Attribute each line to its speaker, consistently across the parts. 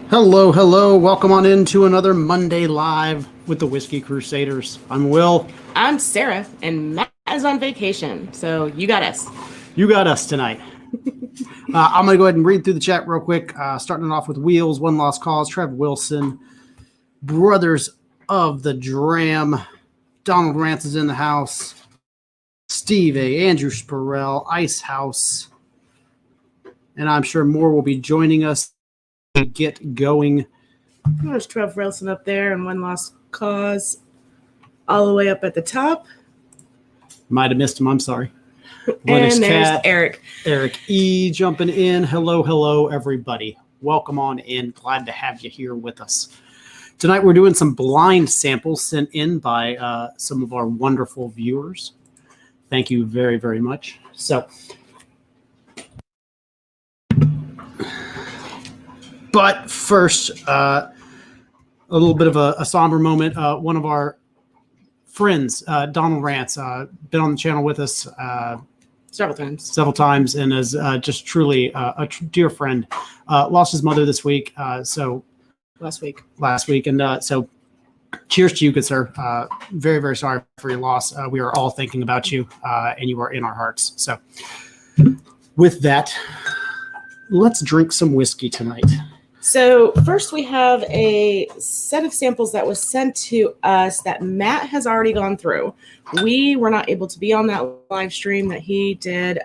Speaker 1: Hello, hello. Welcome on into another Monday Live with the Whiskey Crusaders. I'm Will.
Speaker 2: I'm Sarah, and Matt is on vacation, so you got us.
Speaker 1: You got us tonight. I'm going to go ahead and read through the chat real quick, starting off with Wheelz, One Lost Cause, Trev Wilson, Brothers of the Dram, Donald Rance is in the house, Steve A., Andrew Spurrell, Ice House, and I'm sure more will be joining us to get going.
Speaker 2: There's Trev Wilson up there and One Lost Cause all the way up at the top.
Speaker 1: Might have missed him. I'm sorry.
Speaker 2: And there's Eric.
Speaker 1: Eric E. jumping in. Hello, hello, everybody. Welcome on in. Glad to have you here with us. Tonight we're doing some blind samples sent in by some of our wonderful viewers. Thank you very, very much. So, but first, a little bit of a somber moment. One of our friends, Donald Rance, been on the channel with us several times, and is just truly a dear friend. Lost his mother this week, so last week, and so cheers to you, good sir. Very, very sorry for your loss. We are all thinking about you, and you are in our hearts. So, with that, let's drink some whiskey tonight.
Speaker 2: So first we have a set of samples that was sent to us that Matt has already gone through. We were not able to be on that live stream that he did.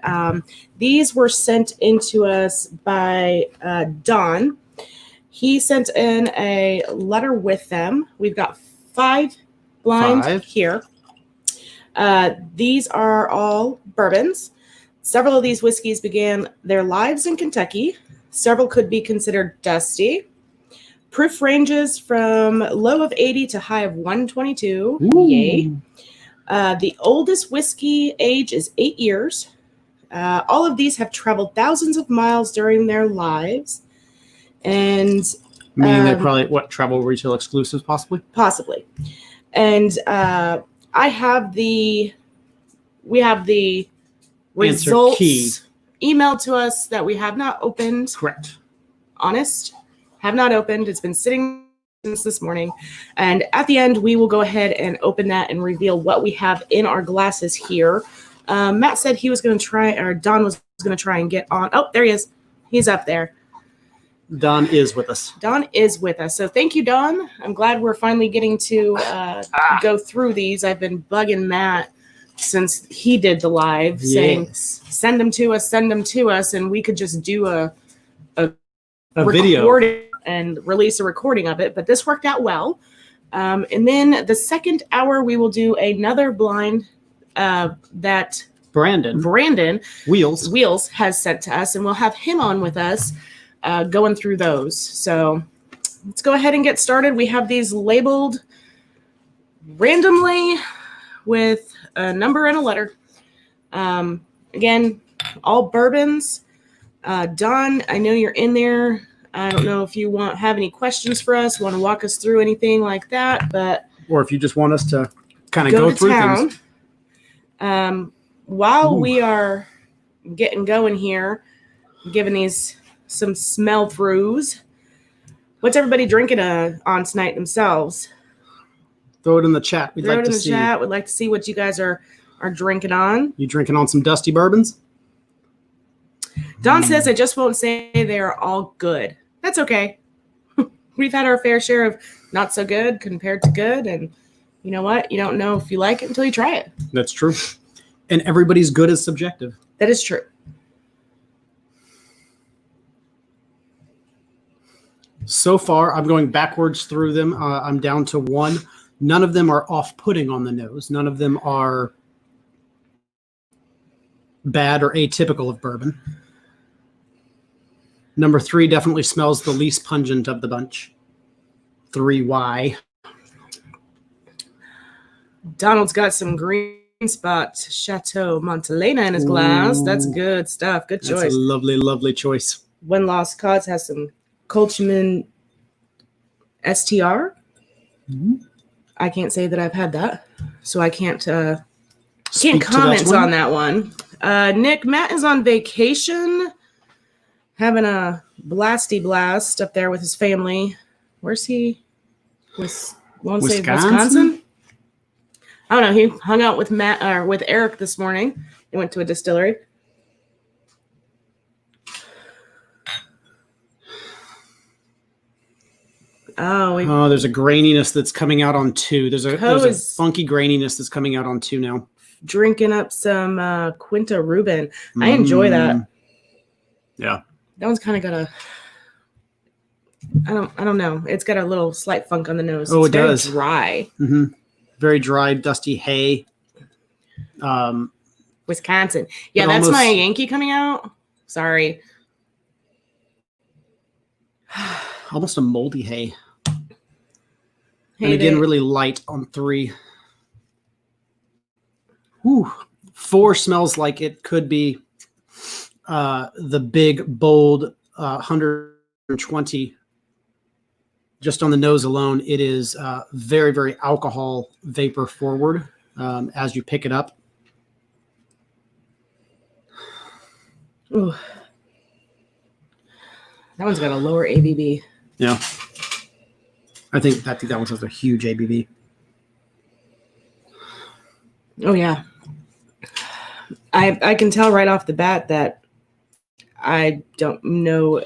Speaker 2: These were sent into us by Don. He sent in a letter with them. We've got five blind here. These are all bourbons. Several of these whiskeys began their lives in Kentucky. Several could be considered dusty. Proof ranges from low of 80 to high of 122. Ooh. Yay. The oldest whiskey age is 8 years. All of these have traveled thousands of miles during their lives. And
Speaker 1: meaning they probably, travel retail exclusives possibly?
Speaker 2: Possibly. And we have the results key emailed to us that we have not opened.
Speaker 1: Correct.
Speaker 2: Honest. Have not opened. It's been sitting since this morning. And at the end, we will go ahead and open that and reveal what we have in our glasses here. Matt said he was going to try, or Don was going to try and get on. Oh, there he is. He's up there.
Speaker 1: Don is with us.
Speaker 2: Don is with us. So thank you, Don. I'm glad we're finally getting to go through these. I've been bugging Matt since he did the live, saying, send them to us, and we could just do a video and release a recording of it. But this worked out well. And then the second hour, we will do another blind that Brandon Wheelz has sent to us, and we'll have him on with us going through those. So let's go ahead and get started. We have these labeled randomly with a number and a letter. Again, all bourbons. Don, I know you're in there. I don't know if you have any questions for us, want to walk us through anything like that, but
Speaker 1: or if you just want us to kind of go through town.
Speaker 2: Things. While we are getting going here, giving these some smell throughs, what's everybody drinking on tonight themselves?
Speaker 1: Throw it in the chat. We'd like to see.
Speaker 2: We'd like to see what you guys are drinking on.
Speaker 1: You drinking on some dusty bourbons?
Speaker 2: Don says, I just won't say they're all good. That's okay. We've had our fair share of not so good compared to good. And you know what? You don't know if you like it until you try it.
Speaker 1: That's true. And everybody's good is subjective.
Speaker 2: That is true.
Speaker 1: So far, I'm going backwards through them. I'm down to one. None of them are off-putting on the nose. None of them are bad or atypical of bourbon. Number 3 definitely smells the least pungent of the bunch. 3Y.
Speaker 2: Donald's got some Green Spot Chateau Montelena in his glass. That's good stuff. Good choice.
Speaker 1: That's a lovely, lovely choice.
Speaker 2: One Lost Cause has some Colchman STR. Mm-hmm. I can't say that I've had that, so I can't comment on that one. Nick, Matt is on vacation. having a blasty blast up there with his family. Where's he? Wisconsin? I don't know. He hung out with with Eric this morning. He went to a distillery.
Speaker 1: Oh, there's a graininess that's coming out on 2. There's a funky graininess that's coming out on 2 now.
Speaker 2: Drinking up some Quinta Reuben. I enjoy that.
Speaker 1: Yeah.
Speaker 2: That one's kind of got I don't know. It's got a little slight funk on the nose.
Speaker 1: Oh,
Speaker 2: it's
Speaker 1: it does.
Speaker 2: Very dry.
Speaker 1: Mm-hmm. Very dry, dusty hay.
Speaker 2: Wisconsin. Yeah, that's my Yankee coming out. Sorry.
Speaker 1: Almost a moldy hay. And again, really light on 3. Whew. 4 smells like it could be the big, bold 120. Just on the nose alone, it is very, very alcohol vapor forward as you pick it up.
Speaker 2: Ooh. That one's got a lower ABV.
Speaker 1: Yeah. I think that one has a huge ABV.
Speaker 2: Oh, yeah. I can tell right off the bat that I don't know,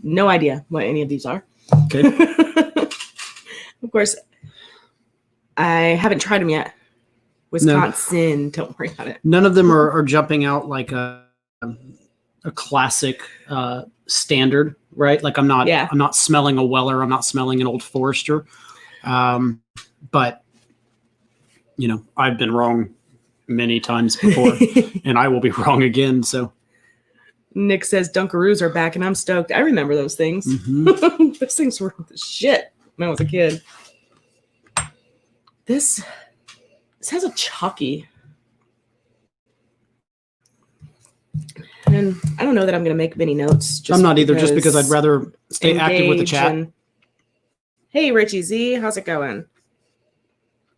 Speaker 2: no idea what any of these are.
Speaker 1: Okay.
Speaker 2: Of course, I haven't tried them yet. Wisconsin, don't worry about it.
Speaker 1: None of them are jumping out like a classic standard, right? Like I'm not smelling a Weller. I'm not smelling an Old Forester. But you know, I've been wrong many times before and I will be wrong again. So
Speaker 2: Nick says Dunkaroos are back and I'm stoked. I remember those things.
Speaker 1: Mm-hmm.
Speaker 2: Those things were the shit when I was a kid. This has a chalky. And I don't know that I'm going to make many notes.
Speaker 1: I'm not either, just because I'd rather stay active with the chat.
Speaker 2: Hey, Richie Z, how's it going?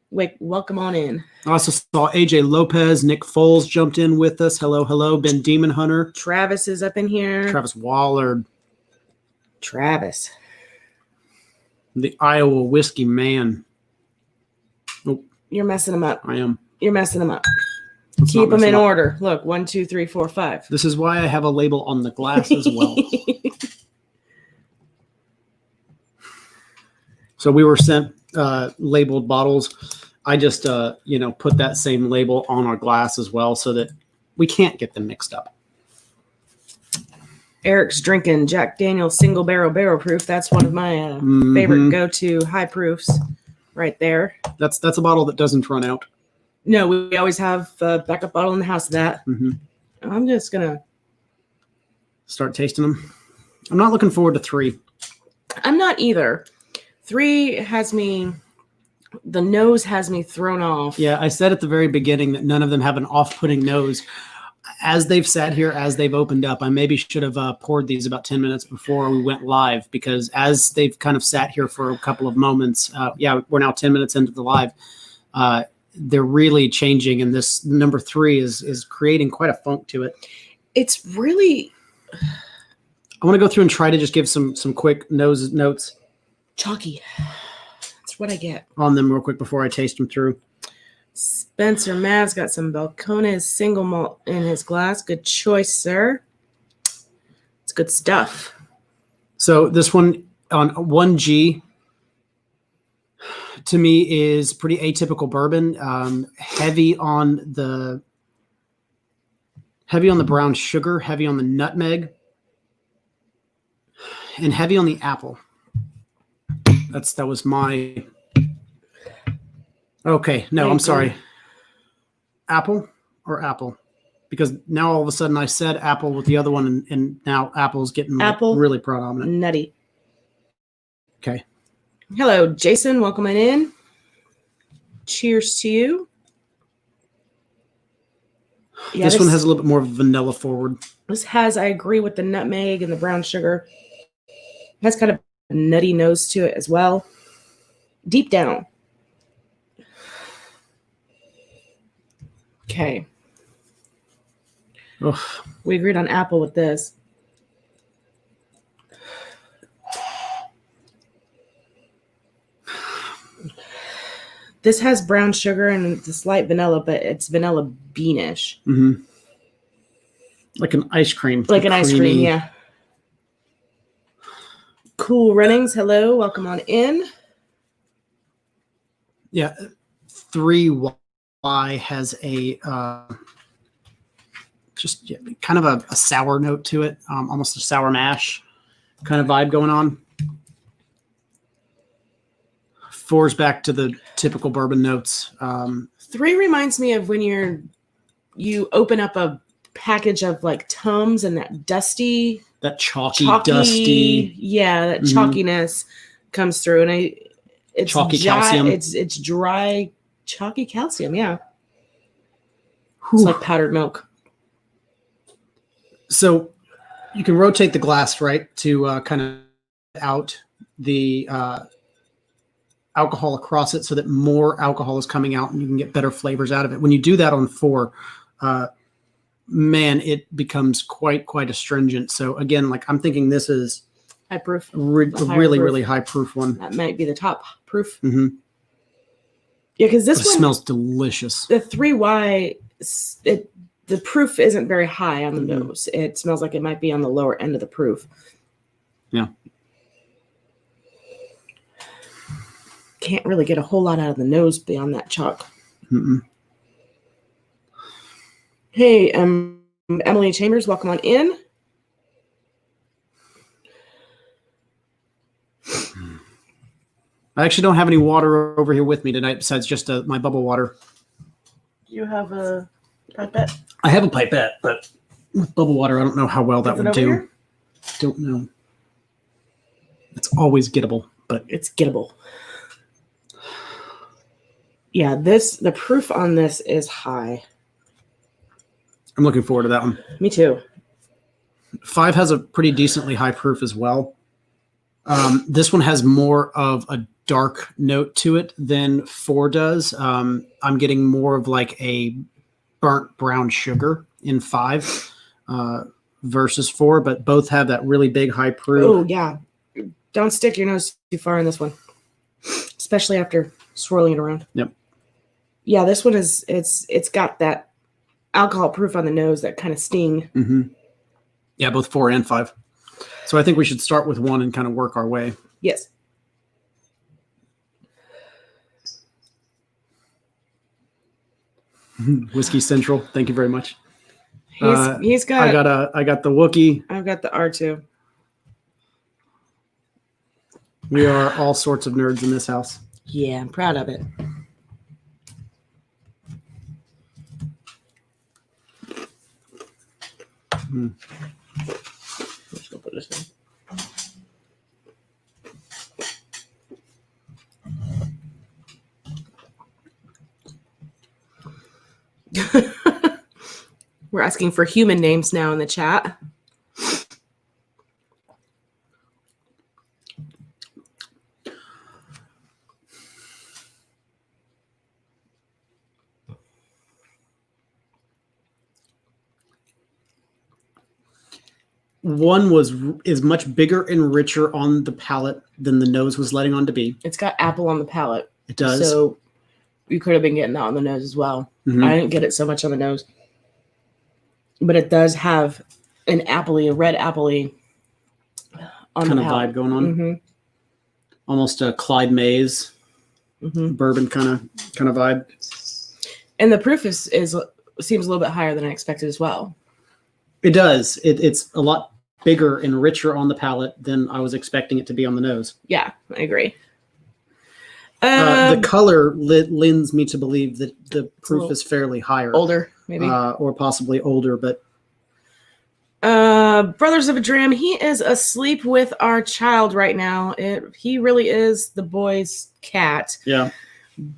Speaker 2: Wait, welcome on in.
Speaker 1: I also saw AJ Lopez, Nick Foles jumped in with us. Hello, hello. Ben Demon Hunter.
Speaker 2: Travis is up in here.
Speaker 1: Travis Waller.
Speaker 2: Travis.
Speaker 1: The Iowa Whiskey Man. Oh,
Speaker 2: you're messing them up.
Speaker 1: I am.
Speaker 2: You're messing them up.
Speaker 1: Let's
Speaker 2: keep them in order. Look, 1, 2, 3, 4, 5.
Speaker 1: This is why I have a label on the glass as well. So we were sent labeled bottles. I just, put that same label on our glass as well so that we can't get them mixed up.
Speaker 2: Eric's drinking Jack Daniel's single barrel proof. That's one of my favorite go-to high proofs right there.
Speaker 1: That's a bottle that doesn't run out.
Speaker 2: No, we always have a backup bottle in the house of that. Mm-hmm. I'm just going to
Speaker 1: start tasting them. I'm not looking forward to 3.
Speaker 2: I'm not either. 3 has me, the nose has me thrown off.
Speaker 1: Yeah, I said at the very beginning that none of them have an off-putting nose. As they've sat here, as they've opened up, I maybe should have poured these about 10 minutes before we went live, because as they've kind of sat here for a couple of moments, we're now 10 minutes into the live. They're really changing, and this number 3 is creating quite a funk to it.
Speaker 2: It's really...
Speaker 1: I want to go through and try to just give some quick notes.
Speaker 2: Chalky. That's what I get.
Speaker 1: On them real quick before I taste them through.
Speaker 2: Spencer Mav's got some Balcones single malt in his glass. Good choice, sir. It's good stuff.
Speaker 1: So this one on 1G to me is pretty atypical bourbon. Heavy on the brown sugar, heavy on the nutmeg, and heavy on the apple. That was my... Okay, no, I'm sorry. Apple or apple? Because now all of a sudden I said apple with the other one, and now apple's getting really predominant.
Speaker 2: Nutty.
Speaker 1: Okay.
Speaker 2: Hello, Jason. Welcome in. Cheers to you. Yeah,
Speaker 1: this one has a little bit more vanilla forward.
Speaker 2: This has, I agree with the nutmeg and the brown sugar. It has kind of a nutty nose to it as well. Deep down. Okay.
Speaker 1: Ugh.
Speaker 2: We agreed on apple with this. This has brown sugar and it's a slight vanilla, but it's vanilla beanish.
Speaker 1: Mm-hmm. Like an ice cream.
Speaker 2: Like an ice cream, yeah. Cool Runnings, hello, welcome on in.
Speaker 1: Yeah, 3Y has a just kind of a sour note to it, almost a sour mash kind of vibe going on. 4's back to the typical bourbon notes.
Speaker 2: 3 reminds me of when you open up a package of like Tums and that dusty,
Speaker 1: that chalky, dusty,
Speaker 2: yeah, that chalkiness comes through, and it's
Speaker 1: chalky calcium.
Speaker 2: It's dry, chalky calcium. Yeah,
Speaker 1: Whew.
Speaker 2: It's like powdered milk.
Speaker 1: So you can rotate the glass, right, to kind of out the alcohol across it, so that more alcohol is coming out, and you can get better flavors out of it. When you do that on 4. Man, it becomes quite astringent. So again, like I'm thinking this is
Speaker 2: high proof,
Speaker 1: really high proof one.
Speaker 2: That might be the top proof.
Speaker 1: Mm-hmm.
Speaker 2: Yeah, because this one
Speaker 1: smells delicious.
Speaker 2: The 3Y, the proof isn't very high on the nose. It smells like it might be on the lower end of the proof.
Speaker 1: Yeah.
Speaker 2: Can't really get a whole lot out of the nose beyond that chalk.
Speaker 1: Mm-mm.
Speaker 2: Hey, Emily Chambers, welcome on in.
Speaker 1: I actually don't have any water over here with me tonight besides just my bubble water.
Speaker 2: You have a pipette?
Speaker 1: I have a pipette, but with bubble water, I don't know how well that would do.
Speaker 2: Here?
Speaker 1: Don't know. It's always gettable, but
Speaker 2: it's gettable. Yeah, the proof on this is high.
Speaker 1: I'm looking forward to that one.
Speaker 2: Me too.
Speaker 1: 5 has a pretty decently high proof as well. This one has more of a dark note to it than 4 does. I'm getting more of like a burnt brown sugar in 5 versus 4, but both have that really big high proof.
Speaker 2: Oh, yeah. Don't stick your nose too far in this one, especially after swirling it around.
Speaker 1: Yep.
Speaker 2: Yeah, this one it's got that alcohol proof on the nose, that kind of sting.
Speaker 1: Mm-hmm. Yeah, both 4 and 5. So I think we should start with 1 and kind of work our way.
Speaker 2: Yes.
Speaker 1: Whiskey Central, thank you very much.
Speaker 2: He's got.
Speaker 1: I got the Wookiee.
Speaker 2: I've got the R2.
Speaker 1: We are all sorts of nerds in this house.
Speaker 2: Yeah, I'm proud of it. Let's go put this in. We're asking for human names now in the chat.
Speaker 1: One is much bigger and richer on the palate than the nose was letting on to be.
Speaker 2: It's got apple on the palate.
Speaker 1: It does.
Speaker 2: So you could have been getting that on the nose as well.
Speaker 1: Mm-hmm.
Speaker 2: I didn't get it so much on the nose. But it does have a red appley on
Speaker 1: kind
Speaker 2: the
Speaker 1: of
Speaker 2: palate.
Speaker 1: vibe going on.
Speaker 2: Mm-hmm.
Speaker 1: Almost a Clyde Mays bourbon kind of vibe.
Speaker 2: And the proof seems a little bit higher than I expected as well.
Speaker 1: It does. It's a lot bigger and richer on the palate than I was expecting it to be on the nose.
Speaker 2: Yeah, I agree.
Speaker 1: The color lends me to believe that the proof is fairly higher.
Speaker 2: Older, maybe.
Speaker 1: Or possibly older, but...
Speaker 2: Brothers of a Dram, he is asleep with our child right now. He really is the boy's cat.
Speaker 1: Yeah.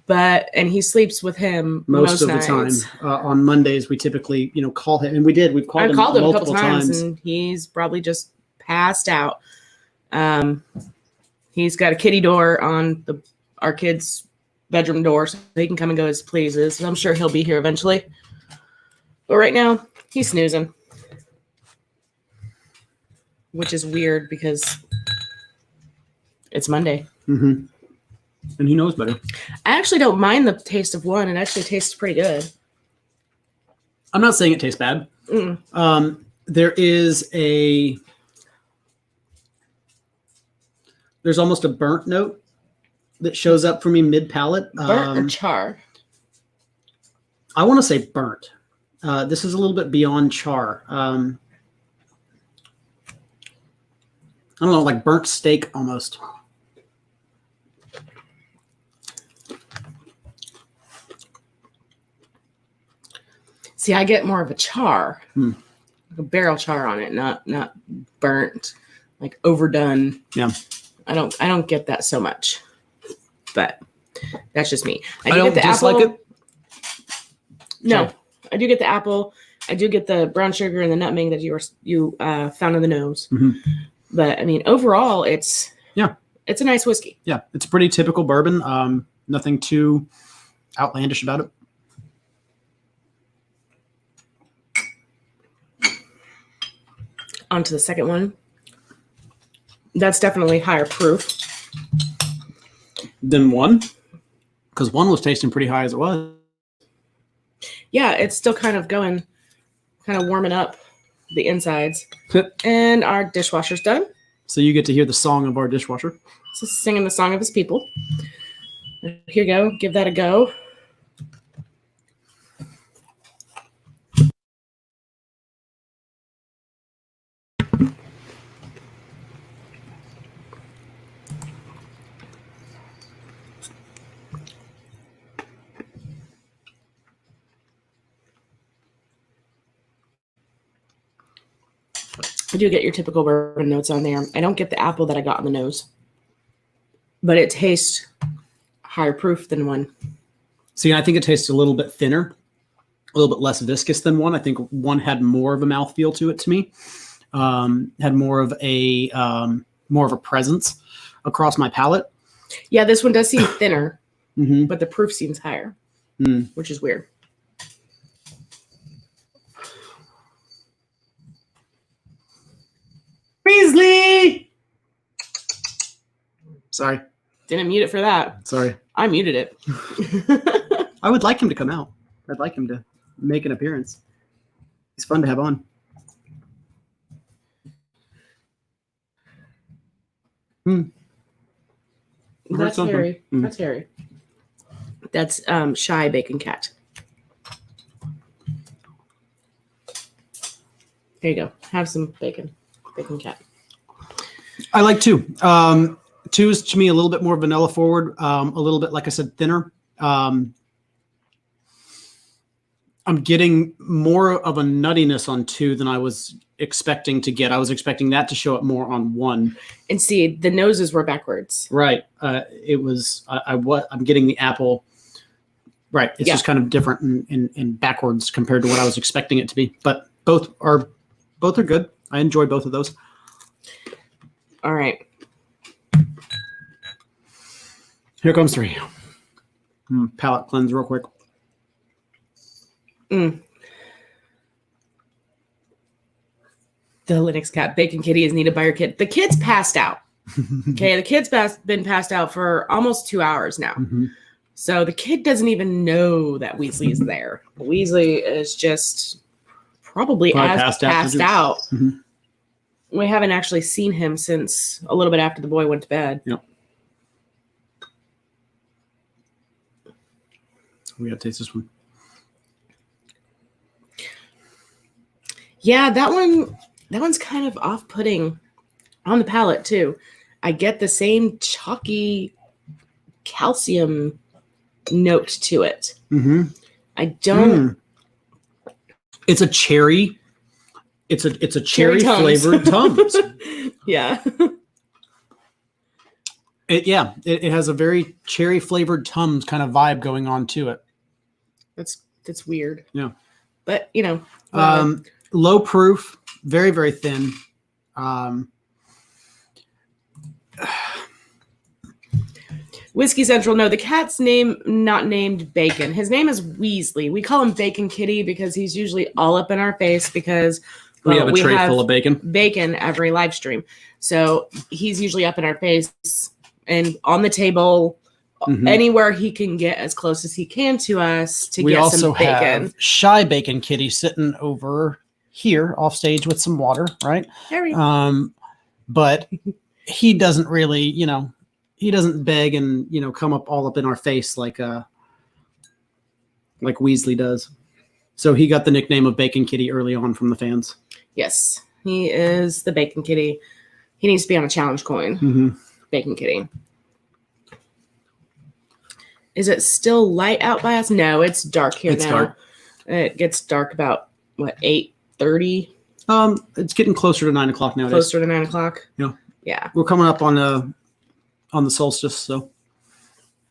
Speaker 2: And he sleeps with him
Speaker 1: most of
Speaker 2: nights.
Speaker 1: the time. On Mondays, we typically, call him, and we did. We've called him multiple
Speaker 2: a couple times,
Speaker 1: times,
Speaker 2: and he's probably just passed out. He's got a kitty door on our kid's bedroom door, so he can come and go as pleases. I'm sure he'll be here eventually. But right now, he's snoozing, which is weird because it's Monday.
Speaker 1: Mm-hmm. And he knows better.
Speaker 2: I actually don't mind the taste of one. It actually tastes pretty good.
Speaker 1: I'm not saying it tastes bad. There is there's almost a burnt note that shows up for me mid palate.
Speaker 2: Burnt or char?
Speaker 1: I want to say burnt. This is a little bit beyond char. I don't know, like burnt steak almost.
Speaker 2: See, I get more of a char, like a barrel char on it, not burnt, like overdone.
Speaker 1: Yeah,
Speaker 2: I don't get that so much, but that's just me.
Speaker 1: I don't
Speaker 2: get the
Speaker 1: dislike
Speaker 2: apple.
Speaker 1: it.
Speaker 2: No,
Speaker 1: Sorry.
Speaker 2: I do get the apple. I do get the brown sugar and the nutmeg that you found in the nose.
Speaker 1: Mm-hmm.
Speaker 2: But I mean, overall, it's a nice whiskey.
Speaker 1: Yeah, it's a pretty typical bourbon. Nothing too outlandish about it.
Speaker 2: On to the second one. That's definitely higher proof.
Speaker 1: Than one? Because one was tasting pretty high as it was.
Speaker 2: Yeah, it's still kind of warming up the insides. And our dishwasher's done.
Speaker 1: So you get to hear the song of our dishwasher.
Speaker 2: So singing the song of his people. Here you go. Give that a go. I do get your typical bourbon notes on there. I don't get the apple that I got on the nose, but it tastes higher proof than one.
Speaker 1: See, I think it tastes a little bit thinner, a little bit less viscous than one. I think one had more of a mouthfeel to it to me. Had more of a presence across my palate.
Speaker 2: Yeah, this one does seem thinner,
Speaker 1: Mm-hmm.
Speaker 2: but the proof seems higher, which is weird. Beasley!
Speaker 1: Sorry.
Speaker 2: Didn't mute it for that.
Speaker 1: Sorry.
Speaker 2: I muted it.
Speaker 1: I would like him to come out. I'd like him to make an appearance. He's fun to have on.
Speaker 2: That's
Speaker 1: something.
Speaker 2: Harry. That's Harry. That's Shy Bacon Cat. There you go. Have some bacon. Bacon Cat.
Speaker 1: I like two. Two is to me a little bit more vanilla forward, a little bit, like I said, thinner. I'm getting more of a nuttiness on two than I was expecting to get. I was expecting that to show up more on one.
Speaker 2: And see, the noses were backwards.
Speaker 1: Right. It was. I'm getting the apple. Right. It's just kind of different and backwards compared to what I was expecting it to be. But both are good. I enjoy both of those.
Speaker 2: All right.
Speaker 1: Here comes three. Palate cleanse real quick.
Speaker 2: The Linux Cat Bacon Kitty is needed by your kid. The kid's passed out. Okay, the kid's been passed out for almost 2 hours now.
Speaker 1: Mm-hmm.
Speaker 2: So the kid doesn't even know that Weasley's there. Weasley is just probably passed out.
Speaker 1: Mm-hmm.
Speaker 2: We haven't actually seen him since a little bit after the boy went to bed.
Speaker 1: Yep. We gotta taste this one.
Speaker 2: Yeah, that one's kind of off-putting on the palate too. I get the same chalky calcium note to it.
Speaker 1: Mm-hmm.
Speaker 2: I don't.
Speaker 1: It's a cherry. It's a cherry flavored Tums.
Speaker 2: Yeah.
Speaker 1: It has a very cherry flavored Tums kind of vibe going on to it.
Speaker 2: That's weird.
Speaker 1: Yeah.
Speaker 2: But
Speaker 1: low proof, very, very thin.
Speaker 2: Whiskey Central, no, the cat's name not named Bacon. His name is Weasley. We call him Bacon Kitty because he's usually all up in our face because
Speaker 1: we have a tray full of bacon.
Speaker 2: Bacon every live stream. So he's usually up in our face and on the table anywhere he can get as close as he can to us to
Speaker 1: We
Speaker 2: get
Speaker 1: also
Speaker 2: some bacon.
Speaker 1: have Shy Bacon Kitty sitting over here off stage with some water, right?
Speaker 2: Harry.
Speaker 1: But he doesn't really, he doesn't beg and, come all up in our face like Weasley does. So he got the nickname of Bacon Kitty early on from the fans.
Speaker 2: Yes, he is the Bacon Kitty. He needs to be on a challenge coin.
Speaker 1: Mm-hmm.
Speaker 2: Bacon Kitty. Is it still light out by us? No, it's dark here
Speaker 1: It's
Speaker 2: now.
Speaker 1: dark.
Speaker 2: It gets dark about 8:30.
Speaker 1: It's getting closer to 9 o'clock nowadays.
Speaker 2: Closer to 9 o'clock.
Speaker 1: Yeah.
Speaker 2: Yeah.
Speaker 1: We're coming up on the solstice, so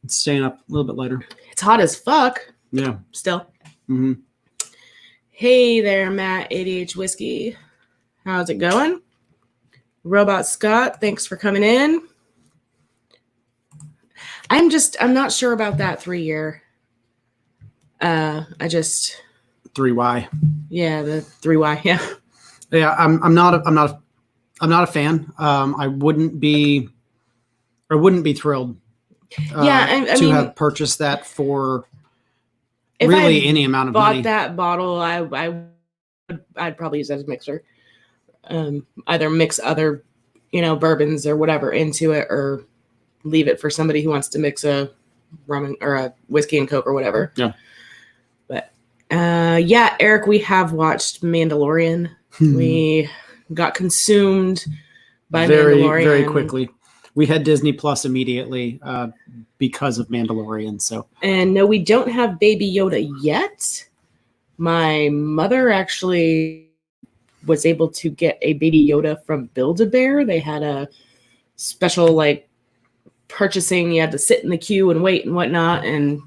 Speaker 1: it's staying up a little bit later.
Speaker 2: It's hot as fuck.
Speaker 1: Yeah.
Speaker 2: Still.
Speaker 1: Mm-hmm.
Speaker 2: Hey there, Matt, ADH Whiskey. How's it going? Robot Scott, thanks for coming in. I'm not sure about that 3-year.
Speaker 1: 3Y.
Speaker 2: Yeah, the 3Y. Yeah.
Speaker 1: Yeah, I'm not a fan. I wouldn't be thrilled.
Speaker 2: I
Speaker 1: to
Speaker 2: mean,
Speaker 1: have purchased that for
Speaker 2: if
Speaker 1: really
Speaker 2: I
Speaker 1: any amount of
Speaker 2: bought
Speaker 1: money.
Speaker 2: that bottle, I'd probably use it as a mixer. Either mix other, bourbons or whatever into it, or leave it for somebody who wants to mix a rum or a whiskey and Coke or whatever.
Speaker 1: Yeah.
Speaker 2: But Eric, we have watched Mandalorian. We got consumed by Mandalorian
Speaker 1: very quickly. We had Disney Plus immediately because of Mandalorian. So,
Speaker 2: and no, we don't have Baby Yoda yet. My mother actually was able to get a Baby Yoda from Build-A-Bear. They had a special purchasing. You had to sit in the queue and wait and whatnot.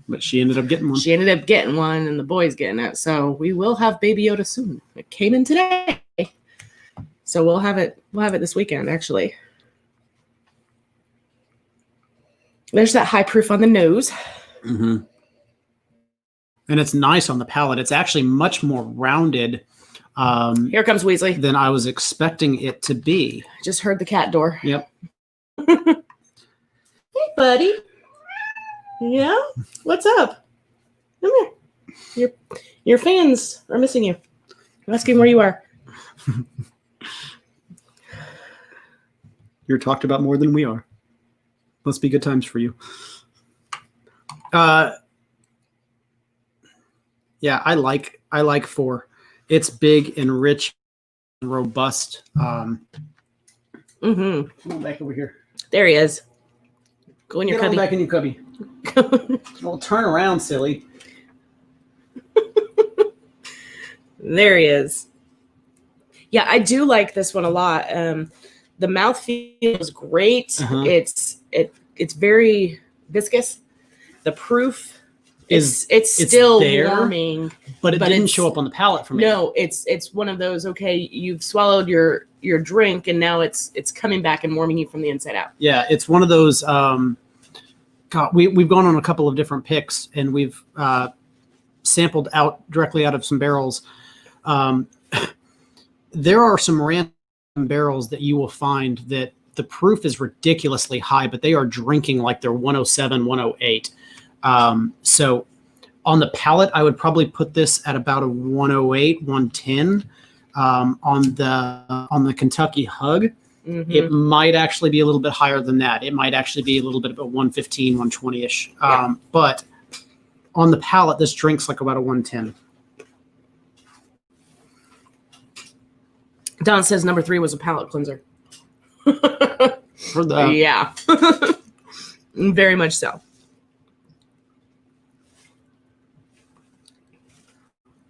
Speaker 1: But she ended up getting one.
Speaker 2: She ended up getting one, and the boy's getting it. So we will have Baby Yoda soon. It came in today, so we'll have it. We'll have it this weekend, actually. There's that high proof on the nose.
Speaker 1: Mm-hmm. And it's nice on the palate. It's actually much more rounded.
Speaker 2: Here comes Weasley.
Speaker 1: Than I was expecting it to be.
Speaker 2: Just heard the cat door.
Speaker 1: Yep.
Speaker 2: Hey, buddy. Yeah? What's up? Come here. Your fans are missing you. I'm asking where you are.
Speaker 1: You're talked about more than we are. Must be good times for you. Yeah, I like 4. It's big and rich and robust.
Speaker 2: Mm-hmm.
Speaker 1: Come on back over here.
Speaker 2: There he is. Go in your
Speaker 1: Get on
Speaker 2: cubby.
Speaker 1: back in your cubby. Well, turn around, silly.
Speaker 2: There he is. Yeah, I do like this one a lot. The mouthfeel is great.
Speaker 1: Uh-huh.
Speaker 2: It's very viscous. The proof it's
Speaker 1: it's
Speaker 2: still
Speaker 1: there,
Speaker 2: warming,
Speaker 1: but it didn't
Speaker 2: it's-
Speaker 1: show up on the palate for me.
Speaker 2: No, it's one of those. Okay, you've swallowed your drink, and now it's coming back and warming you from the inside out.
Speaker 1: Yeah, it's one of those. God, we've gone on a couple of different picks, and we've sampled directly out of some barrels. There are some random barrels that you will find that the proof is ridiculously high, but they are drinking like they're 107, 108. So on the palate, I would probably put this at about a 108, 110. On the Kentucky Hug,
Speaker 2: Mm-hmm.
Speaker 1: it might actually be a little bit higher than that. It might actually be a little bit of a 115, 120-ish.
Speaker 2: Yeah.
Speaker 1: But on the palate, this drinks like about a 110.
Speaker 2: Don says number 3 was a palate cleanser.
Speaker 1: For the
Speaker 2: Yeah. Very much so.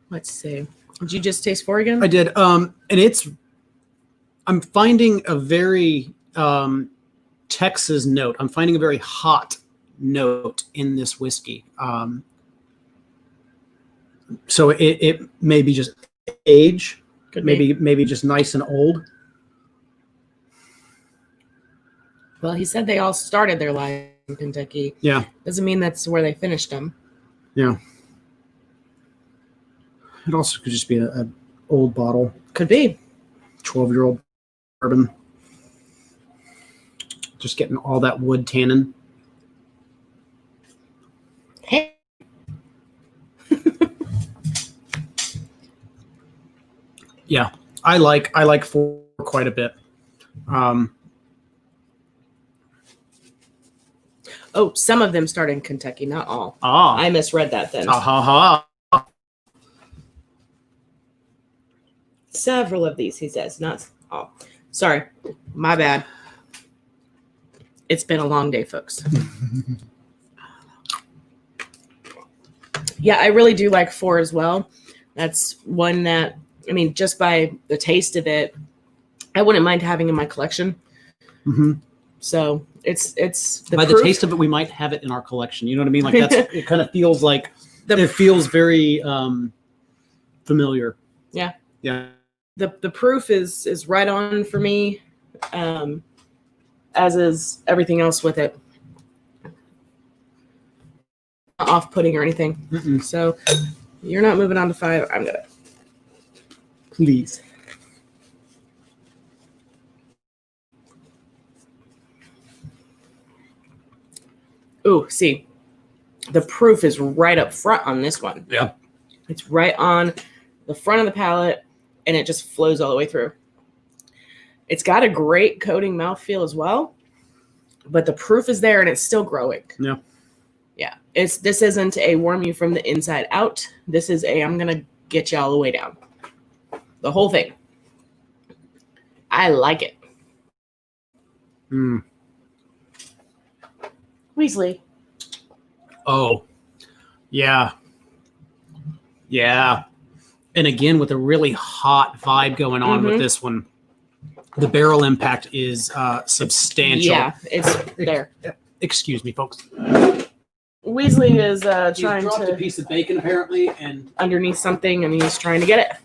Speaker 2: Let's see. Did you just taste 4 again?
Speaker 1: I did. And I'm finding a very Texas note. I'm finding a very hot note in this whiskey. So it may be just age,
Speaker 2: Could be.
Speaker 1: maybe just nice and old.
Speaker 2: Well, he said they all started their life in Kentucky.
Speaker 1: Yeah.
Speaker 2: Doesn't mean that's where they finished them.
Speaker 1: Yeah. It also could just be an old bottle,
Speaker 2: Could be.
Speaker 1: 12-year-old bourbon. Just getting all that wood tannin. Yeah, I like 4 quite a bit.
Speaker 2: Oh, some of them start in Kentucky, not all.
Speaker 1: Ah,
Speaker 2: I misread that then.
Speaker 1: ha.
Speaker 2: Several of these, he says, not all. Sorry, my bad. It's been a long day, folks. Yeah, I really do like 4 as well. That's one that, I mean, just by the taste of it, I wouldn't mind having in my collection.
Speaker 1: Mm-hmm.
Speaker 2: So it's
Speaker 1: by the taste of it, we might have it in our collection. You know what I mean? Like it kind of feels like it feels very familiar.
Speaker 2: Yeah.
Speaker 1: Yeah.
Speaker 2: The proof is right on for me, as is everything else with it. Not off-putting or anything.
Speaker 1: Mm-mm.
Speaker 2: So you're not moving on to 5. I'm gonna.
Speaker 1: Please.
Speaker 2: Ooh, see, the proof is right up front on this one.
Speaker 1: Yeah.
Speaker 2: It's right on the front of the palate, and it just flows all the way through. It's got a great coating mouthfeel as well, but the proof is there and it's still growing.
Speaker 1: Yeah.
Speaker 2: Yeah. This isn't a warm you from the inside out. This is I'm gonna get you all the way down. The whole thing. I like it. Weasley.
Speaker 1: Oh, yeah. Yeah. And again, with a really hot vibe going on with this one, the barrel impact is substantial.
Speaker 2: Yeah, it's there.
Speaker 1: Excuse me, folks.
Speaker 2: Weasley is trying
Speaker 1: dropped
Speaker 2: to
Speaker 1: a piece of bacon apparently, and
Speaker 2: underneath something, and he's trying to get it.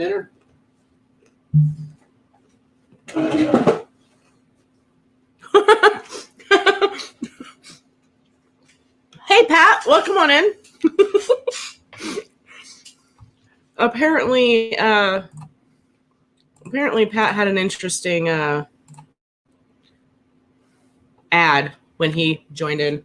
Speaker 1: dinner.
Speaker 2: Hey, Pat, welcome on in. Apparently, Pat had an interesting ad when he joined in.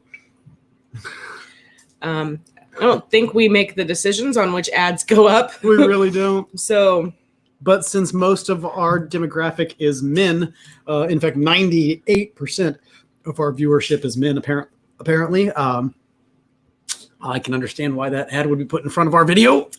Speaker 2: I don't think we make the decisions on which ads go up.
Speaker 1: We really don't.
Speaker 2: So,
Speaker 1: but since most of our demographic is men, in fact, 98% of our viewership is men, apparently, I can understand why that ad would be put in front of our video.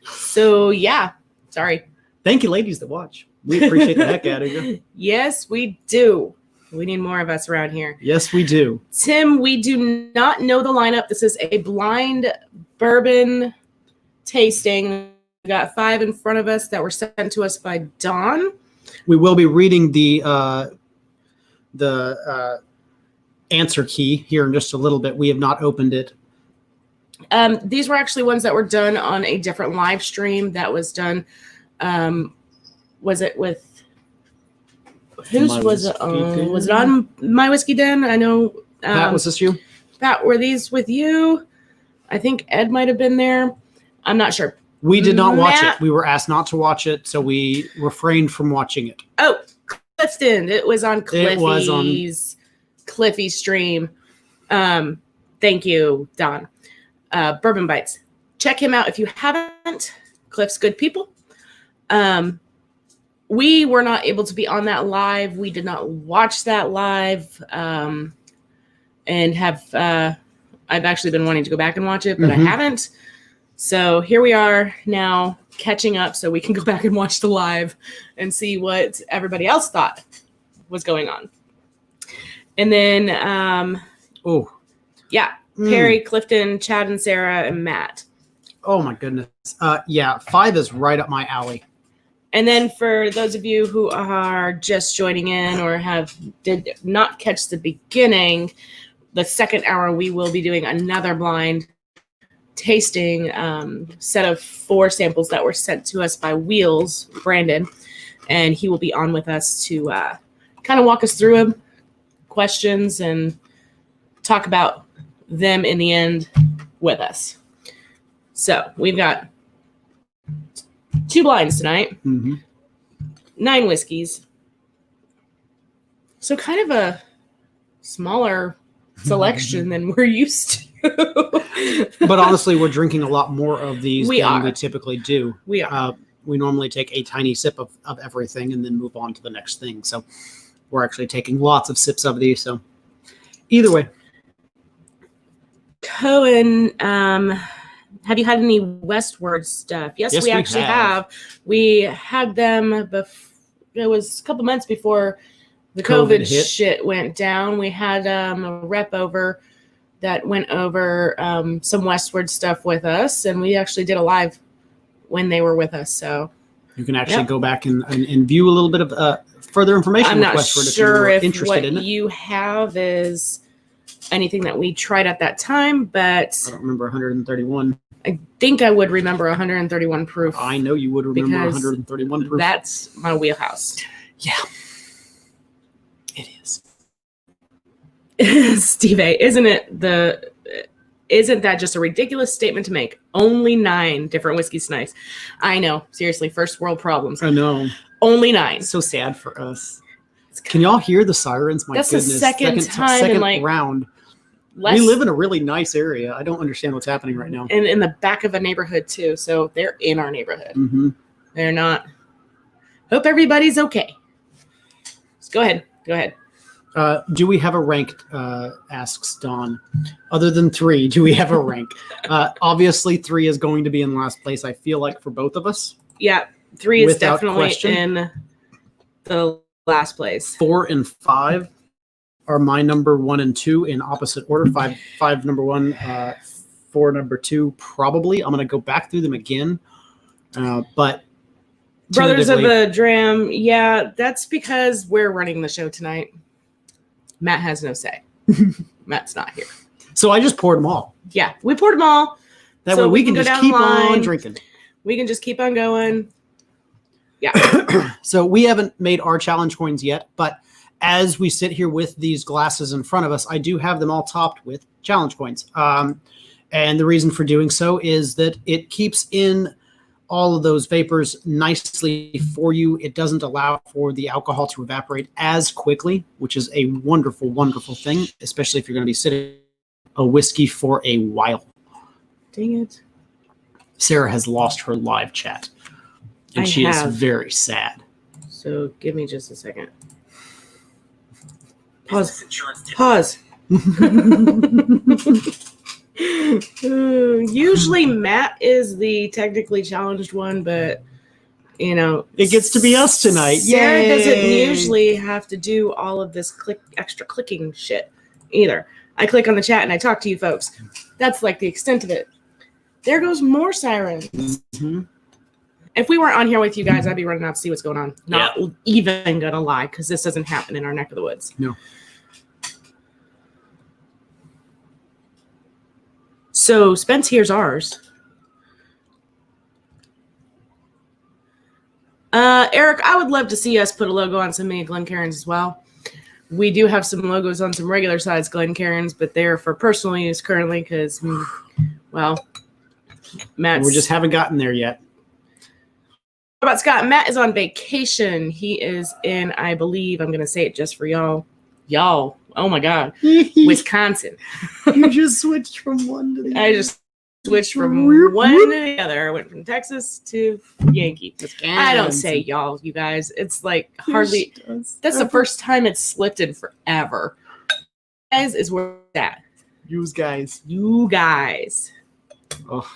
Speaker 2: So yeah, sorry.
Speaker 1: Thank you, ladies that watch. We appreciate the heck out of you.
Speaker 2: Yes, we do. We need more of us around here.
Speaker 1: Yes, we do.
Speaker 2: Tim, we do not know the lineup. This is a blind bourbon tasting. We got 5 in front of us that were sent to us by Don.
Speaker 1: We will be reading the answer key here in just a little bit. We have not opened it.
Speaker 2: These were actually ones that were done on a different live stream that was done. Was it with whose was it on? Was it on My Whiskey Den? I know.
Speaker 1: Pat, was this you?
Speaker 2: Pat, were these with you? I think Ed might have been there. I'm not sure.
Speaker 1: We did not watch it. We were asked not to watch it, so we refrained from watching it.
Speaker 2: Oh, Clifton. It was on Cliffy's.
Speaker 1: It was on
Speaker 2: Cliffy's stream. Thank you, Don. Bourbon Bites. Check him out if you haven't. Cliff's good people. We were not able to be on that live. We did not watch that live. And have I've actually been wanting to go back and watch it, but I haven't. So here we are now catching up so we can go back and watch the live and see what everybody else thought was going on. And then Perry, Clifton, Chad, and Sarah, and Matt.
Speaker 1: Oh my goodness. 5 is right up my alley.
Speaker 2: And then for those of you who are just joining in or did not catch the beginning, the second hour we will be doing another blind tasting set of 4 samples that were sent to us by Wheelz, Brandon, and he will be on with us to kind of walk us through them, questions, and talk about them in the end with us. So we've got 2 blinds tonight, 9 whiskeys. So kind of a smaller selection than we're used to.
Speaker 1: But honestly, we're drinking a lot more of these
Speaker 2: We
Speaker 1: than
Speaker 2: are.
Speaker 1: we typically do.
Speaker 2: We are.
Speaker 1: We normally take a tiny sip of everything and then move on to the next thing. So we're actually taking lots of sips of these. So either way.
Speaker 2: Cohen, have you had any Westward stuff? Yes,
Speaker 1: Yes,
Speaker 2: we
Speaker 1: we
Speaker 2: actually
Speaker 1: have.
Speaker 2: have. We had them it was a couple months before the
Speaker 1: COVID
Speaker 2: COVID
Speaker 1: hit.
Speaker 2: shit went down. We had a rep over that went over some Westward stuff with us, and we actually did a live when they were with us. So
Speaker 1: You can actually go back and view a little bit of further information
Speaker 2: I'm
Speaker 1: with
Speaker 2: not
Speaker 1: Westward
Speaker 2: sure
Speaker 1: if
Speaker 2: if
Speaker 1: you're interested
Speaker 2: what
Speaker 1: in it.
Speaker 2: you have is anything that we tried at that time, but
Speaker 1: I don't remember 131.
Speaker 2: I think I would remember 131 proof.
Speaker 1: I know you would remember
Speaker 2: Because
Speaker 1: 131 proof.
Speaker 2: That's my wheelhouse.
Speaker 1: Yeah, it is.
Speaker 2: Steve A, isn't that just a ridiculous statement to make? Only 9 different whiskey nice. I know. Seriously, first world problems.
Speaker 1: I know.
Speaker 2: Only 9.
Speaker 1: It's so sad for us. Can y'all hear the sirens? My
Speaker 2: That's the
Speaker 1: goodness.
Speaker 2: second time in, like,
Speaker 1: round.
Speaker 2: Less,
Speaker 1: We live in a really nice area. I don't understand what's happening right now.
Speaker 2: and in the back of a neighborhood too. So they're in our neighborhood.
Speaker 1: Mm-hmm.
Speaker 2: They're not. Hope everybody's okay. Just go ahead. Go ahead.
Speaker 1: Do we have a ranked, asks Don. Other than 3, do we have a rank? Obviously, 3 is going to be in last place, I feel like, for both of us.
Speaker 2: Yeah. 3 is
Speaker 1: Without
Speaker 2: definitely
Speaker 1: question.
Speaker 2: in the last place.
Speaker 1: 4 and 5 are my number 1 and 2 in opposite order. 5 number 1, 4 number 2, probably. I'm going to go back through them again. But
Speaker 2: Brothers of
Speaker 1: tentatively-
Speaker 2: the Dram, yeah, that's because we're running the show tonight. Matt has no say. Matt's not here.
Speaker 1: So I just poured them all.
Speaker 2: Yeah, we poured them all.
Speaker 1: That
Speaker 2: So
Speaker 1: way we
Speaker 2: we
Speaker 1: can
Speaker 2: can go
Speaker 1: just
Speaker 2: down
Speaker 1: keep
Speaker 2: the
Speaker 1: on
Speaker 2: line.
Speaker 1: drinking.
Speaker 2: We can just keep on going. Yeah.
Speaker 1: So we haven't made our challenge coins yet, but as we sit here with these glasses in front of us, I do have them all topped with challenge coins. And the reason for doing so is that it keeps in all of those vapors nicely for you. It doesn't allow for the alcohol to evaporate as quickly, which is a wonderful, wonderful thing, especially if you're going to be sitting a whiskey for a while.
Speaker 2: Dang it.
Speaker 1: Sarah has lost her live chat, and she is very sad.
Speaker 2: So give me just a second. Pause. Usually Matt is the technically challenged one, but you know
Speaker 1: It gets to be us tonight.
Speaker 2: Sarah doesn't
Speaker 1: Yay.
Speaker 2: usually have to do all of this extra clicking shit either. I click on the chat and I talk to you folks. That's like the extent of it. There goes more sirens.
Speaker 1: Mm-hmm.
Speaker 2: If we weren't on here with you guys, I'd be running out to see what's going on. Not even gonna lie, because this doesn't happen in our neck of the woods.
Speaker 1: No.
Speaker 2: So Spence, here's ours. Eric, I would love to see us put a logo on some mini Glencairns as well. We do have some logos on some regular size Glencairns, but they're for personal use currently because, well, Matt's...
Speaker 1: We just haven't gotten there yet.
Speaker 2: What about Scott? Matt is on vacation. He is in, I believe, I'm going to say it just for y'all. Y'all. Oh, my God. Wisconsin.
Speaker 1: You just switched from one to the other.
Speaker 2: I just switched from one to the other. I went from Texas to Yankee. I don't say y'all, you guys. It's like hardly. That's the first time it's slipped in forever. Guys is where it's at.
Speaker 1: You guys.
Speaker 2: You guys.
Speaker 1: Oh.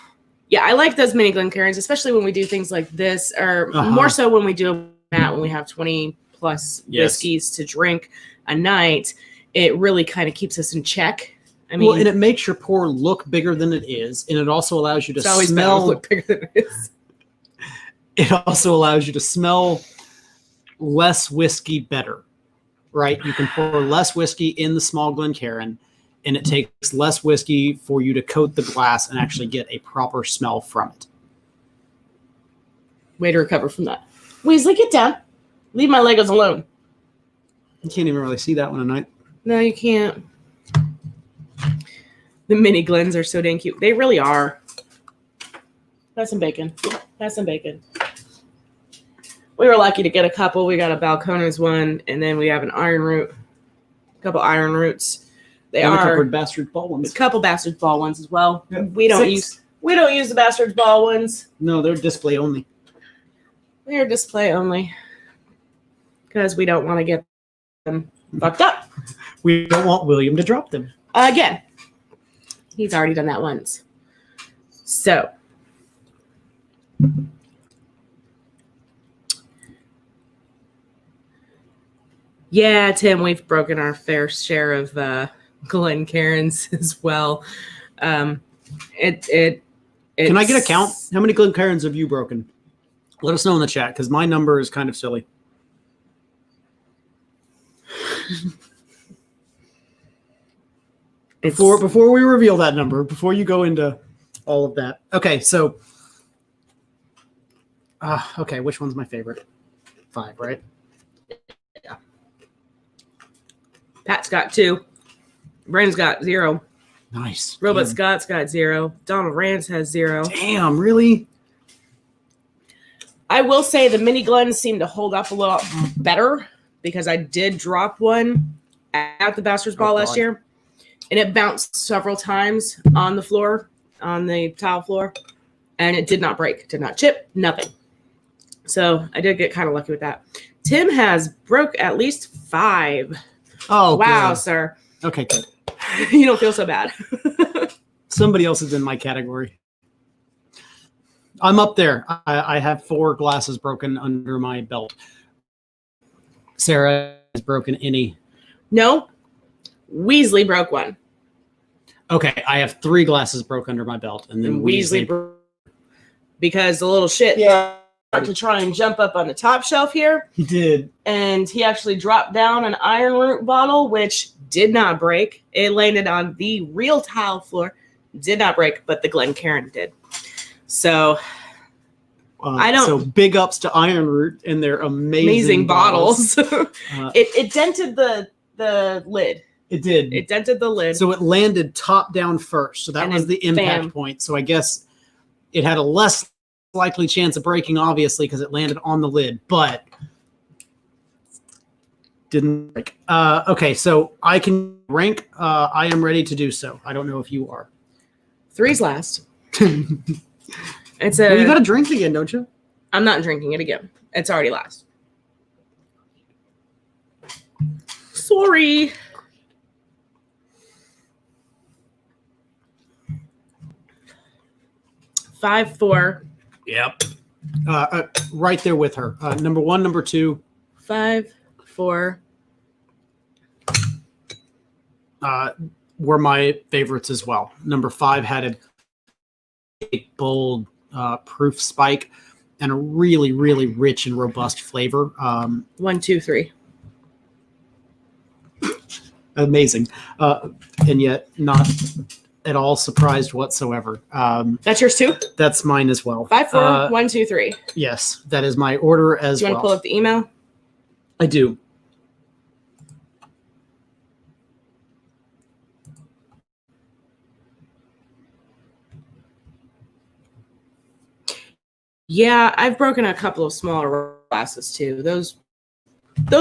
Speaker 2: Yeah, I like those mini Glencairns, especially when we do things like this, or more so when we do a mat when we have 20 plus whiskeys to drink a night. It really kind of keeps us in check. I mean,
Speaker 1: well, and it makes your pour look bigger than it is, and it also allows you to smell.
Speaker 2: Look bigger than it is.
Speaker 1: It also allows you to smell less whiskey better, right? You can pour less whiskey in the small Glencairn, and it takes less whiskey for you to coat the glass and actually get a proper smell from it.
Speaker 2: Way to recover from that. Weasley, get down. Leave my Legos alone.
Speaker 1: You can't even really see that one tonight.
Speaker 2: No, you can't. The mini Glens are so dang cute. They really are. That's some bacon. That's some bacon. We were lucky to get a couple. We got a Balcones one, and then we have an Iron Root. A couple Iron Roots. They
Speaker 1: And a
Speaker 2: are
Speaker 1: couple Bastard Ball
Speaker 2: a
Speaker 1: ones.
Speaker 2: couple Bastard Ball ones as well.
Speaker 1: Yep.
Speaker 2: We don't
Speaker 1: 6.
Speaker 2: use the Bastard Ball ones.
Speaker 1: No, they're display only.
Speaker 2: They're display only because we don't want to get them fucked up.
Speaker 1: We don't want William to drop them.
Speaker 2: Again, he's already done that once. So, yeah, Tim, we've broken our fair share of Glencairns as well. Can
Speaker 1: I get a count? How many Glencairns have you broken? Let us know in the chat because my number is kind of silly. Before we reveal that number, before you go into all of that. Okay, so okay, which one's my favorite? 5, right?
Speaker 2: Yeah. Pat's got 2. Brandon's got 0.
Speaker 1: Nice.
Speaker 2: Robot
Speaker 1: Damn.
Speaker 2: Scott's got 0. Donald Rance has 0.
Speaker 1: Damn, really?
Speaker 2: I will say the mini Glens seem to hold up a lot better because I did drop one at the Bastard's Ball last year, and it bounced several times on the floor, on the tile floor, and it did not break, did not chip, nothing. So I did get kind of lucky with that. Tim has broke at least 5.
Speaker 1: Oh,
Speaker 2: wow,
Speaker 1: good.
Speaker 2: sir.
Speaker 1: Okay, good.
Speaker 2: You don't feel so bad.
Speaker 1: Somebody else is in my category. I'm up there. I have 4 glasses broken under my belt. Sarah has broken any.
Speaker 2: No, Weasley broke one.
Speaker 1: Okay, I have 3 glasses broke under my belt, and then
Speaker 2: Weasley broke because the little shit to try and jump up on the top shelf here.
Speaker 1: He did.
Speaker 2: And he actually dropped down an iron root bottle, which did not break. It landed on the real tile floor, did not break, but the Glencairn did. So I don't.
Speaker 1: So big ups to Iron Root and their amazing
Speaker 2: bottles.
Speaker 1: Uh,
Speaker 2: it dented the lid.
Speaker 1: It did.
Speaker 2: It dented the lid.
Speaker 1: So it landed top down first. So that
Speaker 2: And
Speaker 1: was
Speaker 2: then
Speaker 1: the impact
Speaker 2: bam.
Speaker 1: point. So I guess it had a less likely chance of breaking, obviously, because it landed on the lid, but didn't break. Okay, so I can rank. I am ready to do so. I don't know if you are.
Speaker 2: 3's last. It's
Speaker 1: Well, you got to drink again, don't you?
Speaker 2: I'm not drinking it again. It's already last. Sorry. Five, 4.
Speaker 1: Yep. Right there with her. Number 1, number 2.
Speaker 2: 5, 4.
Speaker 1: Were my favorites as well. Number 5 had a bold proof spike and a really, really rich and robust flavor.
Speaker 2: 1, 2, 3.
Speaker 1: Amazing. And yet not at all surprised whatsoever.
Speaker 2: That's yours too?
Speaker 1: That's mine as well.
Speaker 2: 5, 4, 1, 2, 3.
Speaker 1: Yes, that is my order as
Speaker 2: Do you
Speaker 1: well.
Speaker 2: want to pull up the email?
Speaker 1: I do.
Speaker 2: Yeah, I've broken a couple of smaller glasses too. Those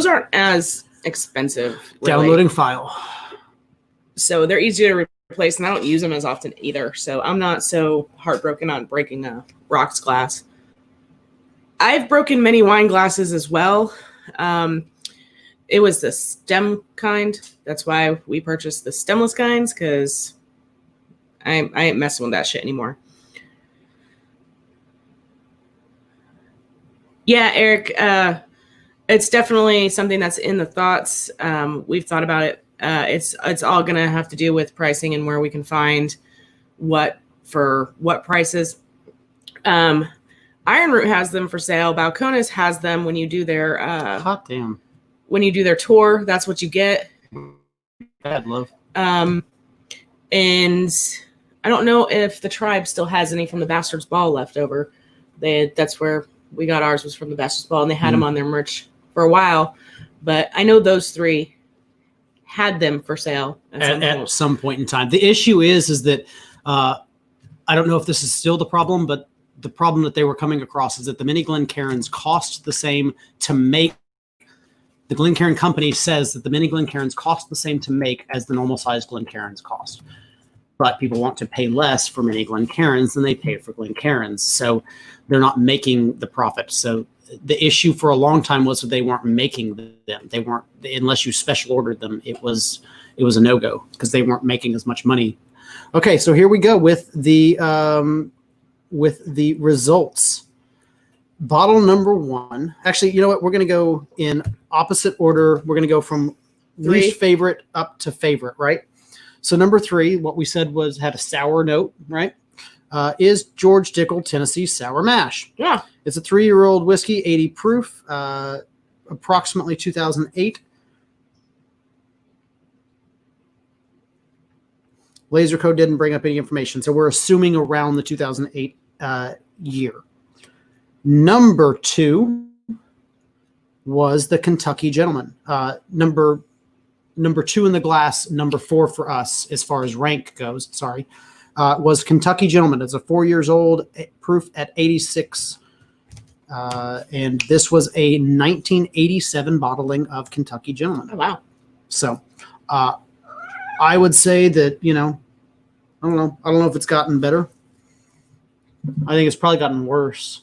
Speaker 2: aren't as expensive. Really.
Speaker 1: Downloading file.
Speaker 2: So they're easier to replace, and I don't use them as often either. So I'm not so heartbroken on breaking a rocks glass. I've broken many wine glasses as well. It was the stem kind. That's why we purchased the stemless kinds, because I ain't messing with that shit anymore. Yeah, Eric, it's definitely something that's in the thoughts. We've thought about it. It's all going to have to do with pricing and where we can find what prices. Iron Root has them for sale. Balcones has them when you do their
Speaker 1: Hot damn.
Speaker 2: when you do their tour. That's what you get.
Speaker 1: Bad love.
Speaker 2: And I don't know if the tribe still has any from the Bastard's Ball left over. That's where we got ours, was from the Bastard's Ball, and they had them on their merch for a while. But I know those 3 had them for sale
Speaker 1: At some point in time. The issue is that I don't know if this is still the problem, but the problem that they were coming across is that the mini Glencairns cost the same to make The Glencairn company says that the mini Glencairns cost the same to make as the normal sized Glencairns cost. But people want to pay less for mini Glencairns than they pay for Glencairns. So they're not making the profit. So the issue for a long time was that they weren't making them. They weren't, unless you special ordered them, it was a no-go because they weren't making as much money. Okay, so here we go with the results. Bottle number 1. Actually, you know what? We're going to go in opposite order. We're going to go from least favorite up to favorite, right? So number 3, what we said was had a sour note, right? Is George Dickel Tennessee Sour Mash.
Speaker 2: Yeah.
Speaker 1: It's a 3-year-old whiskey, 80 proof, approximately 2008. Laser code didn't bring up any information, so we're assuming around the 2008 year. Number 2 was the Kentucky Gentleman. Number 2 in the glass, number 4 for us as far as rank goes, was Kentucky Gentleman. It's a 4 years old, proof at 86. And this was a 1987 bottling of Kentucky Gentleman.
Speaker 2: Oh, wow.
Speaker 1: So I would say that, I don't know if it's gotten better. I think it's probably gotten worse.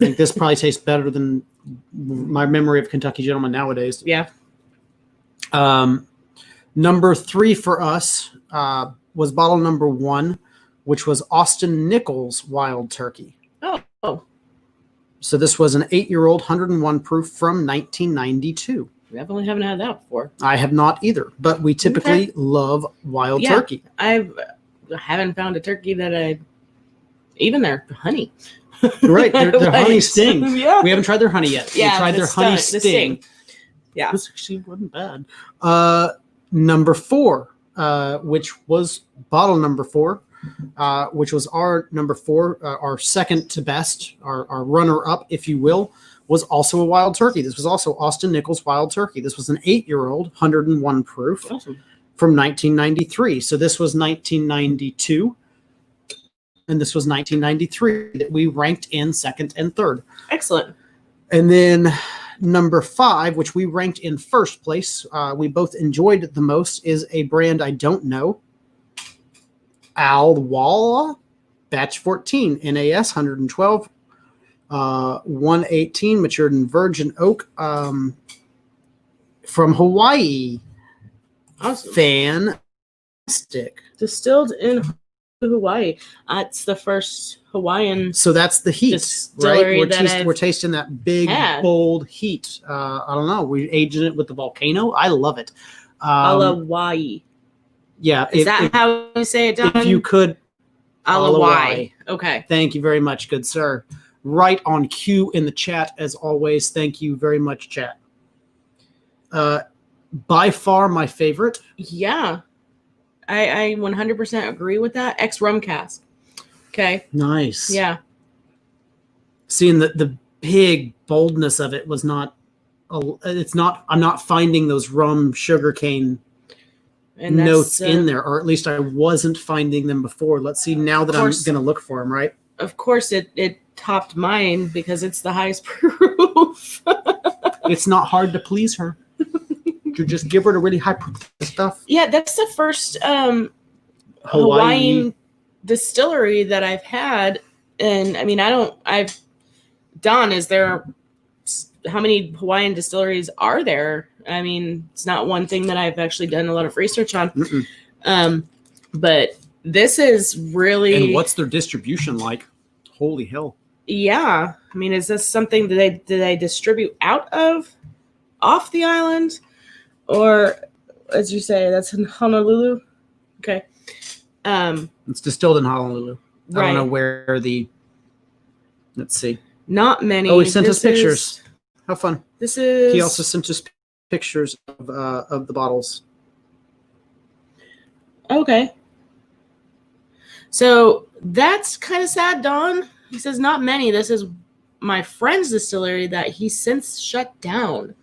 Speaker 1: I think this probably tastes better than my memory of Kentucky Gentleman nowadays.
Speaker 2: Yeah.
Speaker 1: Number 3 for us was bottle number 1, which was Austin Nichols Wild Turkey.
Speaker 2: Oh.
Speaker 1: So this was an 8-year-old, 101 proof from 1992.
Speaker 2: Definitely haven't had that before.
Speaker 1: I have not either, but we typically love wild turkey.
Speaker 2: I haven't found a turkey that even their honey.
Speaker 1: Right, their honey sting.
Speaker 2: Yeah.
Speaker 1: We haven't tried their honey yet.
Speaker 2: Yeah,
Speaker 1: we tried their honey sting.
Speaker 2: Yeah.
Speaker 1: This actually wasn't bad. Number 4, which was bottle number 4, which was our number 4, our second to best, our runner-up, if you will, was also a wild turkey. This was also Austin Nichols Wild Turkey. This was an 8-year-old, 101 proof
Speaker 2: Awesome.
Speaker 1: from 1993. So this was 1992, and this was 1993 that we ranked in second and third.
Speaker 2: Excellent.
Speaker 1: And then number 5, which we ranked in first place, we both enjoyed the most, is a brand I don't know. Al-Wala Batch 14 NAS 112 118 matured in virgin oak from Hawaii.
Speaker 2: Awesome.
Speaker 1: Fantastic.
Speaker 2: Distilled in Hawaii. It's the first Hawaiian.
Speaker 1: So that's the heat,
Speaker 2: distillery
Speaker 1: right? We're tasting that big, bold heat. I don't know. We aged it with the volcano. I love it.
Speaker 2: Hawaii.
Speaker 1: Yeah.
Speaker 2: Is that how you say it, Don?
Speaker 1: If you could.
Speaker 2: Hawaii. Okay.
Speaker 1: Thank you very much, good sir. Right on cue in the chat, as always. Thank you very much, chat. By far my favorite.
Speaker 2: Yeah. I 100% agree with that. Ex-rum cask. Okay.
Speaker 1: Nice.
Speaker 2: Yeah.
Speaker 1: Seeing the big boldness of it was not, I'm not finding those rum sugarcane notes in there, or at least I wasn't finding them before. Let's see now that I'm going to look for them, right?
Speaker 2: Of course, it topped mine because it's the highest proof.
Speaker 1: It's not hard to please her. You just give her the really high proof stuff.
Speaker 2: Yeah, that's the first Hawaiian distillery that I've had. And I mean, Don, is there, how many Hawaiian distilleries are there? I mean, it's not one thing that I've actually done a lot of research on. But this is really.
Speaker 1: And what's their distribution like? Holy hell.
Speaker 2: Yeah. I mean, is this something that they distribute off the island? Or, as you say, that's in Honolulu? Okay.
Speaker 1: It's distilled in Honolulu.
Speaker 2: Right.
Speaker 1: I don't know where let's see.
Speaker 2: Not many.
Speaker 1: Oh, he sent us pictures. How fun. He also sent us pictures of the bottles.
Speaker 2: Okay. So that's kind of sad, Don. He says not many. This is my friend's distillery that he since shut down.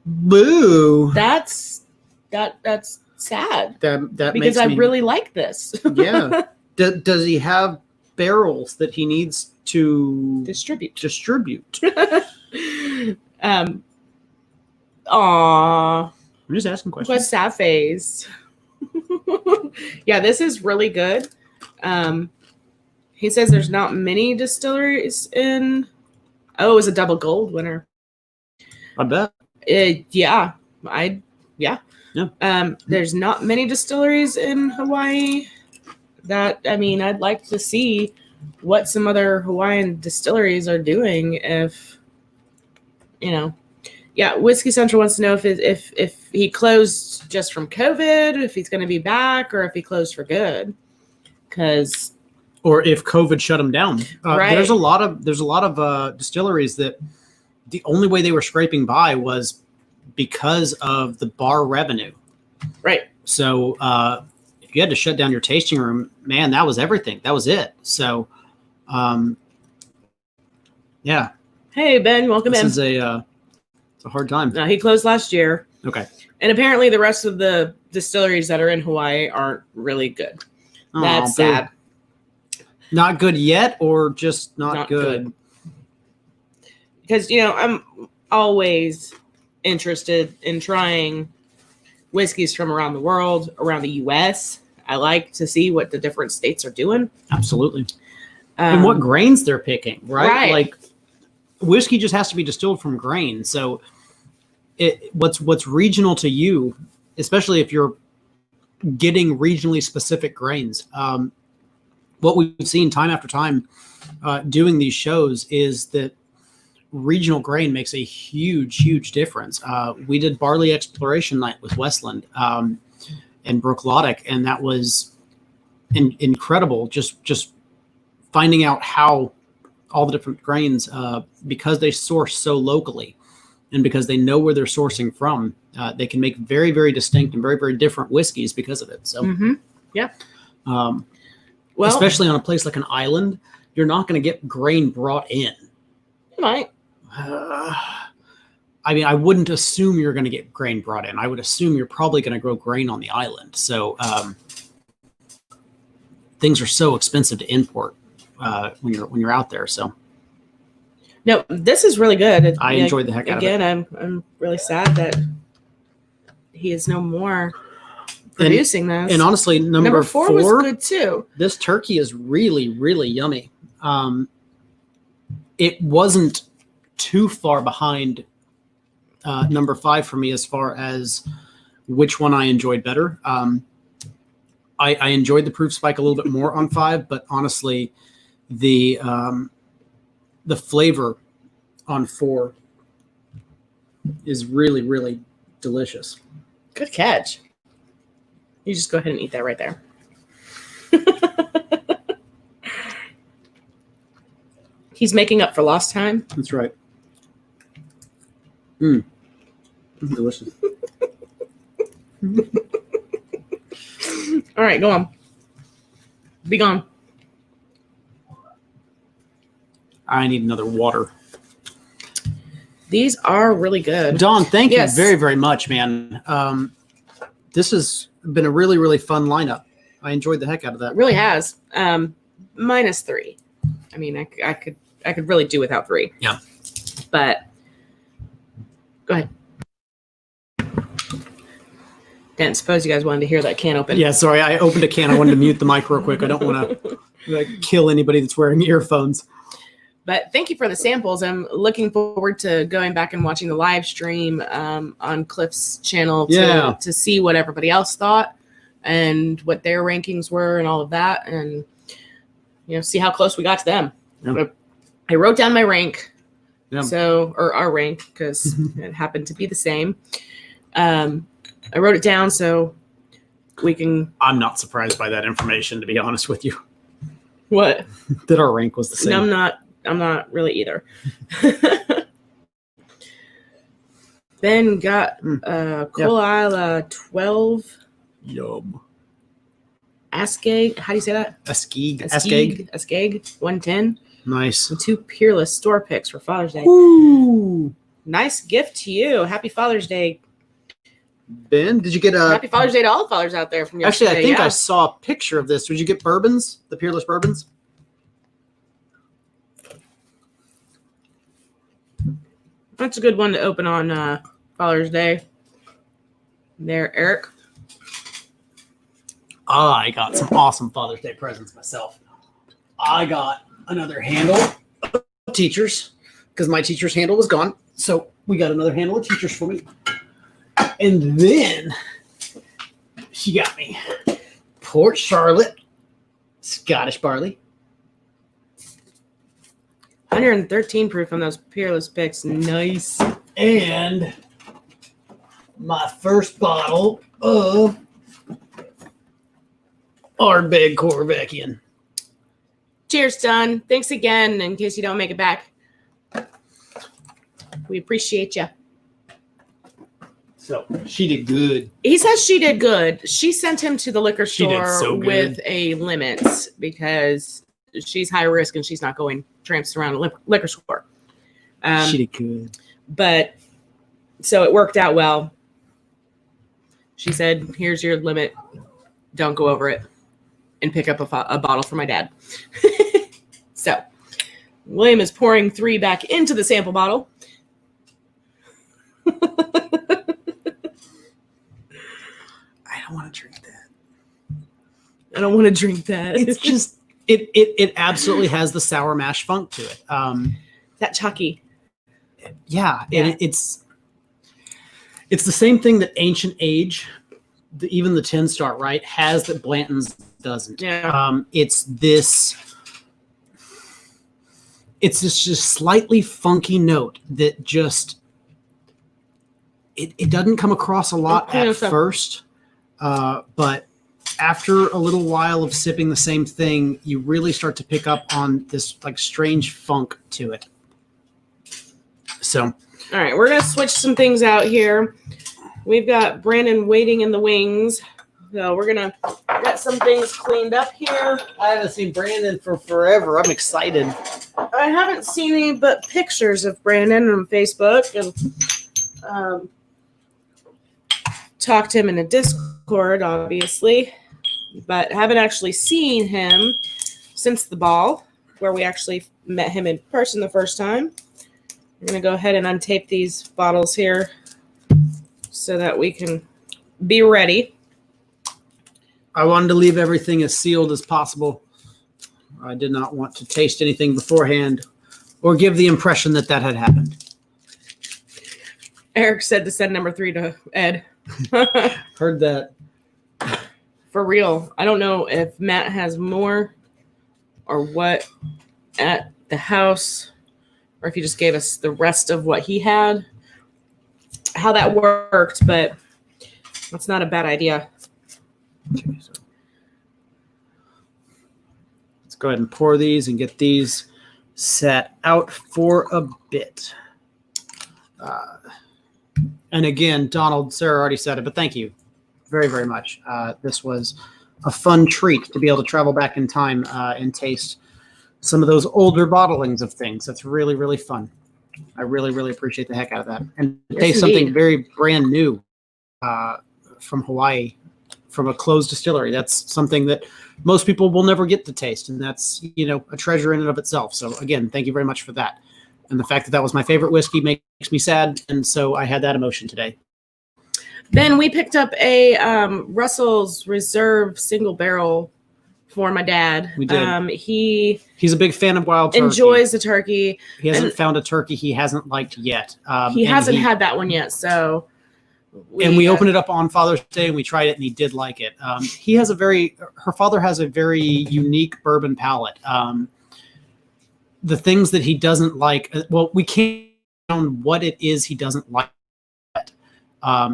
Speaker 2: Boo. That's sad. That because I really like this.
Speaker 1: Yeah. Does he have barrels that he needs to
Speaker 2: distribute? Aw.
Speaker 1: I'm just asking questions.
Speaker 2: What sad face. Yeah, this is really good. He says there's not many distilleries in. Oh, it was a double gold winner.
Speaker 1: I bet.
Speaker 2: Yeah.
Speaker 1: Yeah.
Speaker 2: There's not many distilleries in Hawaii. I'd like to see what some other Hawaiian distilleries are doing. If yeah, Whiskey Central wants to know if he closed just from COVID, if he's going to be back, or if he closed for good.
Speaker 1: Or if COVID shut them down.
Speaker 2: Right.
Speaker 1: There's a lot of distilleries that the only way they were scraping by was because of the bar revenue.
Speaker 2: Right.
Speaker 1: So if you had to shut down your tasting room, man, that was everything. That was it. So, yeah.
Speaker 2: Hey, Ben, welcome in.
Speaker 1: This is it's a hard time.
Speaker 2: No, he closed last year.
Speaker 1: Okay.
Speaker 2: And apparently the rest of the distilleries that are in Hawaii aren't really good. That's sad.
Speaker 1: Not good yet, or just not good?
Speaker 2: Because, I'm always interested in trying whiskeys from around the world, around the U.S. I like to see what the different states are doing.
Speaker 1: Absolutely. And what grains they're picking, right? Like, whiskey just has to be distilled from grain. So what's regional to you, especially if you're getting regionally specific grains. What we've seen time after time doing these shows is that regional grain makes a huge difference. We did barley exploration night with Westland and Brook Loddick, and that was incredible. Just finding out how all the different grains, because they source so locally and because they know where they're sourcing from, they can make very, very distinct and very, very different whiskeys because of it. So,
Speaker 2: yeah.
Speaker 1: Well, especially on a place like an island, you're not going to get grain brought in.
Speaker 2: You might.
Speaker 1: I wouldn't assume you're going to get grain brought in. I would assume you're probably going to grow grain on the island. So things are so expensive to import when you're out there. So
Speaker 2: no, this is really good.
Speaker 1: I enjoyed the heck out of it.
Speaker 2: Again, I'm really sad that he is no more producing those.
Speaker 1: And honestly, number four
Speaker 2: was good too.
Speaker 1: This turkey is really, really yummy. It wasn't too far behind number 5 for me as far as which one I enjoyed better. I enjoyed the proof spike a little bit more on 5, but honestly, the flavor on 4 is really, really delicious.
Speaker 2: Good catch. You just go ahead and eat that right there. He's making up for lost time.
Speaker 1: That's right. Delicious.
Speaker 2: All right, go on. Be gone.
Speaker 1: I need another water.
Speaker 2: These are really good.
Speaker 1: Don, thank you very, very much, man. This has been a really, really fun lineup. I enjoyed the heck out of that.
Speaker 2: It really has. -3. I mean, I could really do without 3.
Speaker 1: Yeah.
Speaker 2: But go ahead. Didn't suppose you guys wanted to hear that can open.
Speaker 1: Yeah, sorry. I opened a can. I wanted to mute the mic real quick. I don't want to kill anybody that's wearing earphones.
Speaker 2: But thank you for the samples. I'm looking forward to going back and watching the live stream on Cliff's channel to see what everybody else thought and what their rankings were and all of that, and see how close we got to them. Yeah. I wrote down my rank, or our rank, because it happened to be the same. I wrote it down so we can.
Speaker 1: I'm not surprised by that information, to be honest with you.
Speaker 2: What?
Speaker 1: That our rank was the same.
Speaker 2: No, I'm not really either. Ben got Koala 12.
Speaker 1: Yum.
Speaker 2: Askeg. How do you say that?
Speaker 1: Askeg.
Speaker 2: 110.
Speaker 1: Nice.
Speaker 2: And 2 Peerless store picks for Father's Day.
Speaker 1: Ooh.
Speaker 2: Nice gift to you. Happy Father's Day.
Speaker 1: Ben, did you get a...
Speaker 2: Happy Father's Day to all the fathers out there from yesterday.
Speaker 1: Actually, I think I saw a picture of this. Did you get bourbons? The Peerless bourbons?
Speaker 2: That's a good one to open on Father's Day. There, Eric.
Speaker 1: I got some awesome Father's Day presents myself. I got another handle of teachers because my teacher's handle was gone. So we got another handle of teachers for me. And then she got me Port Charlotte Scottish barley.
Speaker 2: 113 proof on those Peerless picks. Nice.
Speaker 1: And my first bottle of Ardbeg Corvecchian.
Speaker 2: Cheers, Don. Thanks again in case you don't make it back. We appreciate you.
Speaker 1: So she did good.
Speaker 2: He says she did good. She sent him to the liquor
Speaker 1: She did
Speaker 2: store
Speaker 1: so good.
Speaker 2: with a limit because she's high risk and she's not going tramps around a liquor store.
Speaker 1: She did good.
Speaker 2: But so it worked out well. She said, here's your limit. Don't go over it. And pick up a bottle for my dad. So William is pouring 3 back into the sample bottle.
Speaker 1: I don't want to drink that.
Speaker 2: I don't want to drink that.
Speaker 1: It's just it absolutely has the sour mash funk to it.
Speaker 2: That chalky.
Speaker 1: Yeah. It's the same thing that Ancient Age, even the 10-star, right, has that Blanton's doesn't.
Speaker 2: Yeah.
Speaker 1: It's this just slightly funky note that just it doesn't come across a lot at first, but after a little while of sipping the same thing, you really start to pick up on this like strange funk to it. So,
Speaker 2: All right, we're going to switch some things out here. We've got Brandon waiting in the wings. So we're going to get some things cleaned up here.
Speaker 1: I haven't seen Brandon for forever. I'm excited.
Speaker 2: I haven't seen any but pictures of Brandon on Facebook and talked to him in a Discord, obviously, but haven't actually seen him since the ball, where we actually met him in person the first time. I'm going to go ahead and untape these bottles here so that we can be ready.
Speaker 1: I wanted to leave everything as sealed as possible. I did not want to taste anything beforehand or give the impression that that had happened.
Speaker 2: Eric said to send number 3 to Ed.
Speaker 1: Heard that.
Speaker 2: For real. I don't know if Matt has more or what at the house, or if he just gave us the rest of what he had, how that worked, but that's not a bad idea.
Speaker 1: Okay, so let's go ahead and pour these and get these set out for a bit. And again, Donald, Sarah already said it, but thank you very, very much. This was a fun treat to be able to travel back in time and taste some of those older bottlings of things. That's really, really fun. I really, really appreciate the heck out of that. And to taste something very brand new from Hawaii, from a closed distillery. That's something that most people will never get to taste. And that's, a treasure in and of itself. So again, thank you very much for that. And the fact that that was my favorite whiskey makes me sad. And so I had that emotion today.
Speaker 2: Then we picked up a Russell's Reserve single barrel for my dad.
Speaker 1: We did.
Speaker 2: He's
Speaker 1: a big fan of wild turkey.
Speaker 2: Enjoys the turkey.
Speaker 1: He hasn't found a turkey he hasn't liked yet.
Speaker 2: He hasn't had that one yet. So
Speaker 1: we opened it up on Father's Day and we tried it and he did like it. Her father has a very unique bourbon palate. The things that he doesn't like, we can't know what it is he doesn't like.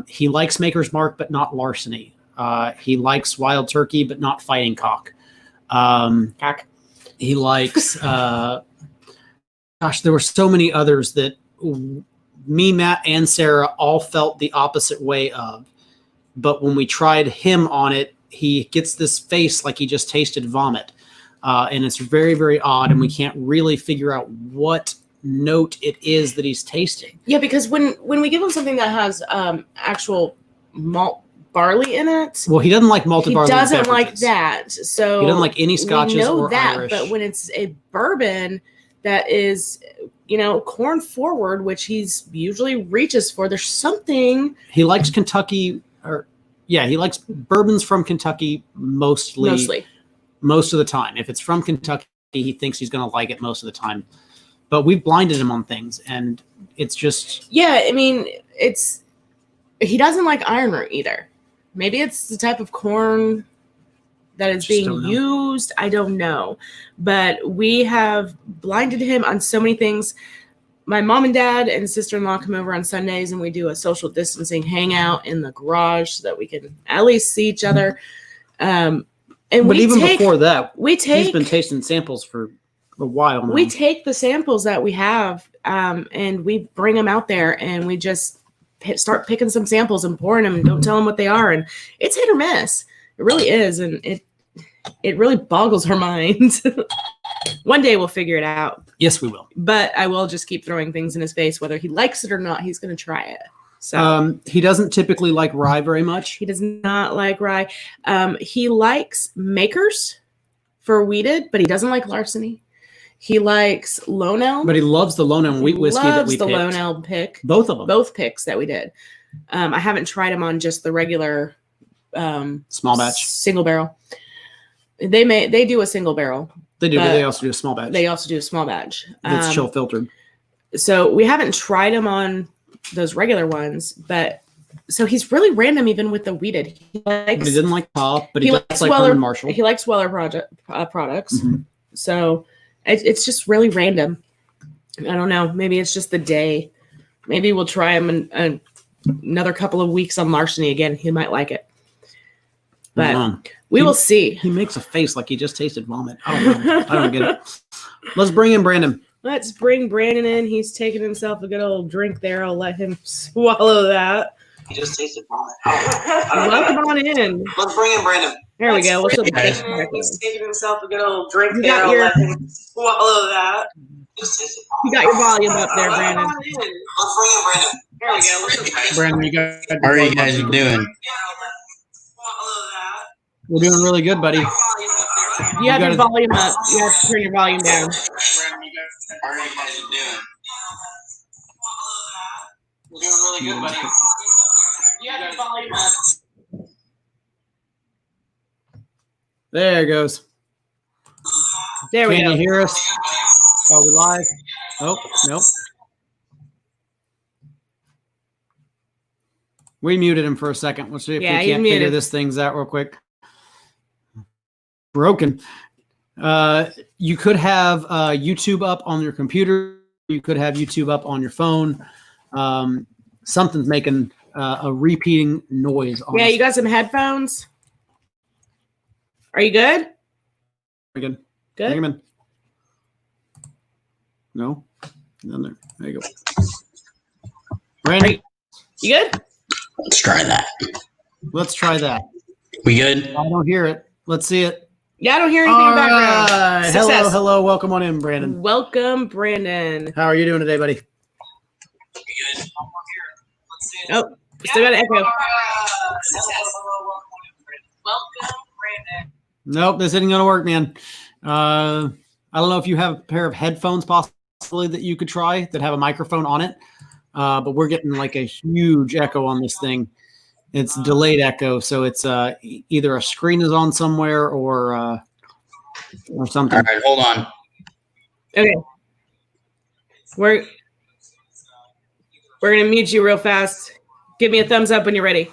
Speaker 1: He likes Maker's Mark, but not larceny. He likes wild turkey, but not fighting cock. He likes, there were so many others that me, Matt, and Sarah all felt the opposite way of. But when we tried him on it, he gets this face like he just tasted vomit. And it's very, very odd. And we can't really figure out what note it is that he's tasting.
Speaker 2: Yeah, because when we give him something that has actual malt barley in it,
Speaker 1: well, he doesn't like malted barley.
Speaker 2: He doesn't like that. So
Speaker 1: he doesn't like any scotches
Speaker 2: we know
Speaker 1: or
Speaker 2: that,
Speaker 1: Irish.
Speaker 2: But when it's a bourbon that is corn forward, which he's usually reaches for. There's something
Speaker 1: he likes Kentucky, he likes bourbons from Kentucky mostly most of the time. If it's from Kentucky, he thinks he's going to like it most of the time. But we've blinded him on things, and it's just
Speaker 2: he doesn't like iron root either. Maybe it's the type of corn that is being used. I don't know. But we have blinded him on so many things. My mom and dad and sister-in-law come over on Sundays, and we do a social distancing hangout in the garage so that we can at least see each other. Before that, he's been tasting samples for a while now. We take the samples that we have, and we bring them out there, and we just start picking some samples and pouring them, and don't tell them what they are. And it's hit or miss. It really is, and it really boggles our mind. One day we'll figure it out.
Speaker 1: Yes, we will.
Speaker 2: But I will just keep throwing things in his face, whether he likes it or not. He's going to try it. So
Speaker 1: he doesn't typically like rye very much.
Speaker 2: He does not like rye. He likes makers for wheated, but he doesn't like larceny. He likes Lone Elm,
Speaker 1: but he loves the Lone Elm wheat whiskey that we picked.
Speaker 2: Lone Elm pick.
Speaker 1: Both of them.
Speaker 2: Both picks that we did. I haven't tried them on just the regular
Speaker 1: small batch,
Speaker 2: single barrel. They do a single barrel.
Speaker 1: They do, but they also do a small batch.
Speaker 2: They also do a small batch.
Speaker 1: It's chill filtered.
Speaker 2: So we haven't tried them on those regular ones, but so he's really random even with the wheated. He
Speaker 1: didn't like pop, but he likes like Herman Marshall.
Speaker 2: He likes Weller products. Mm-hmm. So it's just really random. I don't know. Maybe it's just the day. Maybe we'll try him in another couple of weeks on larceny again. He might like it. But we will see.
Speaker 1: He makes a face like he just tasted vomit. I don't get it. Let's bring in Brandon.
Speaker 2: Let's bring Brandon in. He's taking himself a good old drink there. I'll let him swallow that.
Speaker 3: He just tasted vomit.
Speaker 2: Welcome on in.
Speaker 3: Let's bring in Brandon.
Speaker 2: There we go.
Speaker 3: He's taking himself a good old drink there. I'll let him swallow that.
Speaker 2: You got your volume up there, Brandon.
Speaker 3: Let's bring in Brandon.
Speaker 2: There we go.
Speaker 1: Brandon,
Speaker 3: how are you guys doing?
Speaker 1: We're doing really good, buddy.
Speaker 2: You have your volume up. You have to turn your volume down.
Speaker 3: How are you guys doing? We're doing really good, buddy.
Speaker 2: You have your volume up.
Speaker 1: There it goes.
Speaker 2: There we go.
Speaker 1: Can you hear us? Are we live? Oh, nope. We muted him for a second. Let's see if we can't figure this things out real quick. Broken. You could have YouTube up on your computer. You could have YouTube up on your phone. Something's making a repeating noise.
Speaker 2: Yeah, you got some headphones? Are you good?
Speaker 1: Very good.
Speaker 2: Good.
Speaker 1: Bring him in. No? In there. There you go. Randy?
Speaker 2: You good?
Speaker 3: Let's try that.
Speaker 1: Let's try that.
Speaker 3: We good?
Speaker 1: I don't hear it. Let's see it.
Speaker 2: Yeah, I don't hear anything in the background.
Speaker 1: Right. Hello. Welcome on in, Brandon.
Speaker 2: Welcome, Brandon.
Speaker 1: How are you doing today, buddy?
Speaker 3: We good?
Speaker 2: Oh, still got an echo.
Speaker 3: Welcome,
Speaker 2: Brandon.
Speaker 1: Nope, this isn't going to work, man. I don't know if you have a pair of headphones possibly that you could try that have a microphone on it, but we're getting like a huge echo on this thing. It's delayed echo, so it's either a screen is on somewhere or something.
Speaker 3: All right, hold on.
Speaker 2: Okay. We're going to mute you real fast. Give me a thumbs up when you're ready.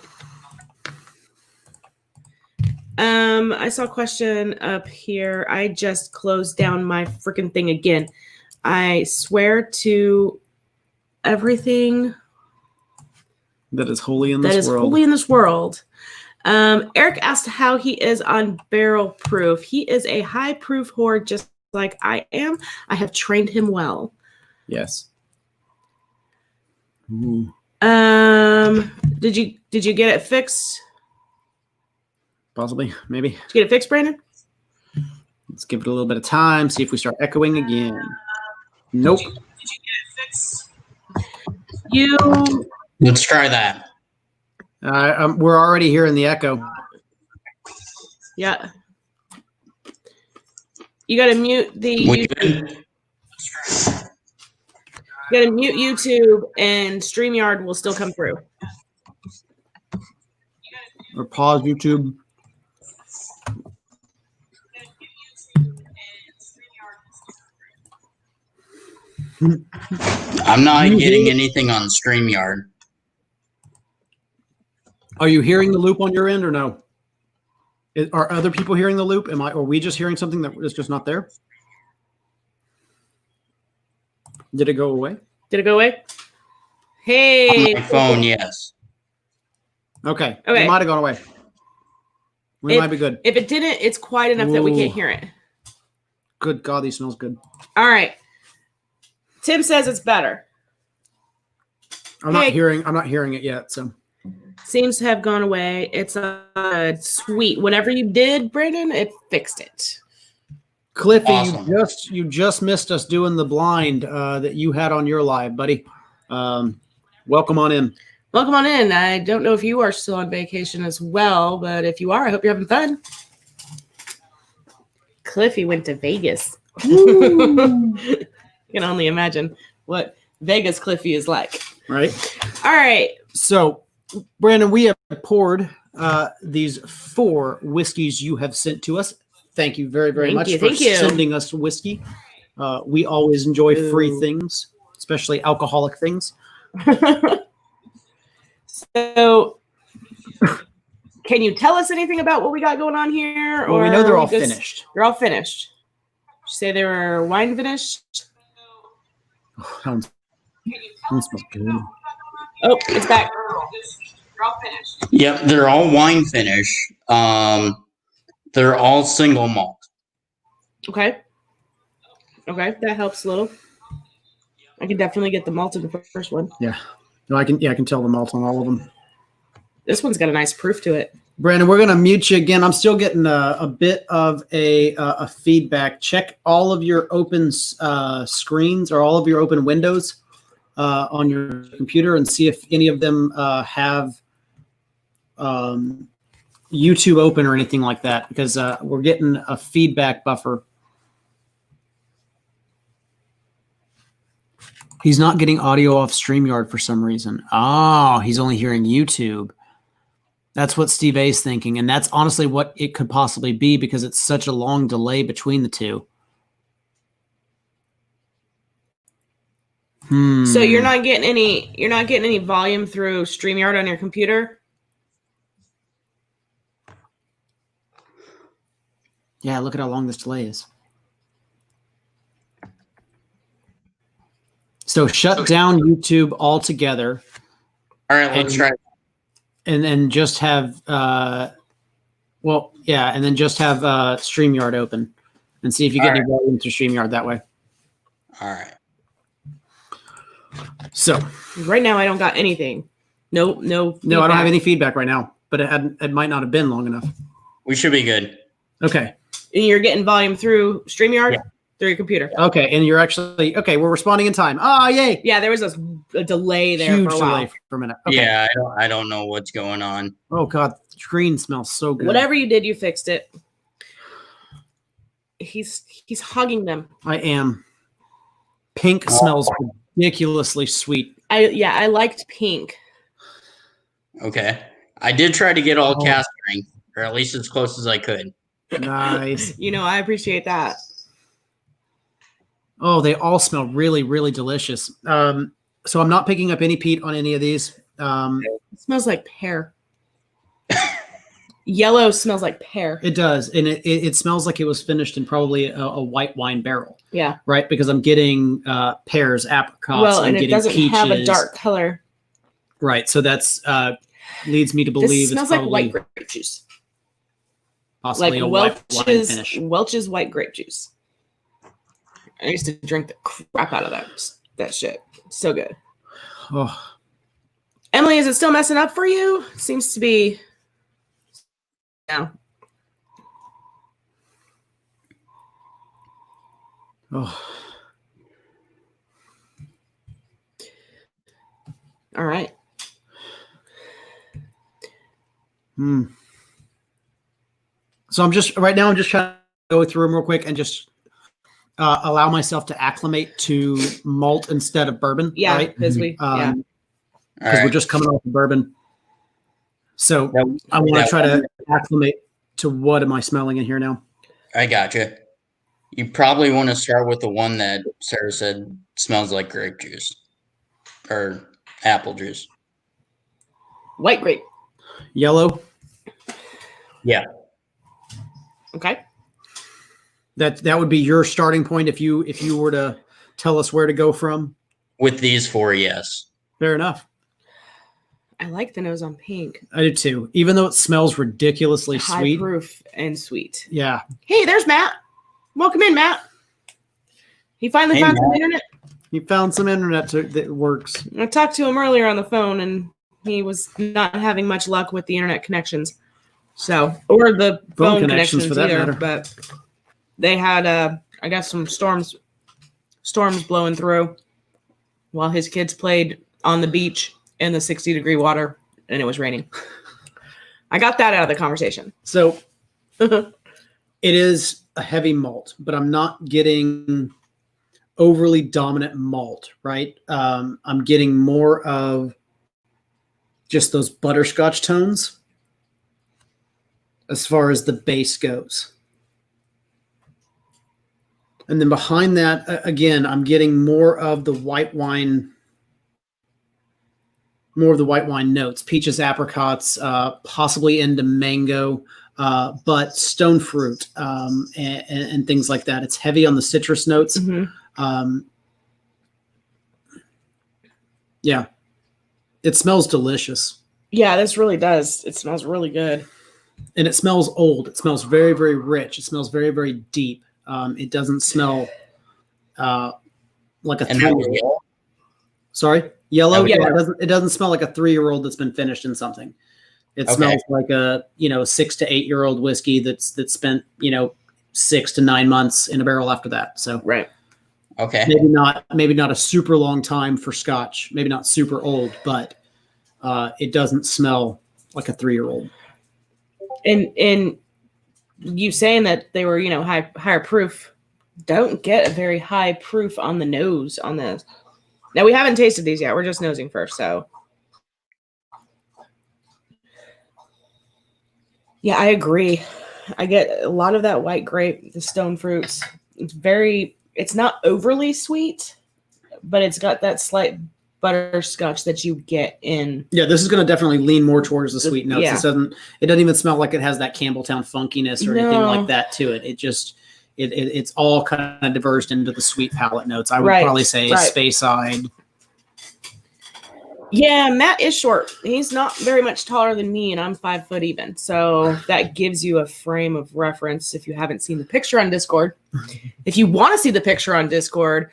Speaker 2: I saw a question up here. I just closed down my freaking thing again. I swear to everything
Speaker 1: that is holy in this
Speaker 2: world. Eric asked how he is on barrel proof. He is a high proof whore, just like I am. I have trained him well.
Speaker 1: Yes.
Speaker 2: Ooh. Did you get it fixed?
Speaker 1: Possibly, maybe.
Speaker 2: Did you get it fixed, Brandon?
Speaker 1: Let's give it a little bit of time. See if we start echoing again. Nope.
Speaker 3: Did you get it fixed? Let's try that.
Speaker 1: We're already hearing the echo.
Speaker 2: Yeah. You got to mute the. You gotta mute YouTube and StreamYard will still come through.
Speaker 1: Or pause YouTube.
Speaker 4: I'm not getting anything on StreamYard.
Speaker 1: Are you hearing the loop on your end or no? Are other people hearing the loop? Are we just hearing something that is just not there? Did it go away?
Speaker 2: Did it go away? Hey.
Speaker 4: On my phone, yes.
Speaker 1: Okay.
Speaker 2: Okay.
Speaker 1: It might have gone away. We might be good.
Speaker 2: If it didn't, it's quiet enough that we can't hear it.
Speaker 1: Good God, these smells good.
Speaker 2: All right. Tim says it's better.
Speaker 1: I'm not hearing it yet, so.
Speaker 2: Seems to have gone away. It's sweet. Whatever you did, Brandon, it fixed it.
Speaker 1: Cliffy,
Speaker 4: Awesome.
Speaker 1: you just missed us doing the blind that you had on your live, buddy. Welcome on in.
Speaker 2: Welcome on in. I don't know if you are still on vacation as well, but if you are, I hope you're having fun. Cliffy went to Vegas. You can only imagine what Vegas Cliffy is like.
Speaker 1: Right.
Speaker 2: All right.
Speaker 1: So, Brandon, we have poured these 4 whiskeys you have sent to us. Thank you very, very much for sending us whiskey. We always enjoy free things, especially alcoholic things.
Speaker 2: So, can you tell us anything about what we got going on here?
Speaker 1: Well, we know they're all finished.
Speaker 2: They're all finished. Did you say they were wine finished?
Speaker 1: Oh, that smells good.
Speaker 2: Oh, it's back.
Speaker 4: Yep, they're all wine finish. They're all single malt.
Speaker 2: Okay. Okay, that helps a little. I can definitely get the malt in the first one.
Speaker 1: Yeah. No, I can tell the malt on all of them.
Speaker 2: This one's got a nice proof to it.
Speaker 1: Brandon, we're going to mute you again. I'm still getting a bit of a feedback. Check all of your open screens or all of your open windows on your computer and see if any of them have YouTube open or anything like that, because we're getting a feedback buffer. He's not getting audio off StreamYard for some reason. Oh, he's only hearing YouTube. That's what Steve A is thinking, and that's honestly what it could possibly be because it's such a long delay between the two.
Speaker 2: So you're not getting any volume through StreamYard on your computer?
Speaker 1: Yeah, look at how long this delay is. So shut down YouTube altogether.
Speaker 4: All right, let's try.
Speaker 1: And then just have and then just have StreamYard open and see if you get any volume through StreamYard that way.
Speaker 4: All right.
Speaker 1: So
Speaker 2: right now I don't got anything. No,
Speaker 1: I don't have any feedback right now, but it might not have been long enough.
Speaker 4: We should be good.
Speaker 1: Okay.
Speaker 2: And you're getting volume through StreamYard through your computer.
Speaker 1: Okay, and you're actually we're responding in time. Oh, yay!
Speaker 2: Yeah, there was a delay there
Speaker 1: Huge
Speaker 2: for a while.
Speaker 1: delay for a minute. Okay.
Speaker 4: Yeah, I don't know what's going on.
Speaker 1: Oh God, the screen smells so good.
Speaker 2: Whatever you did, you fixed it. He's hogging them.
Speaker 1: I am. Pink smells ridiculously sweet.
Speaker 2: I liked pink.
Speaker 4: Okay. I did try to get all cask strength, or at least as close as I could.
Speaker 1: Nice.
Speaker 2: I appreciate that.
Speaker 1: Oh, they all smell really, really delicious. So I'm not picking up any peat on any of these.
Speaker 2: It smells like pear. Yellow smells like pear.
Speaker 1: It does, and it smells like it was finished in probably a white wine barrel.
Speaker 2: Yeah.
Speaker 1: Right, because I'm getting pears, apricots.
Speaker 2: Well,
Speaker 1: and
Speaker 2: it doesn't
Speaker 1: peaches.
Speaker 2: have a dark color.
Speaker 1: Right, so that's leads me to believe
Speaker 2: this smells
Speaker 1: it's
Speaker 2: like white grape juice.
Speaker 1: Possibly
Speaker 2: like
Speaker 1: a white wine finish.
Speaker 2: Welch's white grape juice. I used to drink the crap out of that shit. So good.
Speaker 1: Oh.
Speaker 2: Emily, is it still messing up for you? Seems to be. No.
Speaker 1: Oh.
Speaker 2: All right.
Speaker 1: So I'm just trying to go through them real quick and just allow myself to acclimate to malt instead of bourbon.
Speaker 2: Yeah,
Speaker 1: right?
Speaker 2: because we yeah.
Speaker 4: All
Speaker 1: Because we're
Speaker 4: right.
Speaker 1: just coming off of bourbon. So
Speaker 4: That-
Speaker 1: I want to
Speaker 4: that
Speaker 1: try
Speaker 4: one-
Speaker 1: to acclimate to what am I smelling in here now?
Speaker 4: I gotcha. You probably want to start with the one that Sarah said smells like grape juice or apple juice.
Speaker 2: White grape.
Speaker 1: Yellow.
Speaker 4: Yeah.
Speaker 2: Okay.
Speaker 1: That would be your starting point if you were to tell us where to go from.
Speaker 4: With these four, yes.
Speaker 1: Fair enough.
Speaker 2: I like the nose on pink.
Speaker 1: I do too. Even though it smells ridiculously
Speaker 2: High
Speaker 1: sweet.
Speaker 2: proof and sweet.
Speaker 1: Yeah.
Speaker 2: Hey, there's Matt. Welcome in, Matt. He finally
Speaker 4: Hey,
Speaker 2: found some
Speaker 4: Matt.
Speaker 2: internet.
Speaker 1: You found some internet that works.
Speaker 2: I talked to him earlier on the phone, and he was not having much luck with the internet connections. So, or the phone connections
Speaker 1: for that
Speaker 2: either.
Speaker 1: matter.
Speaker 2: But they had, I guess, some storms blowing through while his kids played on the beach in the 60-degree water, and it was raining. I got that out of the conversation.
Speaker 1: So it is a heavy malt, but I'm not getting overly dominant malt, right? I'm getting more of just those butterscotch tones as far as the base goes. And then behind that, again, I'm getting more of the white wine notes, peaches, apricots, possibly into mango, but stone fruit and things like that. It's heavy on the citrus notes.
Speaker 2: Mm-hmm.
Speaker 1: Yeah, it smells delicious.
Speaker 2: Yeah, this really does. It smells really good.
Speaker 1: And it smells old. It smells very, very rich. It smells very, very deep. It doesn't smell like a
Speaker 4: And that was
Speaker 1: 3-year-old.
Speaker 4: yellow?
Speaker 1: Sorry, yellow.
Speaker 4: That was
Speaker 1: Yeah, it doesn't smell like a 3-year-old that's been finished in something. It
Speaker 4: Okay.
Speaker 1: smells like a 6 to 8-year-old whiskey that's spent 6 to 9 months in a barrel after that. So
Speaker 2: Right.
Speaker 4: Okay.
Speaker 1: maybe not a super long time for Scotch. Maybe not super old, but it doesn't smell like a 3-year-old.
Speaker 2: And you saying that they were, higher proof, don't get a very high proof on the nose on this. Now, we haven't tasted these yet. We're just nosing first. So, yeah, I agree. I get a lot of that white grape, the stone fruits. It's not overly sweet, but it's got that slight butterscotch that you get in.
Speaker 1: Yeah, this is going to definitely lean more towards the sweet notes.
Speaker 2: Yeah.
Speaker 1: It doesn't even smell like it has that Campbelltown funkiness or anything
Speaker 2: No.
Speaker 1: like that to it. It just it's all kind of diverged into the sweet palate notes. I would
Speaker 2: Right,
Speaker 1: probably say
Speaker 2: right.
Speaker 1: Speyside.
Speaker 2: Yeah, Matt is short. He's not very much taller than me, and I'm 5 foot even. So that gives you a frame of reference if you haven't seen the picture on Discord. If you want to see the picture on Discord,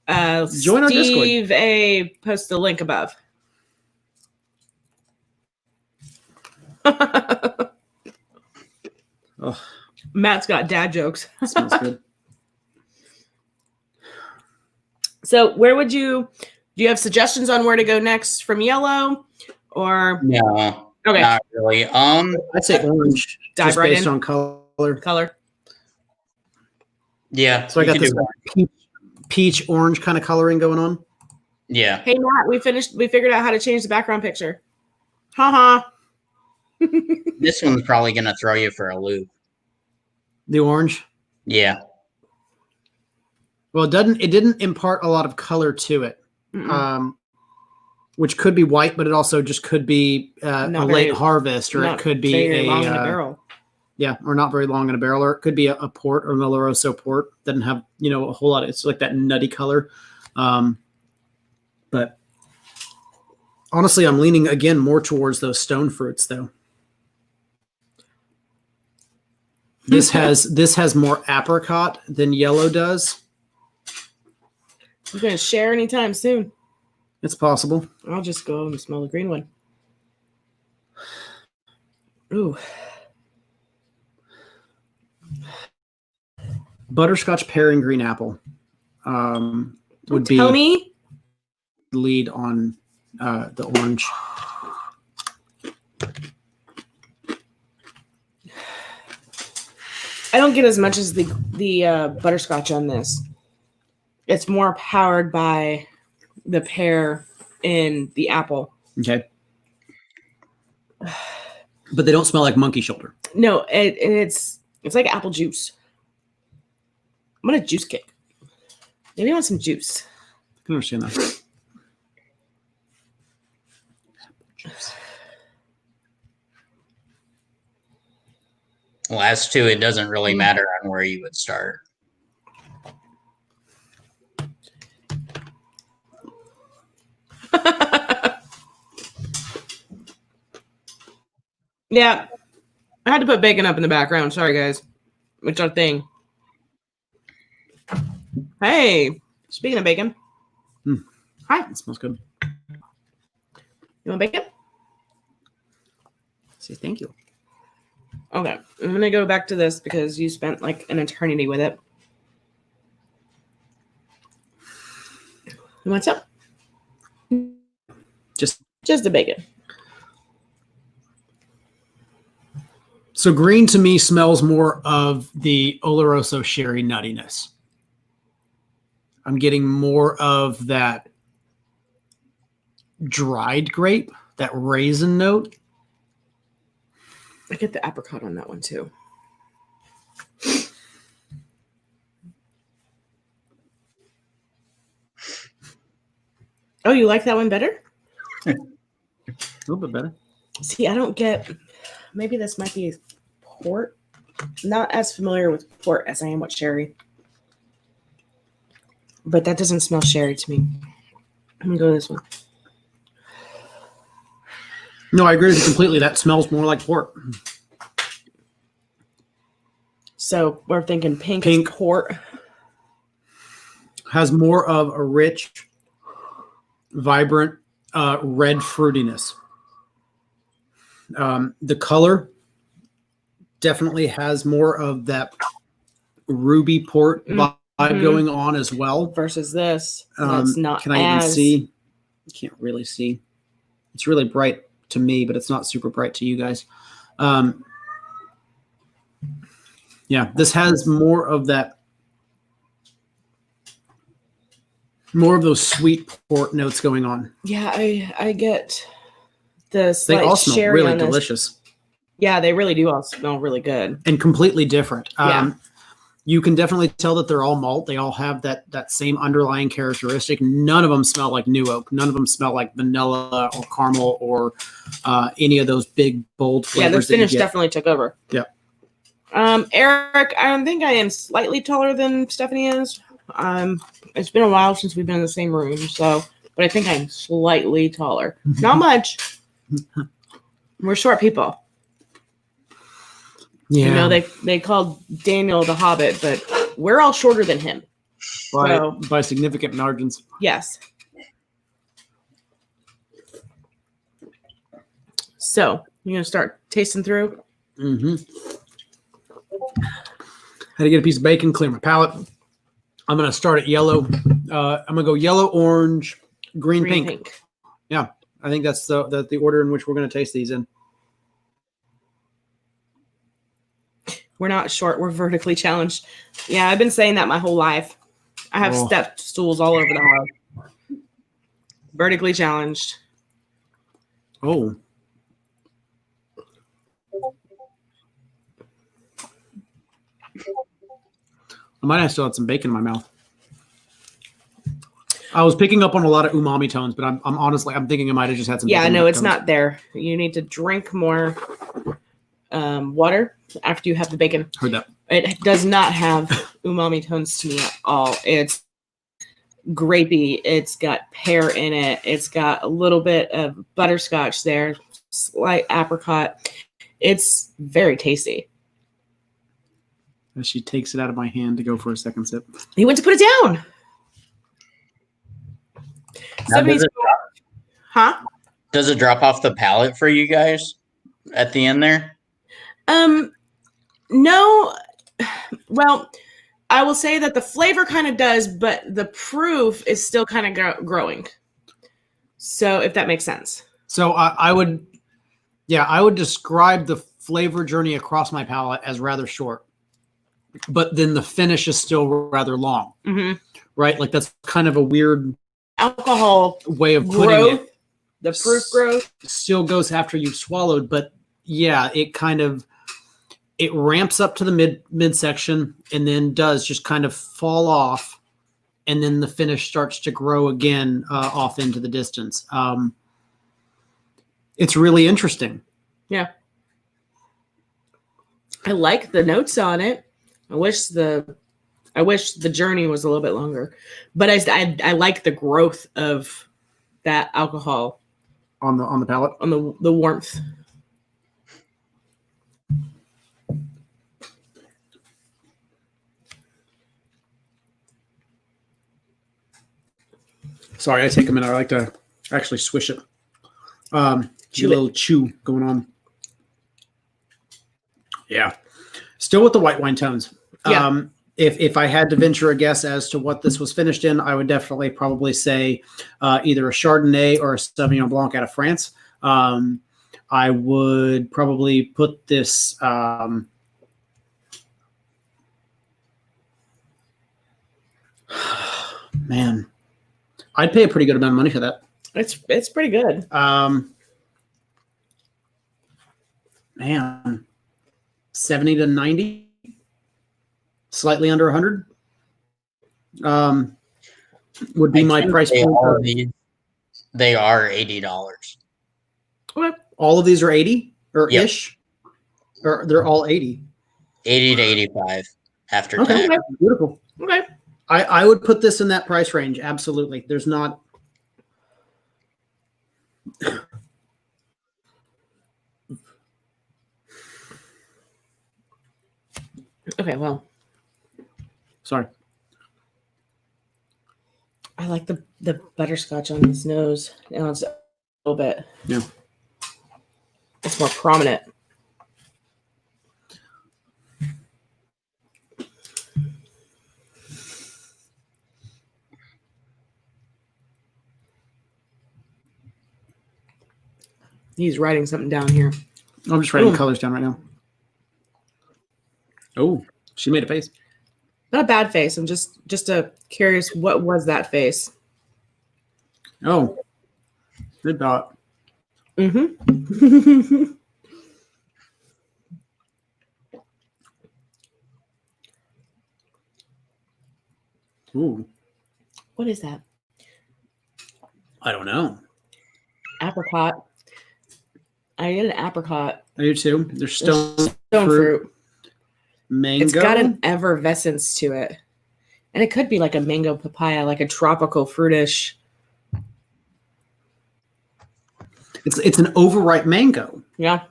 Speaker 1: Join our Discord.
Speaker 2: Steve A posts the link above.
Speaker 1: Oh,
Speaker 2: Matt's got dad jokes.
Speaker 1: it smells good.
Speaker 2: So do you have suggestions on where to go next from yellow or
Speaker 4: No,
Speaker 2: okay,
Speaker 4: not really.
Speaker 1: I'd say orange,
Speaker 2: Dive
Speaker 1: just
Speaker 2: right
Speaker 1: based
Speaker 2: in.
Speaker 1: on color.
Speaker 2: color?
Speaker 4: Yeah.
Speaker 1: So I
Speaker 4: you
Speaker 1: got
Speaker 4: could
Speaker 1: this
Speaker 4: do-
Speaker 1: peach orange kind of coloring going on.
Speaker 4: Yeah.
Speaker 2: Hey Matt, we figured out how to change the background picture. Haha.
Speaker 4: This one's probably gonna throw you for a loop.
Speaker 1: The orange.
Speaker 4: Yeah.
Speaker 1: Well, it didn't impart a lot of color to it. Which could be white, but it also just could be a
Speaker 2: Not
Speaker 1: late
Speaker 2: very-
Speaker 1: harvest, or it
Speaker 2: Not
Speaker 1: could be
Speaker 2: very long in a barrel.
Speaker 1: Yeah, or not very long in a barrel, or it could be a port or Oloroso port. Doesn't have a whole lot. It's like that nutty color. But honestly, I'm leaning again more towards those stone fruits, though. This has more apricot than yellow does.
Speaker 2: You gonna share anytime soon?
Speaker 1: It's possible.
Speaker 2: I'll just go and smell the green one. Ooh.
Speaker 1: Butterscotch, pear, and green apple would be
Speaker 2: Tell me.
Speaker 1: lead on the orange.
Speaker 2: I don't get as much as the butterscotch on this. It's more powered by the pear in the apple.
Speaker 1: Okay. But they don't smell like monkey shoulder.
Speaker 2: No, it's like apple juice. I'm gonna juice kick. Maybe I want some juice.
Speaker 1: I can understand that.
Speaker 4: Last two, it doesn't really matter on where you would start.
Speaker 2: Yeah, I had to put bacon up in the background. Sorry, guys. It's our thing. Hey, speaking of bacon. Hi.
Speaker 1: It smells good.
Speaker 2: You want bacon?
Speaker 1: Say thank you.
Speaker 2: Okay, I'm going to go back to this because you spent like an eternity with it. What's up? Just the bacon.
Speaker 1: So green to me smells more of the Oloroso sherry nuttiness. I'm getting more of that dried grape, that raisin note.
Speaker 2: I get the apricot on that one too. Oh, you like that one better?
Speaker 1: A little bit better.
Speaker 2: See, I don't get, maybe this might be port. Not as familiar with port as I am with sherry. But that doesn't smell sherry to me. I'm going to go this one.
Speaker 1: No, I agree with you completely. That smells more like port.
Speaker 2: So we're thinking pink
Speaker 1: Pink.
Speaker 2: is port.
Speaker 1: Has more of a rich, vibrant, red fruitiness. The color definitely has more of that ruby port vibe going on as well.
Speaker 2: Versus this. That's not
Speaker 1: Can I even see? You can't really see. It's really bright to me, but it's not super bright to you guys. Yeah, this has more of that, more of those sweet port notes going on.
Speaker 2: Yeah, I get the slight
Speaker 1: They all smell
Speaker 2: sherry
Speaker 1: really
Speaker 2: on this.
Speaker 1: delicious.
Speaker 2: Yeah, they really do all smell really good.
Speaker 1: And completely different.
Speaker 2: Yeah.
Speaker 1: You can definitely tell that they're all malt. They all have that same underlying characteristic. None of them smell like new oak. None of them smell like vanilla or caramel or any of those big, bold flavors.
Speaker 2: Yeah, the finish
Speaker 1: that you get.
Speaker 2: definitely took over.
Speaker 1: Yeah.
Speaker 2: Eric, I think I am slightly taller than Stephanie is. It's been a while since we've been in the same room, so, but I think I'm slightly taller. Not much. We're short people.
Speaker 1: Yeah.
Speaker 2: You know, they called Daniel the Hobbit, but we're all shorter than him.
Speaker 1: By significant margins.
Speaker 2: Yes. So, you're going to start tasting through?
Speaker 1: Mm-hmm. Had to get a piece of bacon, clear my palate. I'm going to start at yellow. I'm going to go yellow, orange, green, pink. Yeah, I think that's the order in which we're going to taste these in.
Speaker 2: We're not short. We're vertically challenged. Yeah, I've been saying that my whole life. I have step stools all over the house. Vertically challenged.
Speaker 1: Oh. I might have still had some bacon in my mouth. I was picking up on a lot of umami tones, but I'm honestly thinking I might have just had some.
Speaker 2: Yeah,
Speaker 1: bacon
Speaker 2: no, it's
Speaker 1: tones.
Speaker 2: not there. You need to drink more water after you have the bacon.
Speaker 1: Heard that.
Speaker 2: It does not have umami tones to me at all. It's grapey. It's got pear in it. It's got a little bit of butterscotch there, slight apricot. It's very tasty.
Speaker 1: As she takes it out of my hand to go for a second sip.
Speaker 2: He went to put it down.
Speaker 4: Does it drop off the palate for you guys at the end there?
Speaker 2: No. Well, I will say that the flavor kind of does, but the proof is still kind of growing. So if that makes sense.
Speaker 1: So I would describe the flavor journey across my palate as rather short. but then the finish is still rather long, right? Like that's kind of a weird
Speaker 2: alcohol
Speaker 1: way of putting
Speaker 2: growth,
Speaker 1: it.
Speaker 2: the proof growth
Speaker 1: still goes after you've swallowed, but yeah, it ramps up to the midsection and then does just kind of fall off, and then the finish starts to grow again off into the distance. It's really interesting.
Speaker 2: Yeah. I like the notes on it. I wish the journey was a little bit longer, but I like the growth of that alcohol
Speaker 1: on the palate,
Speaker 2: on the warmth.
Speaker 1: Sorry, I take a minute. I like to actually swish it.
Speaker 2: Chew
Speaker 1: a little chew going on. Yeah. Still with the white wine tones.
Speaker 2: Yeah.
Speaker 1: If I had to venture a guess as to what this was finished in, I would definitely probably say either a Chardonnay or a Sauvignon Blanc out of France. I would probably put this man, I'd pay a pretty good amount of money for that.
Speaker 2: It's pretty good.
Speaker 1: Man, 70 to 90, slightly under 100 would be my price point.
Speaker 4: They are $80.
Speaker 2: Okay.
Speaker 1: All of these are 80 or
Speaker 4: Yep.
Speaker 1: ish, or they're all 80.
Speaker 4: 80 to 85 after
Speaker 1: Okay,
Speaker 4: tax.
Speaker 1: beautiful.
Speaker 2: Okay.
Speaker 1: I would put this in that price range. Absolutely. There's not.
Speaker 2: Okay. Well,
Speaker 1: Sorry.
Speaker 2: I like the butterscotch on his nose. Now it's a little bit.
Speaker 1: Yeah.
Speaker 2: It's more prominent. He's writing something down here.
Speaker 1: I'm just writing
Speaker 2: Ooh.
Speaker 1: colors down right now. Oh, she made a face.
Speaker 2: Not a bad face. I'm just curious. What was that face?
Speaker 1: Oh, good thought.
Speaker 2: Mm-hmm.
Speaker 1: Ooh,
Speaker 2: What is that?
Speaker 1: I don't know.
Speaker 2: Apricot. I get an apricot.
Speaker 1: I do too. There's stone
Speaker 2: Fruit.
Speaker 1: mango.
Speaker 2: It's got an effervescence to it. And it could be like a mango papaya, like a tropical fruitish.
Speaker 1: It's an overripe mango.
Speaker 2: Yeah.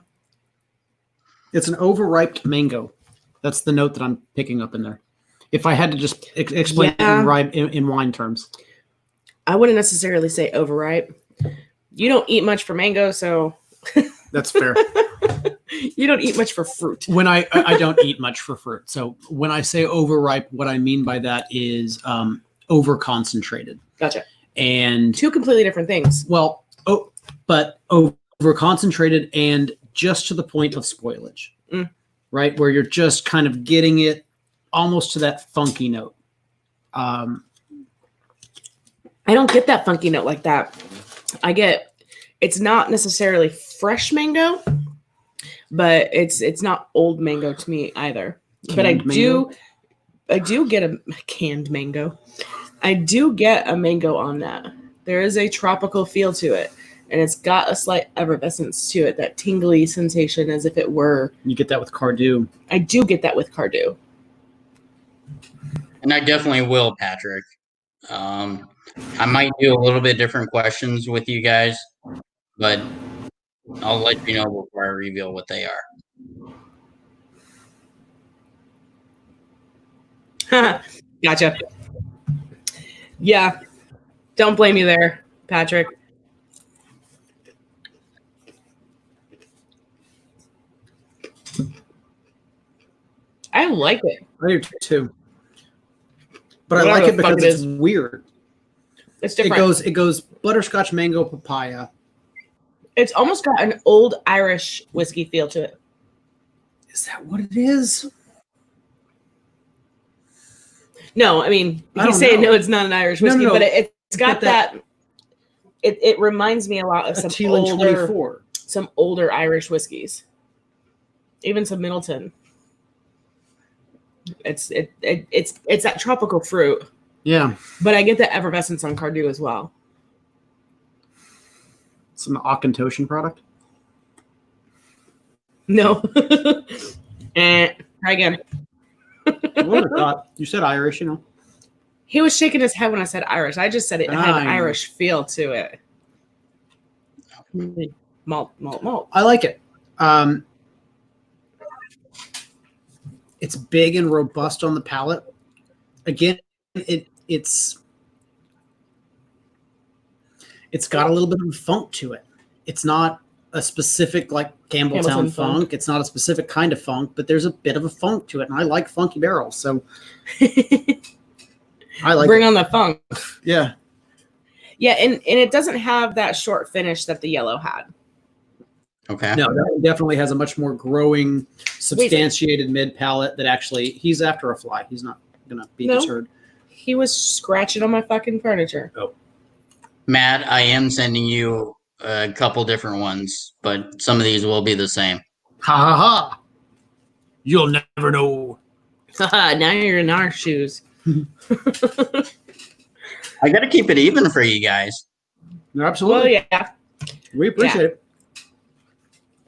Speaker 1: It's an overripe mango. That's the note that I'm picking up in there. If I had to just explain it in wine terms.
Speaker 2: I wouldn't necessarily say overripe. You don't eat much for mango, so
Speaker 1: That's fair.
Speaker 2: you don't eat much for fruit.
Speaker 1: When I don't eat much for fruit. So when I say overripe, what I mean by that is over concentrated.
Speaker 2: Gotcha.
Speaker 1: And
Speaker 2: Two completely different things.
Speaker 1: well, but over concentrated and just to the point of spoilage, right? Where you're just kind of getting it almost to that funky note.
Speaker 2: I don't get that funky note like that. It's not necessarily fresh mango, but it's not old mango to me either. But I do get a canned mango. I do get a mango on that. There is a tropical feel to it, and it's got a slight effervescence to it, that tingly sensation as if it were.
Speaker 1: You get that with Cardew.
Speaker 2: I do get that with Cardew.
Speaker 4: And I definitely will, Patrick. I might do a little bit different questions with you guys, but I'll let you know before I reveal what they are.
Speaker 2: Gotcha. Yeah. Don't blame me there, Patrick. I like it.
Speaker 1: I do too. But I
Speaker 2: Whatever
Speaker 1: like it
Speaker 2: the fuck
Speaker 1: because
Speaker 2: it
Speaker 1: it's
Speaker 2: is.
Speaker 1: weird.
Speaker 2: It's different.
Speaker 1: It goes butterscotch, mango, papaya.
Speaker 2: It's almost got an old Irish whiskey feel to it.
Speaker 1: Is that what it is?
Speaker 2: No, I mean,
Speaker 1: I
Speaker 2: he's
Speaker 1: don't
Speaker 2: saying
Speaker 1: know.
Speaker 2: no, it's not an Irish
Speaker 1: No,
Speaker 2: whiskey,
Speaker 1: no,
Speaker 2: but it's got
Speaker 1: but that-
Speaker 2: that. It reminds me a lot of
Speaker 1: A
Speaker 2: some
Speaker 1: Teelan
Speaker 2: older,
Speaker 1: 24.
Speaker 2: some older Irish whiskeys, even some Middleton. It's that tropical fruit,
Speaker 1: Yeah.
Speaker 2: but I get the effervescence on Cardew as well.
Speaker 1: It's an Auchentoshan product.
Speaker 2: No, and try again.
Speaker 1: I would have thought you said Irish, you know.
Speaker 2: He was shaking his head when I said Irish. I just said it had an
Speaker 1: I know.
Speaker 2: Irish feel to it. Malt.
Speaker 1: I like it. It's big and robust on the palate. Again, it's got a little bit of funk to it. It's not a specific like Campbelltown funk. It's not a specific kind of funk, but there's a bit of a funk to it, and I like funky barrels, so I like
Speaker 2: Bring on the funk.
Speaker 1: Yeah.
Speaker 2: Yeah, and it doesn't have that short finish that the yellow had.
Speaker 4: Okay.
Speaker 1: No, that one definitely has a much more growing, substantiated mid palate that actually he's after a fly. He's not gonna be deterred.
Speaker 2: He was scratching on my fucking furniture.
Speaker 1: Oh.
Speaker 4: Matt, I am sending you a couple different ones, but some of these will be the same.
Speaker 1: Ha ha ha. You'll never know.
Speaker 2: Now you're in our shoes.
Speaker 4: I got to keep it even for you guys.
Speaker 1: No, absolutely.
Speaker 2: Well, yeah.
Speaker 1: We appreciate it.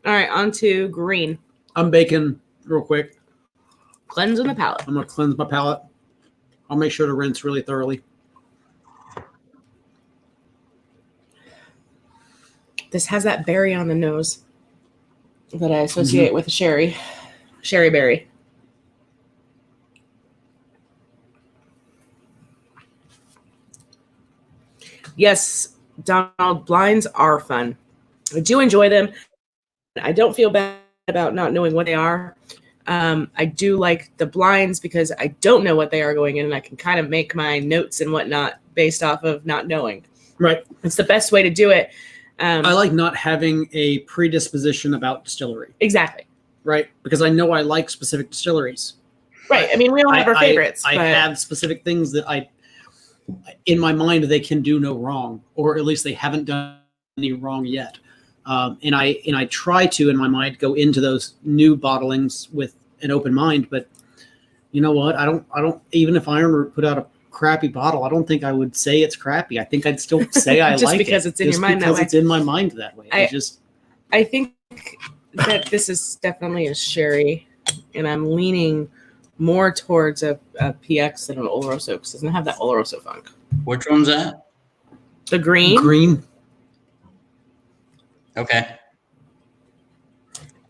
Speaker 2: All right, on to green.
Speaker 1: I'm baking real quick.
Speaker 2: Cleansing the palate.
Speaker 1: I'm gonna cleanse my palate. I'll make sure to rinse really thoroughly.
Speaker 2: This has that berry on the nose that I associate with a sherry berry. Yes, Donald, blinds are fun. I do enjoy them. I don't feel bad about not knowing what they are. I do like the blinds because I don't know what they are going in, and I can kind of make my notes and whatnot based off of not knowing.
Speaker 1: Right.
Speaker 2: It's the best way to do it.
Speaker 1: I like not having a predisposition about distillery.
Speaker 2: Exactly.
Speaker 1: Right. Because I know I like specific distilleries.
Speaker 2: Right. I mean, we all have our favorites.
Speaker 1: I have specific things that in my mind, they can do no wrong, or at least they haven't done any wrong yet. And I try to, in my mind, go into those new bottlings with an open mind. But you know what? I don't. Even if Ironroot put out a crappy bottle, I don't think I would say it's crappy. I think I'd still say I
Speaker 2: just
Speaker 1: like it.
Speaker 2: because it's in your mind that way.
Speaker 1: Because it's in my mind that way.
Speaker 2: I think that this is definitely a sherry, and I'm leaning more towards a PX than an Oloroso because it doesn't have that Oloroso funk.
Speaker 4: Which one's that?
Speaker 2: The green.
Speaker 1: Green.
Speaker 4: Okay.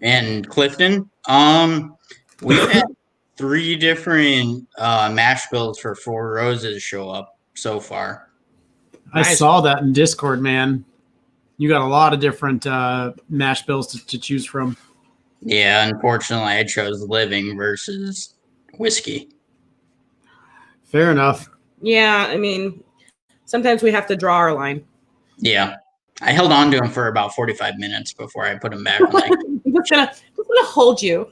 Speaker 4: And Clifton, we've had 3 different mash bills for Four Roses show up so far.
Speaker 1: I saw that in Discord, man. You got a lot of different mash bills to choose from.
Speaker 4: Yeah, unfortunately, I chose living versus whiskey.
Speaker 1: Fair enough.
Speaker 2: Yeah, I mean, sometimes we have to draw our line.
Speaker 4: Yeah. I held on to him for about 45 minutes before I put him back. I'm like,
Speaker 2: I'm gonna hold you.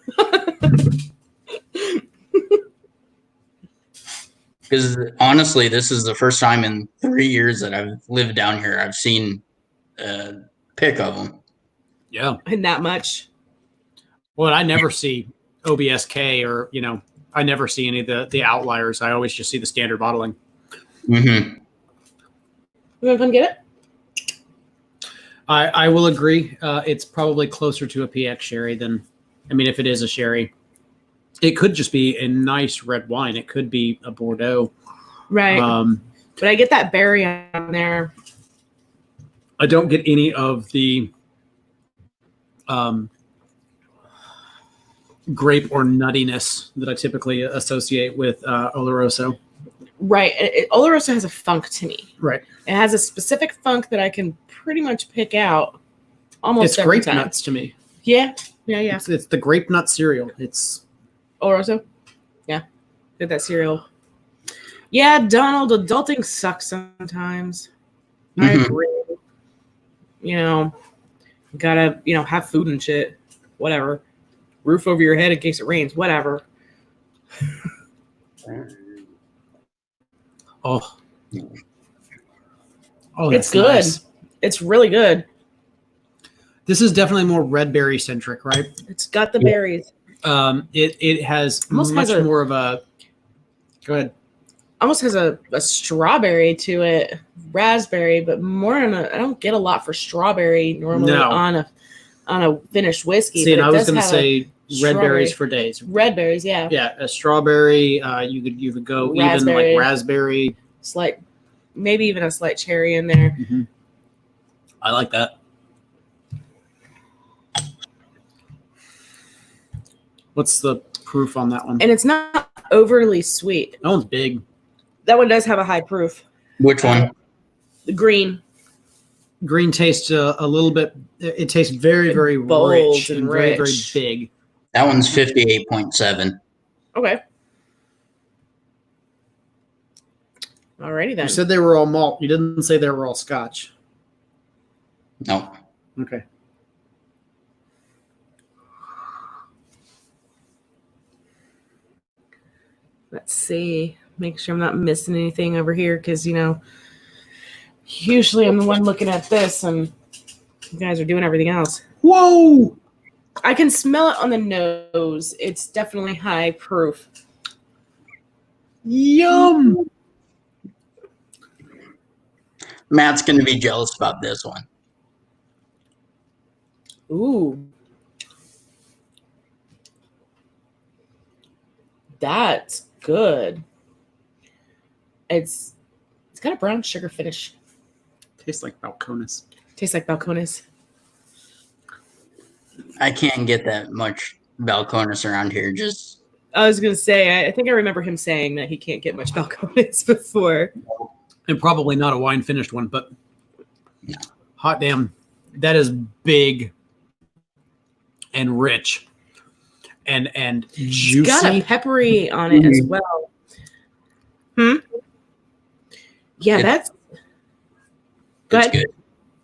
Speaker 4: because honestly, this is the first time in 3 years that I've lived down here I've seen a pick of them.
Speaker 1: Yeah.
Speaker 2: And that much.
Speaker 1: Well, I never see OBSK or, I never see any of the outliers. I always just see the standard bottling.
Speaker 4: Mm-hmm.
Speaker 2: You want to come get it?
Speaker 1: I will agree. It's probably closer to a PX sherry than, if it is a sherry. It could just be a nice red wine. It could be a Bordeaux.
Speaker 2: Right. But I get that berry on there.
Speaker 1: I don't get any of the grape or nuttiness that I typically associate with Oloroso.
Speaker 2: Right. Oloroso has a funk to me.
Speaker 1: Right.
Speaker 2: It has a specific funk that I can pretty much pick out almost every
Speaker 1: grape
Speaker 2: time.
Speaker 1: nuts to me.
Speaker 2: Yeah.
Speaker 1: It's the grape nut cereal. It's
Speaker 2: Oloroso. Yeah. Get that cereal. Yeah, Donald, adulting sucks sometimes. I agree. Gotta, have food and shit. Whatever. Roof over your head in case it rains. Whatever.
Speaker 1: Oh,
Speaker 2: It's
Speaker 1: that's
Speaker 2: good.
Speaker 1: nice.
Speaker 2: It's really good.
Speaker 1: This is definitely more red berry centric, right?
Speaker 2: It's got the berries.
Speaker 1: It has
Speaker 2: Almost
Speaker 1: much
Speaker 2: has
Speaker 1: more of a. Go ahead.
Speaker 2: Almost has a strawberry to it, raspberry, but more on a. I don't get a lot for strawberry normally
Speaker 1: No.
Speaker 2: on a finished whiskey.
Speaker 1: See,
Speaker 2: but
Speaker 1: and
Speaker 2: it
Speaker 1: I was
Speaker 2: does
Speaker 1: going to
Speaker 2: have
Speaker 1: say red
Speaker 2: strawberry.
Speaker 1: berries for days.
Speaker 2: Red berries, yeah.
Speaker 1: Yeah, a strawberry. You could go even
Speaker 2: Raspberry.
Speaker 1: like raspberry.
Speaker 2: Slight, maybe even a slight cherry in there.
Speaker 1: Mm-hmm. I like that. What's the proof on that one?
Speaker 2: And it's not overly sweet.
Speaker 1: That one's big.
Speaker 2: That one does have a high proof.
Speaker 4: Which one?
Speaker 2: The green.
Speaker 1: Green tastes a little bit. It tastes very, very
Speaker 2: Bold
Speaker 1: rich
Speaker 2: and
Speaker 1: very, very
Speaker 2: rich.
Speaker 1: big.
Speaker 4: That one's 58.7.
Speaker 2: Okay. Alrighty then.
Speaker 1: You said they were all malt. You didn't say they were all Scotch.
Speaker 4: No.
Speaker 1: Okay.
Speaker 2: Let's see. Make sure I'm not missing anything over here because, usually I'm the one looking at this and you guys are doing everything else.
Speaker 1: Whoa!
Speaker 2: I can smell it on the nose. It's definitely high proof.
Speaker 1: Yum!
Speaker 4: Matt's going to be jealous about this one.
Speaker 2: Ooh. That's good. It's got a brown sugar finish.
Speaker 1: Tastes like Balcones.
Speaker 2: Tastes like Balcones.
Speaker 4: I can't get that much Balcones around here.
Speaker 2: I was gonna say, I think I remember him saying that he can't get much Balcones before.
Speaker 1: And probably not a wine finished one, but hot damn, that is big and rich and juicy.
Speaker 2: It's got a peppery on it as well. Yeah, that's
Speaker 4: good.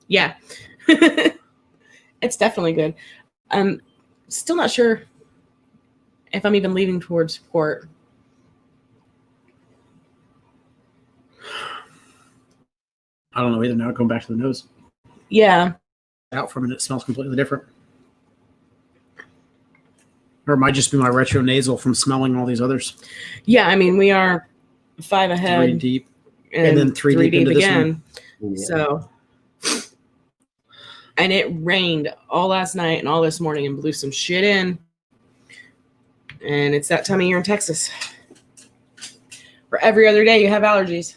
Speaker 2: Yeah. It's definitely good. I'm still not sure if I'm even leaning towards port.
Speaker 1: I don't know either now. Going back to the nose.
Speaker 2: Yeah.
Speaker 1: Out from it, it smells completely different. Or it might just be my retro nasal from smelling all these others.
Speaker 2: Yeah, I mean, we are 5 ahead.
Speaker 1: 3 deep. And then three deep into this
Speaker 2: again.
Speaker 4: Yeah.
Speaker 2: So, and it rained all last night and all this morning and blew some shit in. And it's that time of year in Texas. For every other day, you have allergies.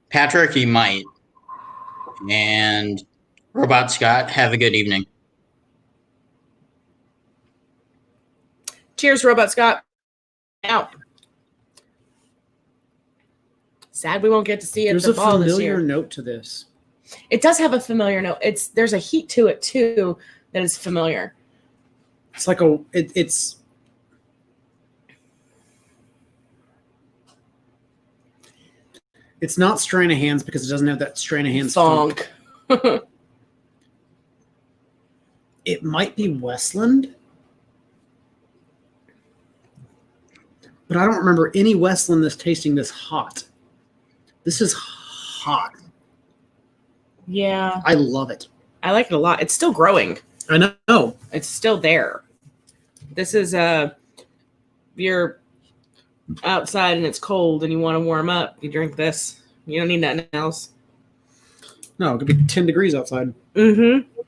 Speaker 4: Patrick, you might. And Robot Scott, have a good evening.
Speaker 2: Cheers, Robot Scott. Out. Sad we won't get to see it.
Speaker 1: There's
Speaker 2: at
Speaker 1: a
Speaker 2: the ball this
Speaker 1: familiar
Speaker 2: year.
Speaker 1: note to this.
Speaker 2: It does have a familiar note. There's a heat to it too that is familiar.
Speaker 1: It's like it's not strain of hands because it doesn't have that strain of hands funk. It might be Westland, but I don't remember any Westland that's tasting this hot. This is hot.
Speaker 2: Yeah.
Speaker 1: I love it.
Speaker 2: I like it a lot. It's still growing.
Speaker 1: I know.
Speaker 2: It's still there. This is you're outside and it's cold and you want to warm up, you drink this. You don't need nothing else.
Speaker 1: No, it could be 10 degrees outside.
Speaker 2: Mm-hmm.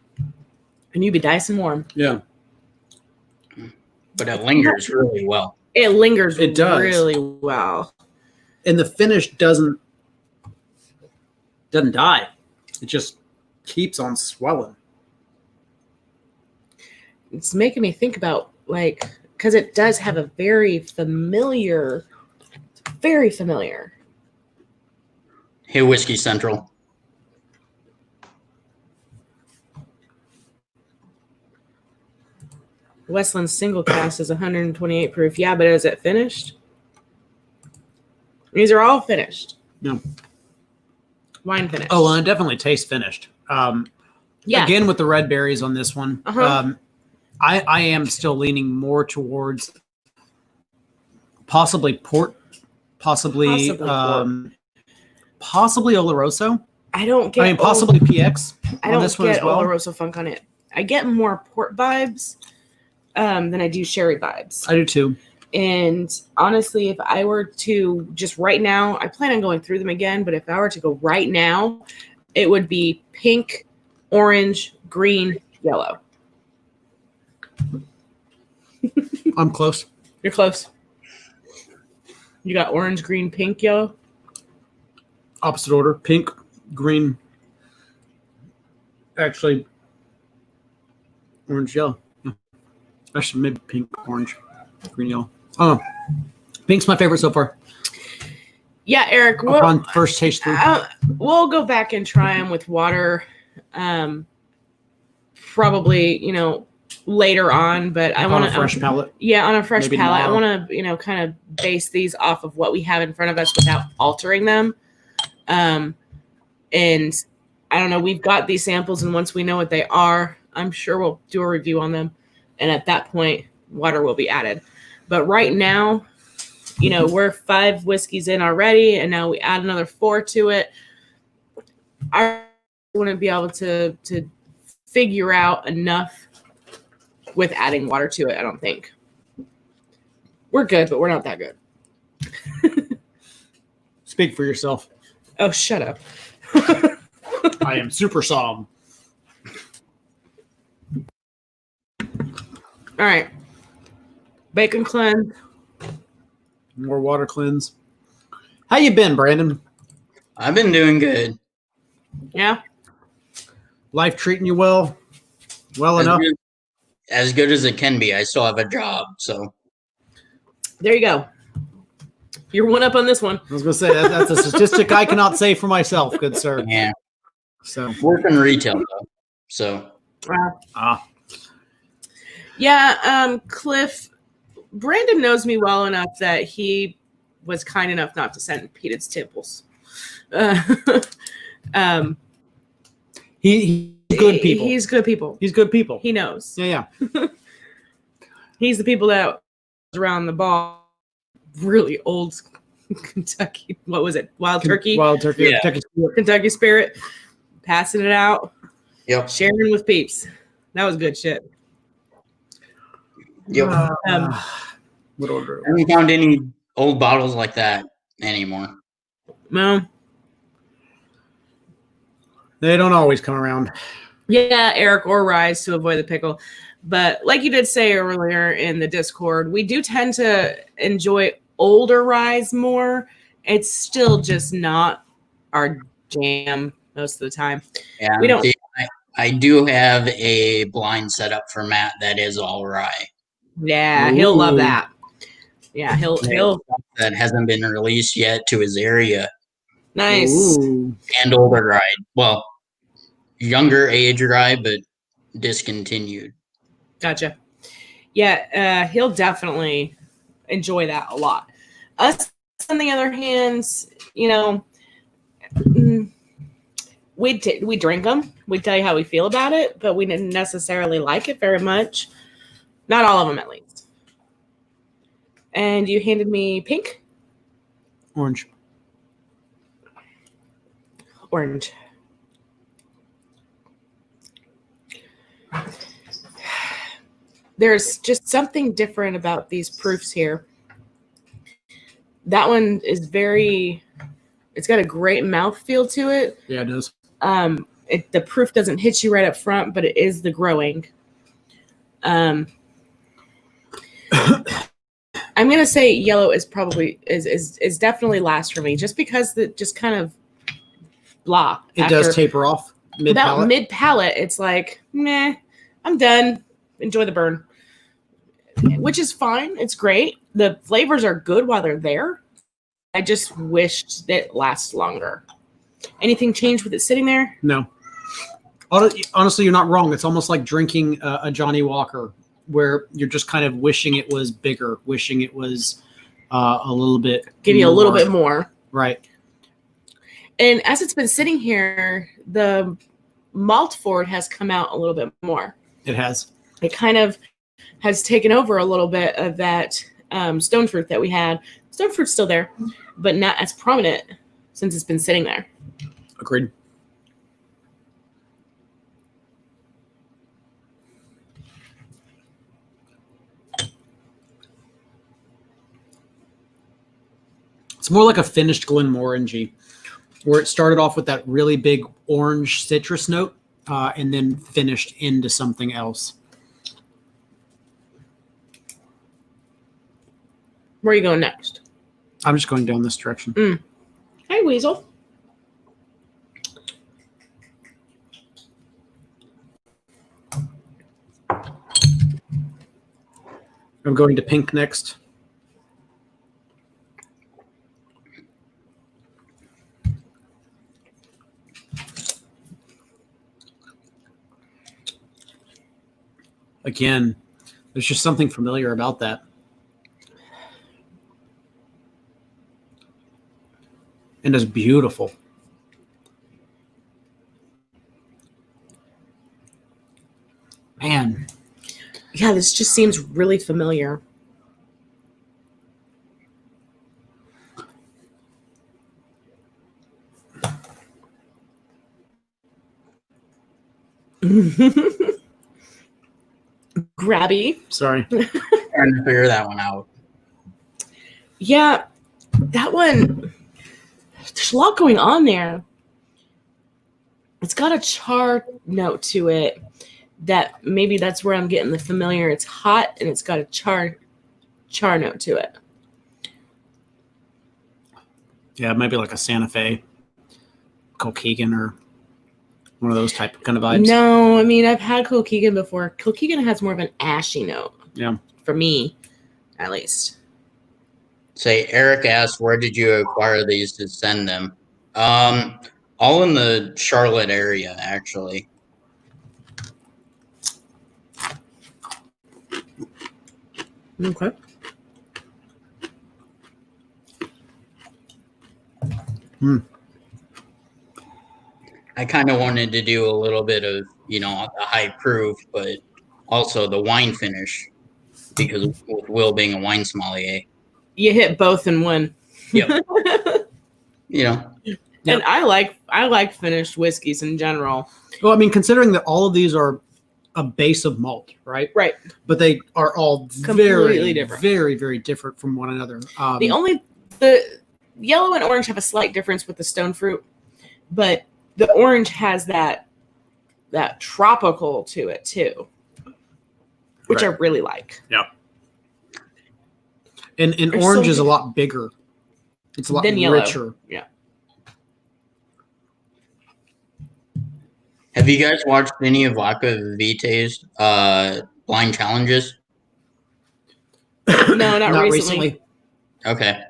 Speaker 2: And you'd be nice and warm.
Speaker 1: Yeah.
Speaker 4: But it lingers really well.
Speaker 2: It lingers
Speaker 1: It does.
Speaker 2: really well.
Speaker 1: And the finish doesn't die. It just keeps on swelling.
Speaker 2: It's making me think about, because it does have a very familiar.
Speaker 4: Hey, Whiskey Central.
Speaker 2: Westland single cast is 128 proof. Yeah, but is it finished? These are all finished.
Speaker 1: No.
Speaker 2: Wine finished.
Speaker 1: Oh, well, it definitely tastes finished.
Speaker 2: Yeah.
Speaker 1: Again, with the red berries on this one, I am still leaning more towards possibly port possibly Oloroso. Possibly PX.
Speaker 2: I don't get Oloroso Funk on it. I get more port vibes than I do sherry vibes.
Speaker 1: I do too.
Speaker 2: And honestly, if I were to just right now, I plan on going through them again, but if I were to go right now, it would be pink, orange, green, yellow.
Speaker 1: I'm close.
Speaker 2: You're close. You got orange, green, pink, yellow?
Speaker 1: Opposite order. Pink, green. Actually, orange, yellow. Actually, maybe pink, orange, green, yellow. Oh, pink's my favorite so far.
Speaker 2: Yeah, Eric.
Speaker 1: On first taste through.
Speaker 2: We'll go back and try them with water. Probably, later on, but I want
Speaker 1: on a fresh palate.
Speaker 2: Yeah, on a fresh
Speaker 1: Maybe
Speaker 2: palate.
Speaker 1: tomorrow.
Speaker 2: I want to, kind of base these off of what we have in front of us without altering them. And I don't know, we've got these samples, and once we know what they are, I'm sure we'll do a review on them. And at that point, water will be added. But right now, we're 5 whiskeys in already, and now we add another 4 to it. I wouldn't be able to figure out enough with adding water to it, I don't think. We're good, but we're not that good.
Speaker 1: Speak for yourself.
Speaker 2: Oh, shut up.
Speaker 1: I am super solemn.
Speaker 2: All right. Bacon cleanse.
Speaker 1: More water cleanse. How you been, Brandon?
Speaker 4: I've been doing good.
Speaker 2: Yeah.
Speaker 1: Life treating you well? Well enough?
Speaker 4: As good as it can be. I still have a job, so.
Speaker 2: There you go. You're one up on this one.
Speaker 1: I was going to say, that's a statistic I cannot say for myself, good sir.
Speaker 4: Yeah.
Speaker 1: So
Speaker 4: Work in retail, though. So.
Speaker 2: Yeah, Cliff, Brandon knows me well enough that he was kind enough not to send Pete's timples.
Speaker 1: He's good people.
Speaker 2: He's good people.
Speaker 1: He's good people.
Speaker 2: He knows.
Speaker 1: Yeah.
Speaker 2: He's the people that was around the ball. Really old Kentucky. What was it? Wild turkey.
Speaker 1: Wild turkey.
Speaker 4: Yeah.
Speaker 2: Kentucky Spirit. Passing it out.
Speaker 4: Yep.
Speaker 2: Sharing with peeps. That was good shit.
Speaker 4: Yep.
Speaker 1: What order?
Speaker 4: I haven't found any old bottles like that anymore.
Speaker 2: No.
Speaker 1: They don't always come around.
Speaker 2: Yeah, Eric, or Rise to avoid the pickle. But like you did say earlier in the Discord, we do tend to enjoy older Rise more. It's still just not our jam most of the time.
Speaker 4: Yeah,
Speaker 2: We don't.
Speaker 4: I do have a blind setup for Matt that is all rye.
Speaker 2: Yeah, he'll love that. Yeah, he'll
Speaker 4: That hasn't been released yet to his area.
Speaker 2: nice.
Speaker 1: Ooh.
Speaker 4: And older rye. Well, younger age rye, but discontinued.
Speaker 2: Gotcha. Yeah, he'll definitely enjoy that a lot. Us, on the other hand, we drink them. We tell you how we feel about it, but we didn't necessarily like it very much. Not all of them, at least. And you handed me pink?
Speaker 1: Orange.
Speaker 2: Orange. There's just something different about these proofs here. That one is it's got a great mouthfeel to it.
Speaker 1: Yeah, it does.
Speaker 2: The proof doesn't hit you right up front, but it is the growing. I'm gonna say yellow is probably is definitely last for me, just because it just kind of blah.
Speaker 1: It does taper off mid
Speaker 2: About
Speaker 1: palate.
Speaker 2: mid palate, it's like meh. I'm done. Enjoy the burn, which is fine. It's great. The flavors are good while they're there. I just wished that it lasts longer. Anything changed with it sitting there?
Speaker 1: No. Honestly, you're not wrong. It's almost like drinking a Johnny Walker, where you're just kind of wishing it was bigger, wishing it was a little bit.
Speaker 2: Give you a little bit more.
Speaker 1: Right.
Speaker 2: And as it's been sitting here, the malt for it has come out a little bit more.
Speaker 1: It has.
Speaker 2: It kind of has taken over a little bit of that stone fruit that we had. Stone fruit's still there, but not as prominent since it's been sitting there.
Speaker 1: Agreed. It's more like a finished Glenmorangie, where it started off with that really big orange citrus note and then finished into something else.
Speaker 2: Where are you going next?
Speaker 1: I'm just going down this direction.
Speaker 2: Hey, Weasel.
Speaker 1: I'm going to pink next. Again, there's just something familiar about that. And it's beautiful. Man.
Speaker 2: Yeah, this just seems really familiar. Grabby.
Speaker 1: Sorry.
Speaker 4: Trying to figure that one out.
Speaker 2: Yeah, that one, there's a lot going on there. It's got a char note to it that maybe that's where I'm getting the familiar. It's hot and it's got a char note to it.
Speaker 1: Yeah, it might be like a Santa Fe, Kilkeegan, or one of those type of kind of vibes.
Speaker 2: No, I mean, I've had Kilkeegan before. Kilkeegan has more of an ashy note.
Speaker 1: Yeah.
Speaker 2: For me, at least.
Speaker 4: Say, Eric asked, where did you acquire these to send them? All in the Charlotte area, actually.
Speaker 2: Okay.
Speaker 4: I kind of wanted to do a little bit of, you know, a high proof, but also the wine finish, because with Will being a wine sommelier.
Speaker 2: You hit both in one.
Speaker 4: Yep. You know.
Speaker 2: And I like finished whiskeys in general.
Speaker 1: Well, I mean, considering that all of these are a base of malt, right?
Speaker 2: Right.
Speaker 1: But they are all
Speaker 2: Completely different.
Speaker 1: very, very different from one another.
Speaker 2: The yellow and orange have a slight difference with the stone fruit, but the orange has that tropical to it too, which I really like.
Speaker 1: Yeah. And orange is a lot bigger. It's a lot richer.
Speaker 2: Yeah.
Speaker 4: Have you guys watched any of Vodka Vitae's blind challenges?
Speaker 2: No, not recently.
Speaker 4: Okay.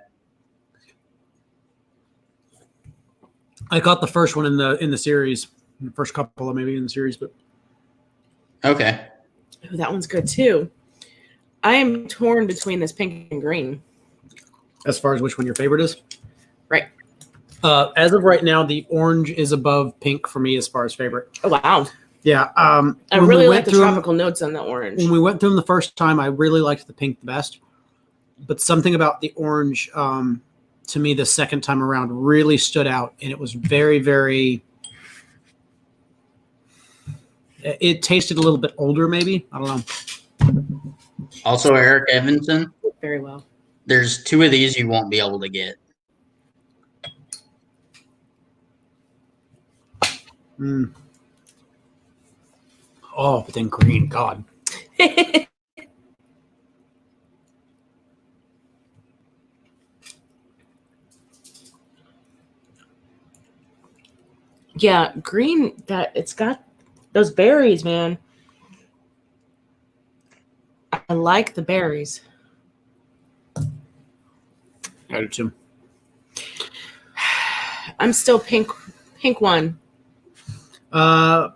Speaker 1: I caught the first one in the series, the first couple of maybe in the series, but
Speaker 4: okay.
Speaker 2: Ooh, that one's good too. I am torn between this pink and green.
Speaker 1: As far as which one your favorite is,
Speaker 2: right?
Speaker 1: As of right now, the orange is above pink for me as far as favorite.
Speaker 2: Oh wow!
Speaker 1: Yeah,
Speaker 2: I really like the tropical notes on the orange.
Speaker 1: When we went through them the first time, I really liked the pink the best, but something about the orange, to me, the second time around really stood out, and it was very, very. It tasted a little bit older, maybe. I don't know.
Speaker 4: Also, Eric Evanson.
Speaker 2: Very well.
Speaker 4: There's two of these you won't be able to get.
Speaker 1: Oh, but then green, God.
Speaker 2: Yeah, green. It's got those berries, man. I like the berries.
Speaker 1: I do too.
Speaker 2: I'm still pink one.
Speaker 1: Okay.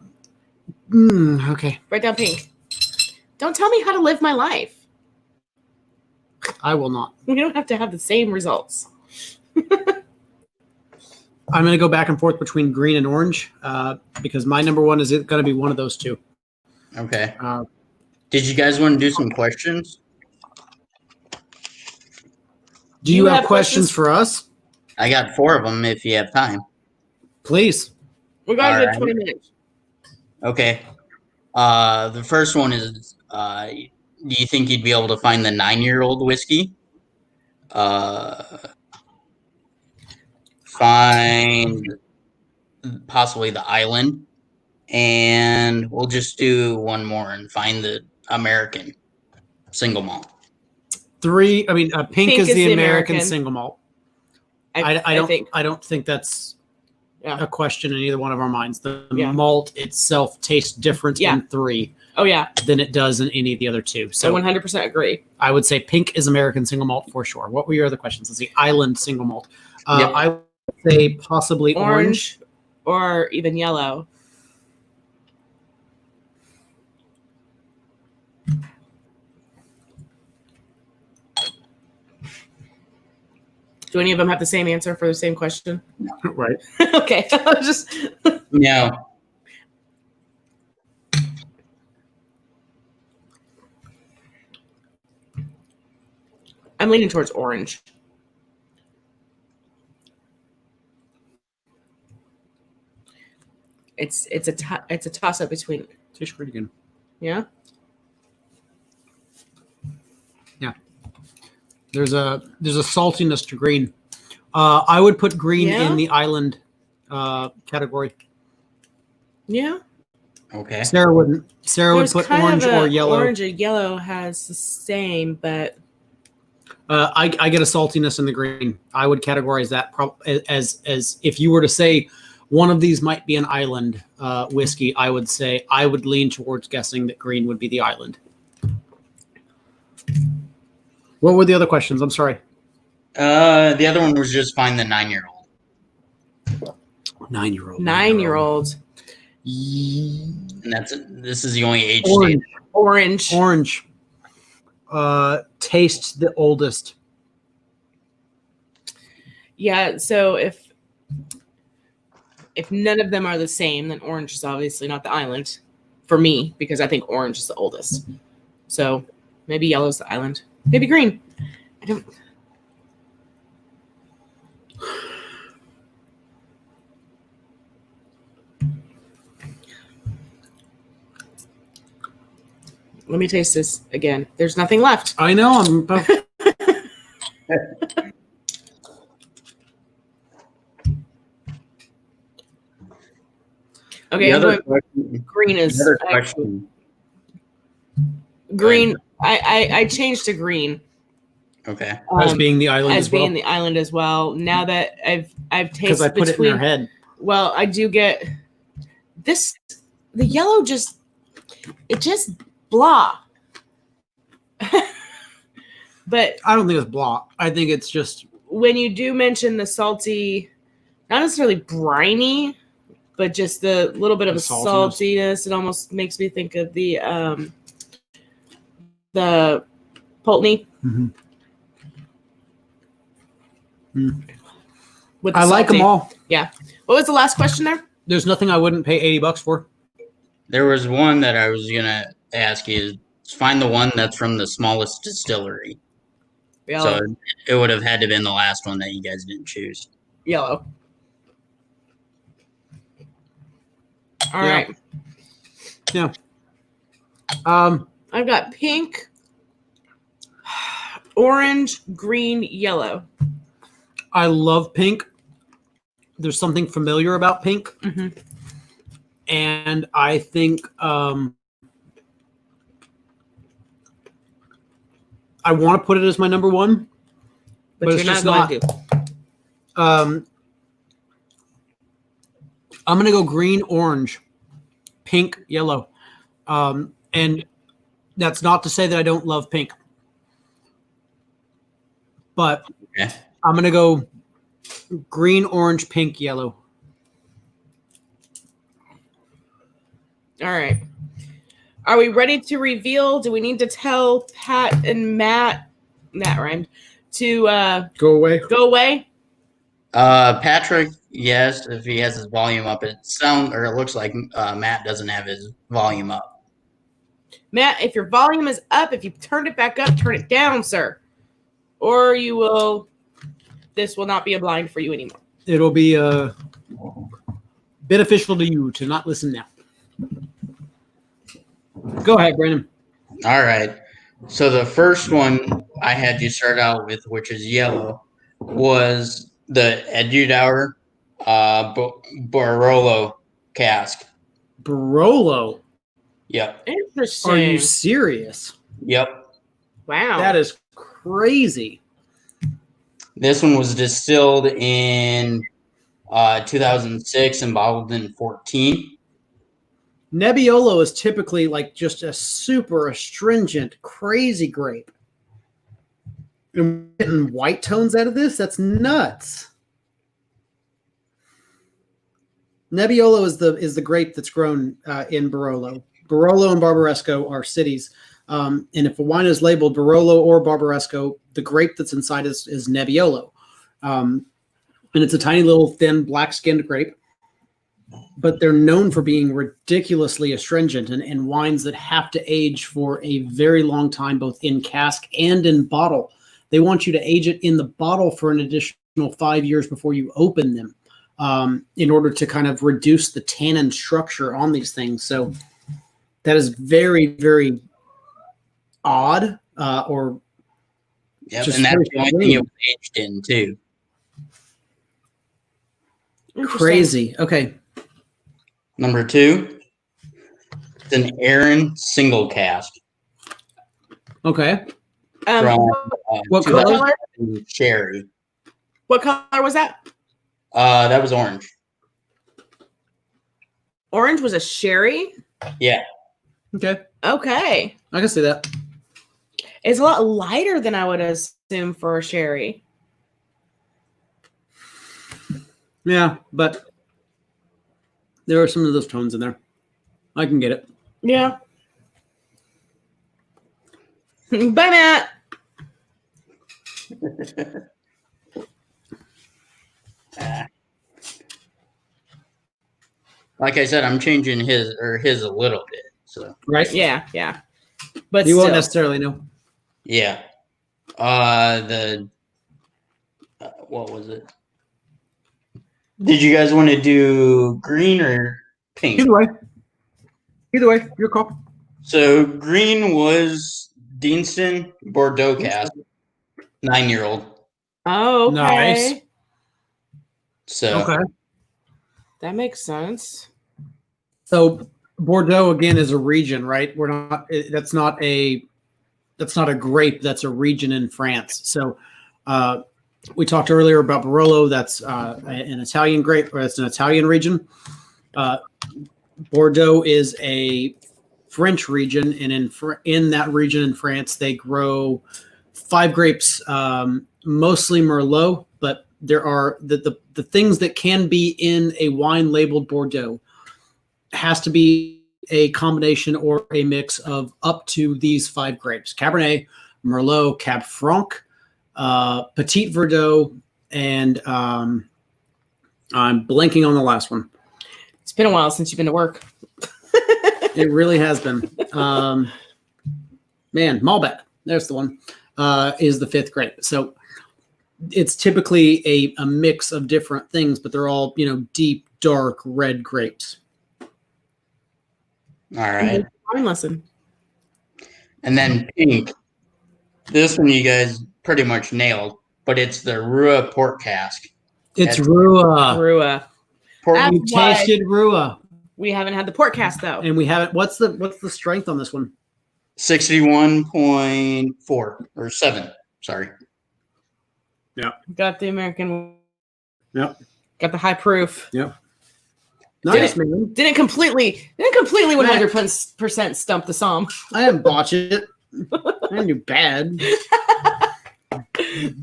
Speaker 2: Write down pink. Don't tell me how to live my life.
Speaker 1: I will not.
Speaker 2: We don't have to have the same results.
Speaker 1: I'm going to go back and forth between green and orange because my number one is going to be one of those two.
Speaker 4: Okay. Did you guys want to do some questions?
Speaker 1: Do you have questions for us?
Speaker 4: I got 4 of them if you have time.
Speaker 1: Please.
Speaker 2: We got a good
Speaker 4: Alright.
Speaker 2: 20 minutes.
Speaker 4: Okay. The first one is, do you think you'd be able to find the 9-year-old whiskey? Find possibly the island, and we'll just do one more and find the American single malt.
Speaker 1: Pink, is the American single malt.
Speaker 2: I think.
Speaker 1: I don't think that's
Speaker 2: Yeah.
Speaker 1: a question in either one of our minds. The
Speaker 2: Yeah.
Speaker 1: malt itself tastes different
Speaker 2: Yeah.
Speaker 1: in 3
Speaker 2: Oh, yeah.
Speaker 1: than it does in any of the other 2.
Speaker 2: I
Speaker 1: So
Speaker 2: 100% agree.
Speaker 1: I would say pink is American single malt for sure. What were your other questions? Let's see. Island single malt.
Speaker 4: Yep.
Speaker 1: I would say possibly orange.
Speaker 2: Or even yellow. Do any of them have the same answer for the same question?
Speaker 1: Right.
Speaker 2: Okay. I was just
Speaker 4: No.
Speaker 2: I'm leaning towards orange. It's a toss up between,
Speaker 1: Tastes pretty good.
Speaker 2: yeah.
Speaker 1: There's a saltiness to green. I would put green
Speaker 2: Yeah?
Speaker 1: in the island category.
Speaker 2: Yeah.
Speaker 4: Okay.
Speaker 1: Sarah wouldn't. Sarah would
Speaker 2: There's
Speaker 1: put
Speaker 2: kind
Speaker 1: orange
Speaker 2: of
Speaker 1: or yellow.
Speaker 2: Orange and yellow has the same, but
Speaker 1: I get a saltiness in the green. I would categorize that as if you were to say one of these might be an island whiskey, I would say I would lean towards guessing that green would be the island. What were the other questions? I'm sorry.
Speaker 4: The other one was just find the 9-year-old.
Speaker 1: 9-year-old.
Speaker 2: 9-year-old.
Speaker 4: And this is the only age
Speaker 1: Orange.
Speaker 2: Orange.
Speaker 1: Orange. Tastes the oldest.
Speaker 2: Yeah, so if none of them are the same, then orange is obviously not the island for me, because I think orange is the oldest. So maybe yellow's the island. Maybe green. I don't. Let me taste this again. There's nothing left.
Speaker 1: I know. I'm about
Speaker 2: Okay,
Speaker 4: The
Speaker 2: I'm
Speaker 4: other
Speaker 2: going,
Speaker 4: question,
Speaker 2: green is
Speaker 4: the other question.
Speaker 2: green. I changed to green.
Speaker 4: Okay.
Speaker 1: as being the island
Speaker 2: as
Speaker 1: as well.
Speaker 2: being the island as well. Now that I've
Speaker 1: Because
Speaker 2: tasted
Speaker 1: I put it in her head.
Speaker 2: Well, I do get this. The yellow just blah. But
Speaker 1: I don't think it's blah. I think it's just
Speaker 2: when you do mention the salty, not necessarily briny, but just the little bit of
Speaker 1: The
Speaker 2: a
Speaker 1: saltiness.
Speaker 2: saltiness, it almost makes me think of the Pulteney.
Speaker 1: Mhm.
Speaker 2: With the
Speaker 1: I like them
Speaker 2: salty.
Speaker 1: all.
Speaker 2: Yeah. What was the last question there?
Speaker 1: There's nothing I wouldn't pay $80 for.
Speaker 4: There was one that I was gonna ask you. Find the one that's from the smallest distillery.
Speaker 2: Yellow.
Speaker 4: So it would have had to been the last one that you guys didn't choose.
Speaker 2: Yellow. All
Speaker 1: Yeah.
Speaker 2: right.
Speaker 1: Yeah.
Speaker 2: I've got pink, orange, green, yellow.
Speaker 1: I love pink. There's something familiar about pink.
Speaker 2: Mhm.
Speaker 1: And I think I want to put it as my number one.
Speaker 2: But
Speaker 1: But
Speaker 2: you're
Speaker 1: it's
Speaker 2: not
Speaker 1: just
Speaker 2: going
Speaker 1: not.
Speaker 2: to.
Speaker 1: I'm going to go green, orange, pink, yellow. And that's not to say that I don't love pink. But
Speaker 4: Okay.
Speaker 1: I'm going to go green, orange, pink, yellow.
Speaker 2: All right. Are we ready to reveal? Do we need to tell Pat and Matt rhymed, to
Speaker 1: Go away.
Speaker 2: go away?
Speaker 4: Patrick, yes, if he has his volume up, it looks like Matt doesn't have his volume up.
Speaker 2: Matt, if your volume is up, if you turned it back up, turn it down, sir. Or you will this will not be a blind for you anymore.
Speaker 1: It'll be beneficial to you to not listen now. Go ahead, Brandon.
Speaker 4: All right. So the first one I had you start out with, which is yellow, was the Edudauer Barolo cask.
Speaker 1: Barolo.
Speaker 4: Yep.
Speaker 2: Interesting.
Speaker 1: Are you serious?
Speaker 4: Yep.
Speaker 2: Wow.
Speaker 1: That is crazy.
Speaker 4: This one was distilled in 2006 and bottled in 2014.
Speaker 1: Nebbiolo is typically like just a super astringent, crazy grape. And getting white tones out of this? That's nuts. Nebbiolo is the grape that's grown in Barolo. Barolo and Barbaresco are cities. And if a wine is labeled Barolo or Barbaresco, the grape that's inside is Nebbiolo. And it's a tiny little thin black-skinned grape. But they're known for being ridiculously astringent and wines that have to age for a very long time, both in cask and in bottle. They want you to age it in the bottle for an additional 5 years before you open them in order to kind of reduce the tannin structure on these things. So that is very, very odd or
Speaker 4: Yep,
Speaker 1: just
Speaker 4: and that's
Speaker 1: very
Speaker 4: the only thing it was aged in, too.
Speaker 1: crazy. Okay.
Speaker 4: Number 2, it's an Aaron single cask
Speaker 1: Okay.
Speaker 4: from
Speaker 1: What
Speaker 4: 2000 sherry.
Speaker 2: What color was that?
Speaker 4: That was orange.
Speaker 2: Orange was a sherry.
Speaker 4: Yeah.
Speaker 1: Okay.
Speaker 2: Okay.
Speaker 1: I can see that.
Speaker 2: It's a lot lighter than I would assume for a sherry.
Speaker 1: Yeah, but there are some of those tones in there. I can get it.
Speaker 2: Yeah. Bye, Matt.
Speaker 4: Like I said, I'm changing his a little bit. So
Speaker 1: Right?
Speaker 2: Yeah, yeah. But
Speaker 1: You won't
Speaker 2: still.
Speaker 1: necessarily know.
Speaker 4: yeah. What was it? Did you guys want to do green or pink?
Speaker 1: Either way, your call.
Speaker 4: So green was Deanston Bordeaux cask, 9-year-old.
Speaker 2: Oh, okay.
Speaker 1: Nice.
Speaker 4: So
Speaker 1: Okay.
Speaker 2: That makes sense.
Speaker 1: So Bordeaux again is a region, right? That's not a grape. That's a region in France. So we talked earlier about Barolo. That's an Italian grape, or it's an Italian region. Bordeaux is a French region, and in that region in France, they grow 5 grapes, mostly Merlot, but there are the things that can be in a wine labeled Bordeaux has to be a combination or a mix of up to these 5 grapes: Cabernet, Merlot, Cab Franc, Petit Verdot, and I'm blanking on the last one.
Speaker 2: It's been a while since you've been to work.
Speaker 1: It really has been. Malbec, there's the one, is the 5th grape. So it's typically a mix of different things, but they're all, deep, dark red grapes.
Speaker 4: all right.
Speaker 2: Wine lesson.
Speaker 4: And then pink. This one you guys pretty much nailed, but it's the Rua port cask.
Speaker 1: It's
Speaker 4: That's-
Speaker 1: Rua.
Speaker 2: Rua.
Speaker 4: Port,
Speaker 2: That's
Speaker 1: We
Speaker 2: why-
Speaker 1: tasted Rua,
Speaker 2: We haven't had the port cast though.
Speaker 1: and we haven't. What's the strength on this one?
Speaker 4: 61.4 or 7. Sorry.
Speaker 2: Got the American.
Speaker 1: Yep.
Speaker 2: Got the high proof.
Speaker 1: Nice, man.
Speaker 2: Didn't completely 100% stump the Somme.
Speaker 1: I didn't botch it. I didn't do bad.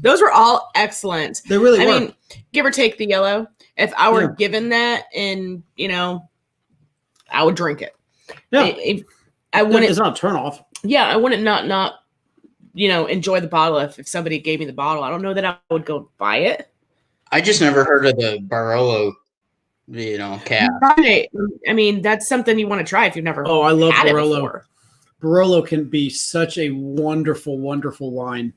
Speaker 2: Those were all excellent.
Speaker 1: They really
Speaker 2: I
Speaker 1: were.
Speaker 2: mean, give or take the yellow. If I were
Speaker 1: Yeah.
Speaker 2: given that, and I would drink it.
Speaker 1: Yeah.
Speaker 2: I wouldn't.
Speaker 1: It's not a turn off.
Speaker 2: Yeah, I wouldn't not enjoy the bottle if somebody gave me the bottle. I don't know that I would go buy it.
Speaker 4: I just never heard of the Barolo, cask.
Speaker 2: Right. I mean, that's something you want to try if you've never
Speaker 1: Oh, I love
Speaker 2: had it
Speaker 1: Barolo.
Speaker 2: before.
Speaker 1: Barolo can be such a wonderful, wonderful wine.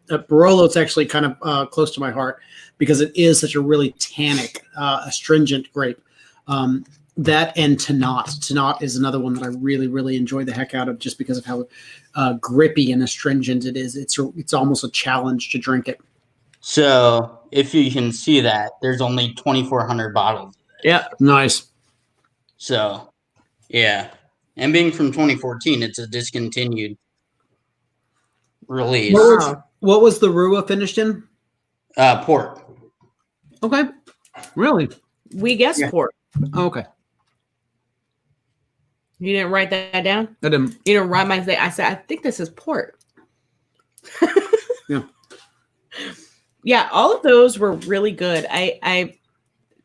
Speaker 1: Barolo is actually kind of close to my heart because it is such a really tannic, astringent grape. That and Tannat. Tannat is another one that I really, really enjoy the heck out of just because of how grippy and astringent it is. It's almost a challenge to drink it.
Speaker 4: So if you can see that, there's only 2,400 bottles.
Speaker 1: Yeah, nice.
Speaker 4: So, yeah. And being from 2014, it's a discontinued release.
Speaker 1: What was the Rua finished in?
Speaker 4: Port.
Speaker 1: Okay. Really?
Speaker 2: We guessed port.
Speaker 1: Oh, okay.
Speaker 2: You didn't write that down?
Speaker 1: I didn't.
Speaker 2: You didn't write my thing. I said, I think this is port.
Speaker 1: Yeah.
Speaker 2: Yeah, all of those were really good.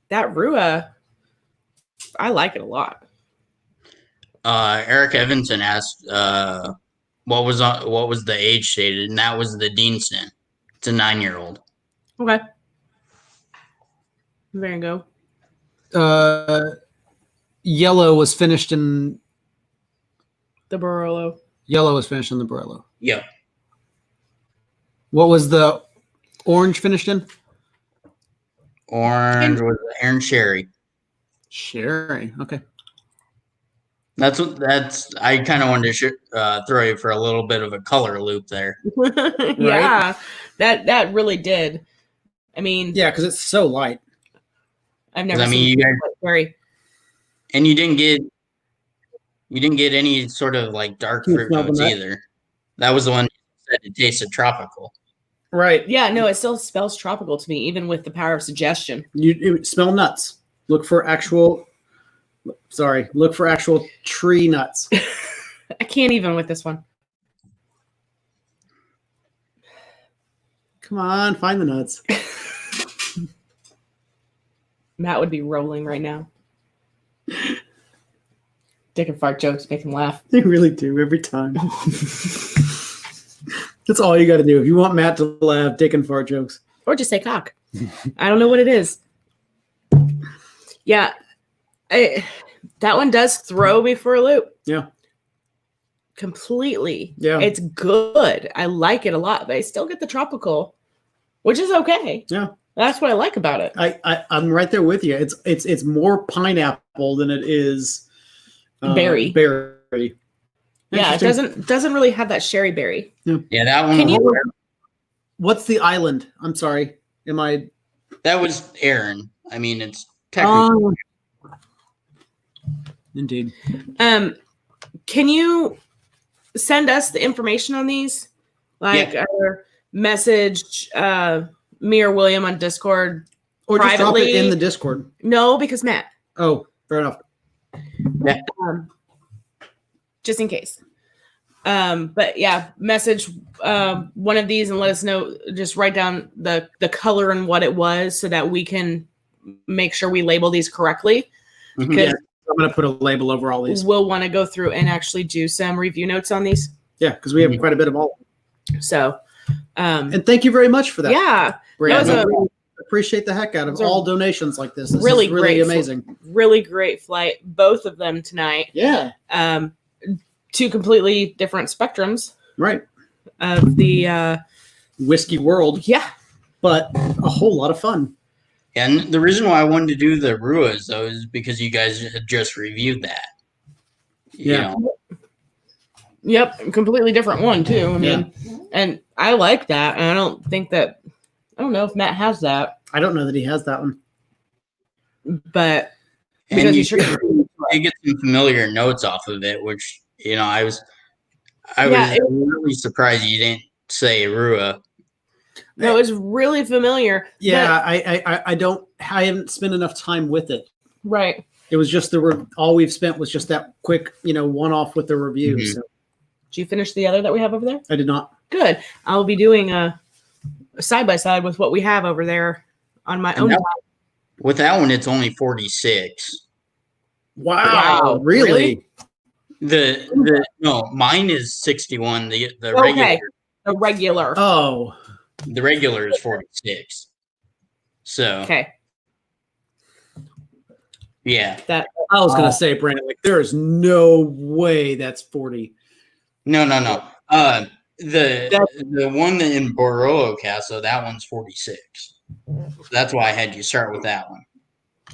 Speaker 2: That Rua, I like it a lot.
Speaker 4: Eric Evanson asked what was the age stated, and that was the Deanston. It's a 9-year-old.
Speaker 2: Okay. There you go.
Speaker 1: Yellow was finished in
Speaker 2: The Barolo.
Speaker 1: Yellow was finished in the Barolo.
Speaker 4: Yep.
Speaker 1: What was the orange finished in?
Speaker 4: Orange was Aaron Sherry.
Speaker 1: Sherry. Okay.
Speaker 4: That's I kind of wanted to throw you for a little bit of a color loop there.
Speaker 2: Yeah, that really did. I mean,
Speaker 1: Yeah, because it's so light.
Speaker 2: I've never.
Speaker 4: I mean,
Speaker 2: seen
Speaker 4: you guys,
Speaker 2: very.
Speaker 4: and you didn't get any sort of like dark
Speaker 1: Can you
Speaker 4: fruit
Speaker 1: smell the
Speaker 4: notes
Speaker 1: nut?
Speaker 4: either. That was the one that said it tasted tropical.
Speaker 1: Right.
Speaker 2: Yeah, no, it still smells tropical to me, even with the power of suggestion.
Speaker 1: You smell nuts. Look for actual tree nuts.
Speaker 2: I can't even with this one.
Speaker 1: Come on, find the nuts.
Speaker 2: Matt would be rolling right now. Dick and fart jokes make him laugh.
Speaker 1: They really do every time. That's all you got to do. If you want Matt to laugh, dick and fart jokes.
Speaker 2: Or just say cock. I don't know what it is. Yeah. That one does throw me for a loop.
Speaker 1: Yeah.
Speaker 2: Completely.
Speaker 1: Yeah.
Speaker 2: It's good. I like it a lot, but I still get the tropical, which is okay.
Speaker 1: Yeah.
Speaker 2: That's what I like about it.
Speaker 1: I'm right there with you. It's more pineapple than it is
Speaker 2: Berry.
Speaker 1: Berry.
Speaker 2: Yeah, it doesn't really have that sherry berry.
Speaker 4: Yeah, that one.
Speaker 2: Can you?
Speaker 1: What's the island? I'm sorry.
Speaker 4: That was Aaron. I mean, it's technically.
Speaker 1: Indeed.
Speaker 2: Can you send us the information on these? Like, message me or William on Discord,
Speaker 1: Or just drop
Speaker 2: privately?
Speaker 1: it in the Discord.
Speaker 2: No, because Matt.
Speaker 1: Oh, fair enough.
Speaker 4: Yeah.
Speaker 2: Just in case. But yeah, message one of these and let us know. Just write down the color and what it was so that we can make sure we label these correctly.
Speaker 4: Mhm.
Speaker 2: Because
Speaker 1: I'm going to put a label over all these.
Speaker 2: we'll want to go through and actually do some review notes on these.
Speaker 1: Yeah, because we have quite a bit of all.
Speaker 2: So,
Speaker 1: And thank you very much for that.
Speaker 2: yeah,
Speaker 1: Brad.
Speaker 2: that was a
Speaker 1: We appreciate the heck out of
Speaker 2: was a
Speaker 1: all donations like this. This
Speaker 2: really
Speaker 1: is really
Speaker 2: great
Speaker 1: amazing.
Speaker 2: really great flight. Both of them tonight.
Speaker 1: Yeah,
Speaker 2: Two completely different spectrums
Speaker 1: right.
Speaker 2: of the
Speaker 1: Whiskey world,
Speaker 2: yeah.
Speaker 1: but a whole lot of fun.
Speaker 4: And the reason why I wanted to do the Ruas though is because you guys had just reviewed that. You
Speaker 1: Yeah.
Speaker 4: know?
Speaker 2: Yep, completely different one too. I mean, and I like that. And I don't know if Matt has that,
Speaker 1: I don't know that he has that one.
Speaker 2: but
Speaker 4: And
Speaker 2: because
Speaker 4: you
Speaker 2: you sure
Speaker 4: get some familiar notes off of it, which I was
Speaker 2: Yeah,
Speaker 4: really surprised you didn't say Rua.
Speaker 2: no, it's really familiar.
Speaker 1: Yeah, I haven't spent enough time with it.
Speaker 2: but- right.
Speaker 1: It was just all we've spent was just that quick, one off with the review.
Speaker 4: Mhm.
Speaker 1: So
Speaker 2: Did you finish the other that we have over there?
Speaker 1: I did not.
Speaker 2: Good. I'll be doing a side by side with what we have over there on my
Speaker 4: And
Speaker 2: own.
Speaker 4: that- With that one, it's only 46.
Speaker 1: Wow, really?
Speaker 4: No, mine is 61. The
Speaker 2: Okay. A regular.
Speaker 4: the regular is 46. So
Speaker 2: Okay.
Speaker 4: yeah.
Speaker 2: That
Speaker 1: I was gonna say, Brandon, there is no way that's 40.
Speaker 4: No. the one that in Barolo Castle, that one's 46. That's why I had you start with that one.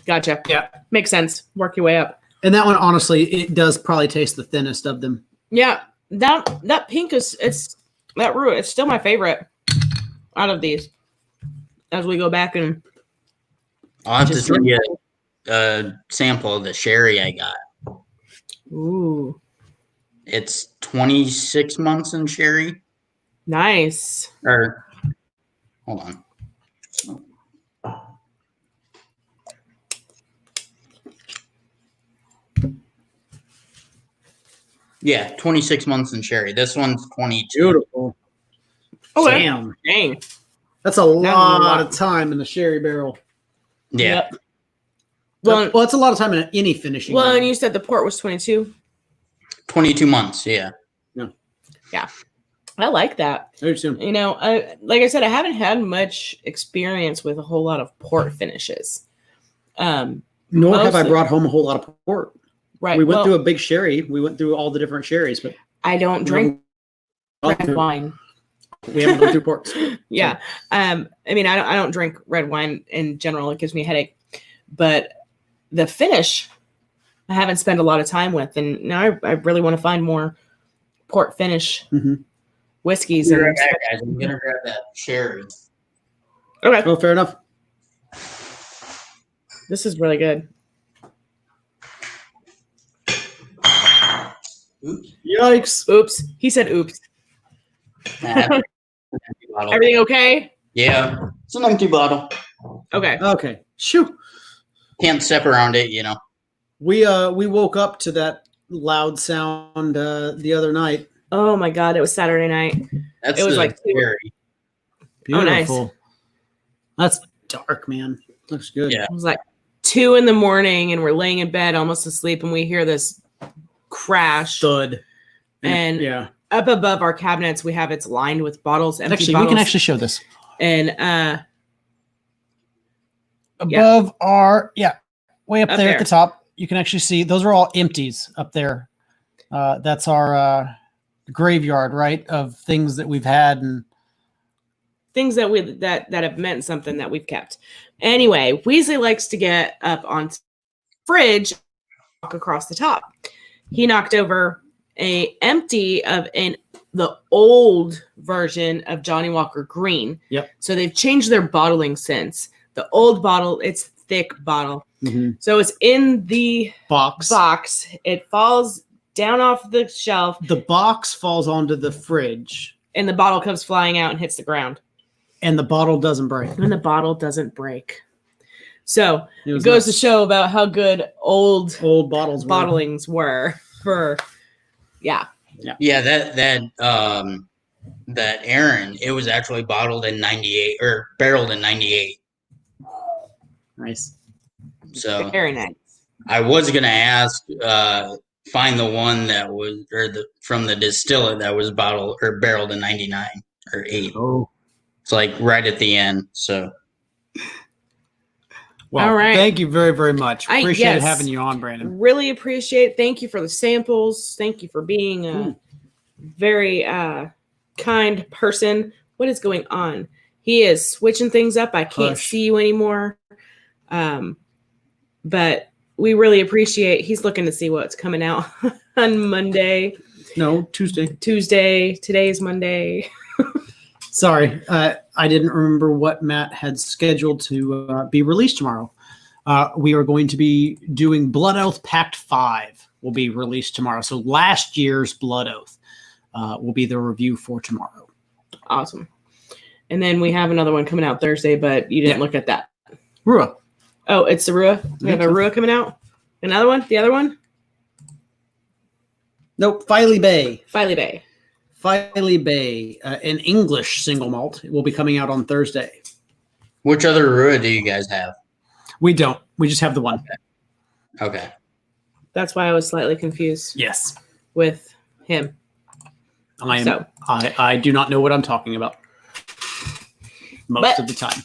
Speaker 2: Gotcha.
Speaker 1: Yeah.
Speaker 2: Makes sense. Work your way up.
Speaker 1: And that one, honestly, it does probably taste the thinnest of them.
Speaker 2: Yeah. That pink it's still my favorite out of these. As we go back and
Speaker 4: I'll have to send you a sample of the sherry I got.
Speaker 2: ooh,
Speaker 4: It's 26 months in sherry.
Speaker 2: nice.
Speaker 4: Or hold on. Yeah, 26 months in sherry. This one's 22.
Speaker 1: Beautiful.
Speaker 2: Okay.
Speaker 1: Damn.
Speaker 2: Dang.
Speaker 1: That's a lot of time in the sherry barrel.
Speaker 4: Yeah.
Speaker 2: Yep. Well,
Speaker 1: Well, it's a lot of time in any finishing.
Speaker 2: well,
Speaker 1: barrel.
Speaker 2: and you said the port was 22.
Speaker 4: 22 months, yeah.
Speaker 2: I like that.
Speaker 1: Very soon.
Speaker 2: You know, like I said, I haven't had much experience with a whole lot of port finishes.
Speaker 1: Nor have I
Speaker 2: mostly-
Speaker 1: brought home a whole lot of port.
Speaker 2: Right.
Speaker 1: We went
Speaker 2: well,
Speaker 1: through a big sherry. We went through all the different sherries, but
Speaker 2: I don't drink red wine.
Speaker 1: we haven't gone through ports.
Speaker 2: Yeah. I mean, I don't drink red wine in general. It gives me a headache. But the finish, I haven't spent a lot of time with, and now I really want to find more port finish
Speaker 1: Mhm.
Speaker 2: whiskeys.
Speaker 4: Be right
Speaker 2: And
Speaker 4: back, guys. I'm gonna grab that sherry.
Speaker 2: okay,
Speaker 1: Oh, fair enough.
Speaker 2: this is really good.
Speaker 4: Oops.
Speaker 1: Yikes.
Speaker 2: Oops, he said oops.
Speaker 4: Empty bottle.
Speaker 2: Everything okay?
Speaker 4: Yeah, it's an empty bottle.
Speaker 2: Okay.
Speaker 1: Okay. Shoo.
Speaker 4: Can't step around it, you know.
Speaker 1: We woke up to that loud sound the other night.
Speaker 2: Oh my God, it was Saturday night.
Speaker 4: That's
Speaker 2: It was
Speaker 4: the
Speaker 2: like two-
Speaker 4: sherry.
Speaker 2: Oh, nice.
Speaker 1: Beautiful. That's dark, man. Looks good.
Speaker 4: Yeah.
Speaker 2: It was like 2 a.m, and we're laying in bed almost asleep, and we hear this crash.
Speaker 1: Thud.
Speaker 2: And
Speaker 1: yeah.
Speaker 2: Up above our cabinets, we have it's lined with bottles, empty
Speaker 1: Actually,
Speaker 2: bottles.
Speaker 1: we can actually show this.
Speaker 2: And
Speaker 1: Above our way up,
Speaker 2: Up
Speaker 1: there
Speaker 2: there.
Speaker 1: at the top, you can actually see those are all empties up there. That's our graveyard, right, of things that we've had and
Speaker 2: things that have meant something that we've kept. Anyway, Weasley likes to get up on fridge, walk across the top. He knocked over a empty of the old version of Johnny Walker Green.
Speaker 1: Yep.
Speaker 2: So they've changed their bottling since. The old bottle, it's thick bottle. So it's in the
Speaker 1: box.
Speaker 2: box. It falls down off the shelf,
Speaker 1: The box falls onto the fridge,
Speaker 2: and the bottle comes flying out and hits the ground.
Speaker 1: and the bottle doesn't break.
Speaker 2: And the bottle doesn't break. So
Speaker 1: It
Speaker 2: it
Speaker 1: was
Speaker 2: goes to
Speaker 1: nuts.
Speaker 2: show about how good old
Speaker 1: Old bottles. were.
Speaker 2: bottlings were for, yeah.
Speaker 4: Yeah, that Aaron, it was actually bottled in 98 or barreled in 98.
Speaker 1: Nice.
Speaker 4: So
Speaker 2: Very nice.
Speaker 4: I was gonna ask, find the one that was from the distiller that was bottled or barreled in 99 or 8.
Speaker 1: Oh.
Speaker 4: It's like right at the end. So
Speaker 1: Well,
Speaker 2: All right.
Speaker 1: Thank you very, very much. Appreciate
Speaker 2: yes.
Speaker 1: having you on, Brandon.
Speaker 2: Really appreciate it. Thank you for the samples. Thank you for being a very kind person. What is going on? He is switching things up. I can't
Speaker 1: Hush.
Speaker 2: see you anymore. But we really appreciate he's looking to see what's coming out on Monday,
Speaker 1: No, Tuesday.
Speaker 2: Tuesday. Today is Monday.
Speaker 1: Sorry, I didn't remember what Matt had scheduled to be released tomorrow. We are going to be doing Blood Oath Pact 5 will be released tomorrow. So last year's Blood Oath will be the review for tomorrow.
Speaker 2: Awesome. And then we have another one coming out Thursday, but you didn't
Speaker 1: Yeah.
Speaker 2: look at that.
Speaker 1: Rua.
Speaker 2: Oh, it's the Rua. We have a Rua coming out. Another one? The other one?
Speaker 1: Nope, Filey Bay.
Speaker 2: Filey Bay.
Speaker 1: Filey Bay, an English single malt. It will be coming out on Thursday.
Speaker 4: which other Rua do you guys have?
Speaker 1: We don't. We just have the one.
Speaker 4: Okay.
Speaker 2: That's why I was slightly confused
Speaker 1: Yes.
Speaker 2: with him.
Speaker 1: I am.
Speaker 2: So.
Speaker 1: I do not know what I'm talking about most
Speaker 2: But-
Speaker 1: of the time.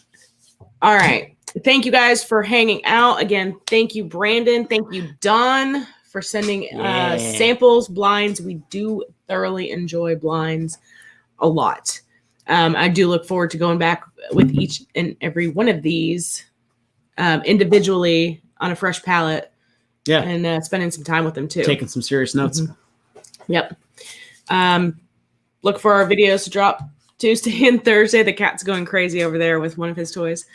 Speaker 2: All right. Thank you guys for hanging out. Again, thank you, Brandon. Thank you, Don, for sending
Speaker 1: Yeah.
Speaker 2: samples, blinds. We do thoroughly enjoy blinds a lot. I do look forward to going back with each and every one of these individually on a fresh palate.
Speaker 1: Yeah.
Speaker 2: And spending some time with them too.
Speaker 1: Taking some serious notes.
Speaker 2: Yep. Look for our videos to drop Tuesday and Thursday. The cat's going crazy over there with one of his toys.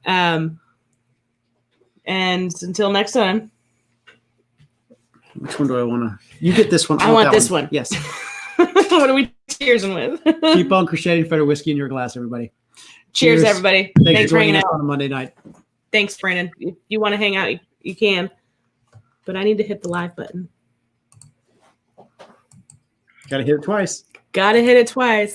Speaker 2: And until next time.
Speaker 1: Which one do I want to? You get this one.
Speaker 2: I want
Speaker 1: that
Speaker 2: this one.
Speaker 1: Yes.
Speaker 2: What are we cheersing with?
Speaker 1: Keep on crocheting for the whiskey in your glass, everybody.
Speaker 2: Cheers, everybody.
Speaker 1: Thanks
Speaker 2: for
Speaker 1: hanging
Speaker 2: hanging
Speaker 1: out
Speaker 2: out.
Speaker 1: on a Monday night.
Speaker 2: Thanks, Brandon. If you want to hang out, you can. But I need to hit the live button.
Speaker 1: Got to hit it twice.
Speaker 2: Gotta hit it twice.